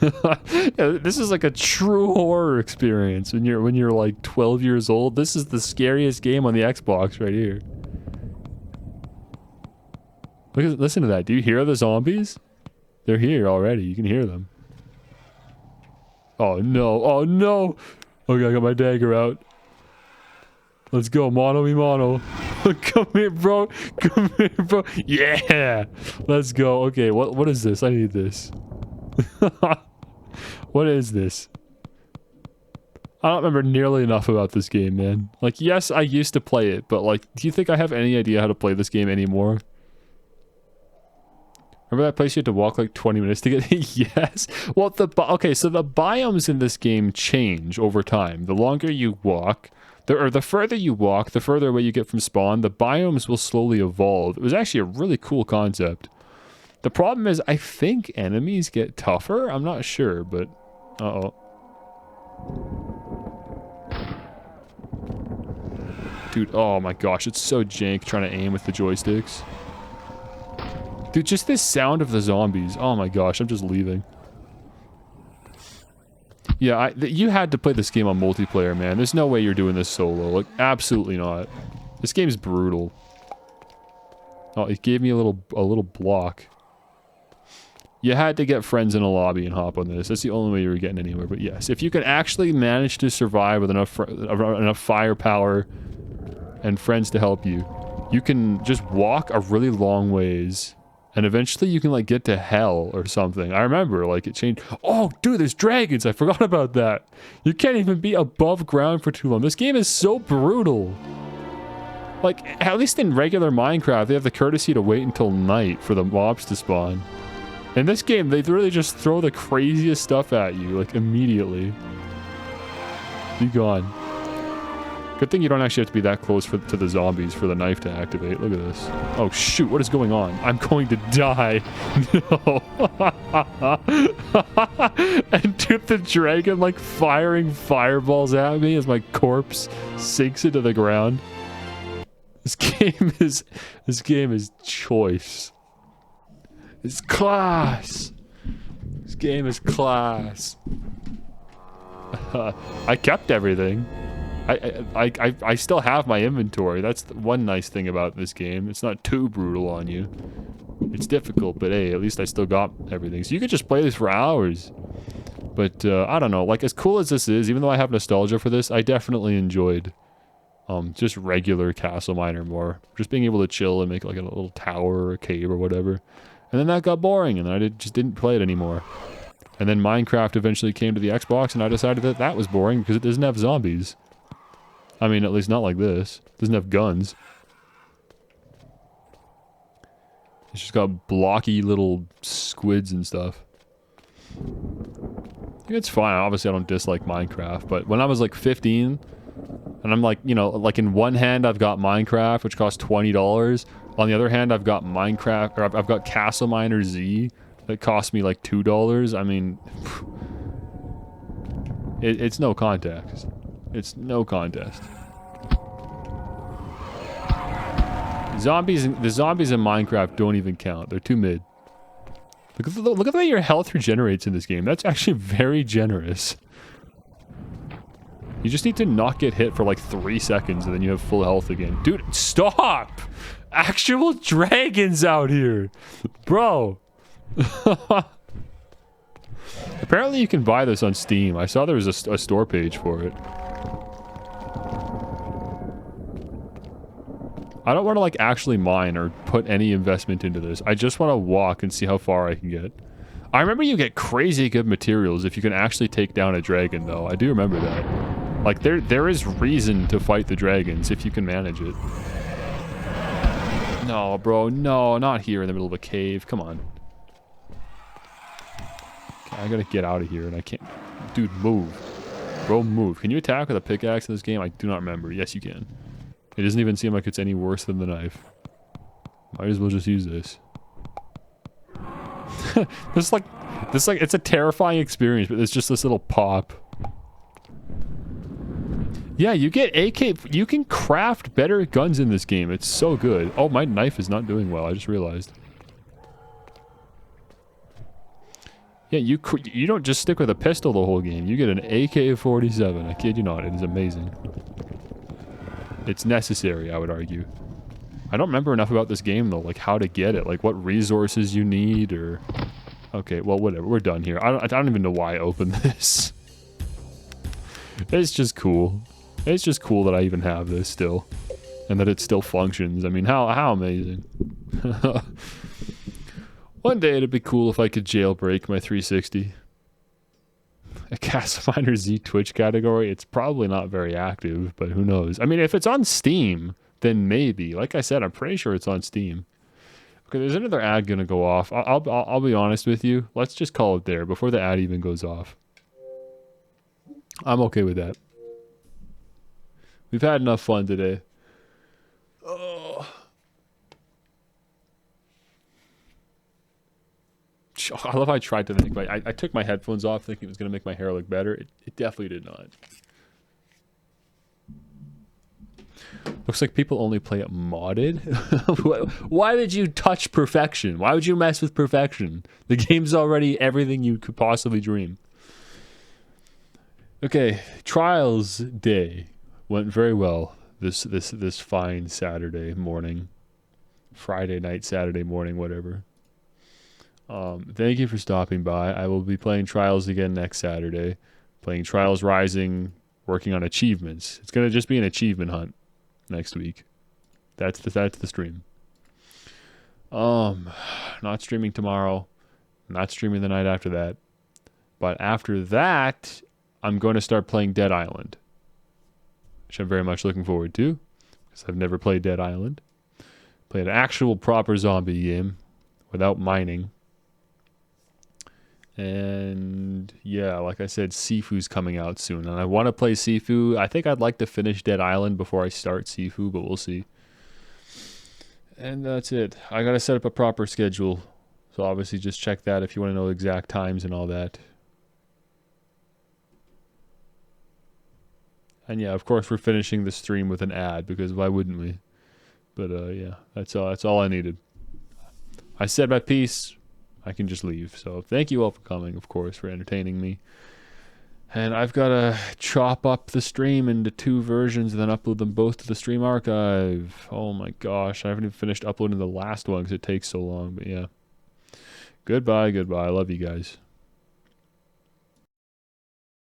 Yeah, this is like a true horror experience when you're like 12 years old. This is the scariest game on the Xbox right here. Listen to that. Do you hear the zombies? They're here already. You can hear them. Oh no. Oh no. Okay, I got my dagger out. Let's go. Mono me mono. Come here, bro. Come here, bro. Yeah. Let's go. Okay, what is this? I need this. What is this? I don't remember nearly enough about this game, man. Like, yes, I used to play it, but like, do you think I have any idea how to play this game anymore? Remember that place you had to walk like 20 minutes to get? Yes. Well, okay, so the biomes in this game change over time. The longer you walk, the further you walk, the further away you get from spawn, the biomes will slowly evolve. It was actually a really cool concept. The problem is, I think enemies get tougher. I'm not sure, but... Uh-oh. Dude, oh my gosh, it's so jank trying to aim with the joysticks. Dude, just this sound of the zombies. Oh my gosh, I'm just leaving. Yeah, you had to play this game on multiplayer, man. There's no way you're doing this solo. Like, absolutely not. This game's brutal. Oh, it gave me a little block. You had to get friends in a lobby and hop on this. That's the only way you were getting anywhere. But yes, if you can actually manage to survive with enough firepower and friends to help you, you can just walk a really long ways. And eventually you can like get to hell or something. I remember like it changed. Oh, dude, there's dragons. I forgot about that. You can't even be above ground for too long. This game is so brutal. Like, at least in regular Minecraft, they have the courtesy to wait until night for the mobs to spawn. In this game, they really just throw the craziest stuff at you, like, immediately. Be gone. Good thing you don't actually have to be that close to the zombies for the knife to activate. Look at this. Oh, shoot. What is going on? I'm going to die. No. And dude, the dragon, like, firing fireballs at me as my corpse sinks into the ground. This game is choice. It's class. This game is class. I kept everything. I still have my inventory. That's the one nice thing about this game. It's not too brutal on you. It's difficult, but hey, at least I still got everything. So you could just play this for hours. But I don't know. Like, as cool as this is, even though I have nostalgia for this, I definitely enjoyed just regular Castle Miner more. Just being able to chill and make like a little tower or a cave or whatever. And then that got boring, and then I just didn't play it anymore. And then Minecraft eventually came to the Xbox, and I decided that that was boring because it doesn't have zombies. I mean, at least not like this. It doesn't have guns. It's just got blocky little squids and stuff. I think it's fine. Obviously, I don't dislike Minecraft, but when I was like 15, and I'm like, you know, like in one hand I've got Minecraft, which costs $20. On the other hand, I've got Minecraft, or I've got Castle Miner Z that cost me like $2. I mean, it's no contest. It's no contest. The zombies in Minecraft don't even count. They're too mid. Look at the way your health regenerates in this game. That's actually very generous. You just need to not get hit for like 3 seconds and then you have full health again. Dude, stop! Actual dragons out here! Bro! Apparently you can buy this on Steam. I saw there was a store page for it. I don't want to like actually mine or put any investment into this. I just want to walk and see how far I can get. I remember you get crazy good materials if you can actually take down a dragon though. I do remember that. Like there is reason to fight the dragons if you can manage it. No, bro, no, not here in the middle of a cave. Come on. Okay, I gotta get out of here and I can't. Dude, move. Bro, move. Can you attack with a pickaxe in this game? I do not remember. Yes, you can. It doesn't even seem like it's any worse than the knife. Might as well just use this. This like, it's a terrifying experience, but there's just this little pop. Yeah, you get AK. You can craft better guns in this game. It's so good. Oh, my knife is not doing well. I just realized. Yeah, you don't just stick with a pistol the whole game. You get an AK-47. I kid you not. It is amazing. It's necessary, I would argue. I don't remember enough about this game though, like how to get it, like what resources you need, or... Okay, well, whatever. We're done here. I don't even know why I opened this. It's just cool. It's just cool that I even have this still, and that it still functions. I mean, how amazing. One day it'd be cool if I could jailbreak my 360. A Castfinder Z Twitch category, it's probably not very active, but who knows. I mean, if it's on Steam, then maybe. Like I said, I'm pretty sure it's on Steam. Okay, there's another ad gonna go off. I'll be honest with you. Let's just call it there before the ad even goes off. I'm okay with that. We've had enough fun today. Oh. I love how I tried to think. I took my headphones off thinking it was going to make my hair look better. It definitely did not. Looks like people only play it modded. Why did you touch perfection? Why would you mess with perfection? The game's already everything you could possibly dream. Okay, Trials Day went very well this fine Saturday morning. Friday night, Saturday morning, whatever. Thank you for stopping by. I will be playing Trials again next Saturday. Playing Trials Rising, working on achievements. It's going to just be an achievement hunt next week. That's the stream. Not streaming tomorrow. Not streaming the night after that. But after that, I'm going to start playing Dead Island, which I'm very much looking forward to, because I've never played Dead Island. Play an actual proper zombie game without mining. And yeah, like I said, Sifu's coming out soon, and I want to play Sifu. I think I'd like to finish Dead Island before I start Sifu, but we'll see. And that's it. I gotta set up a proper schedule, so obviously just check that if you want to know exact times and all that. And yeah, of course we're finishing the stream with an ad, because why wouldn't we? But yeah, that's all I needed. I said my piece. I can just leave. So thank you all for coming, of course, for entertaining me. And I've got to chop up the stream into 2 versions and then upload them both to the stream archive. Oh my gosh, I haven't even finished uploading the last one because it takes so long. But yeah. Goodbye. I love you guys.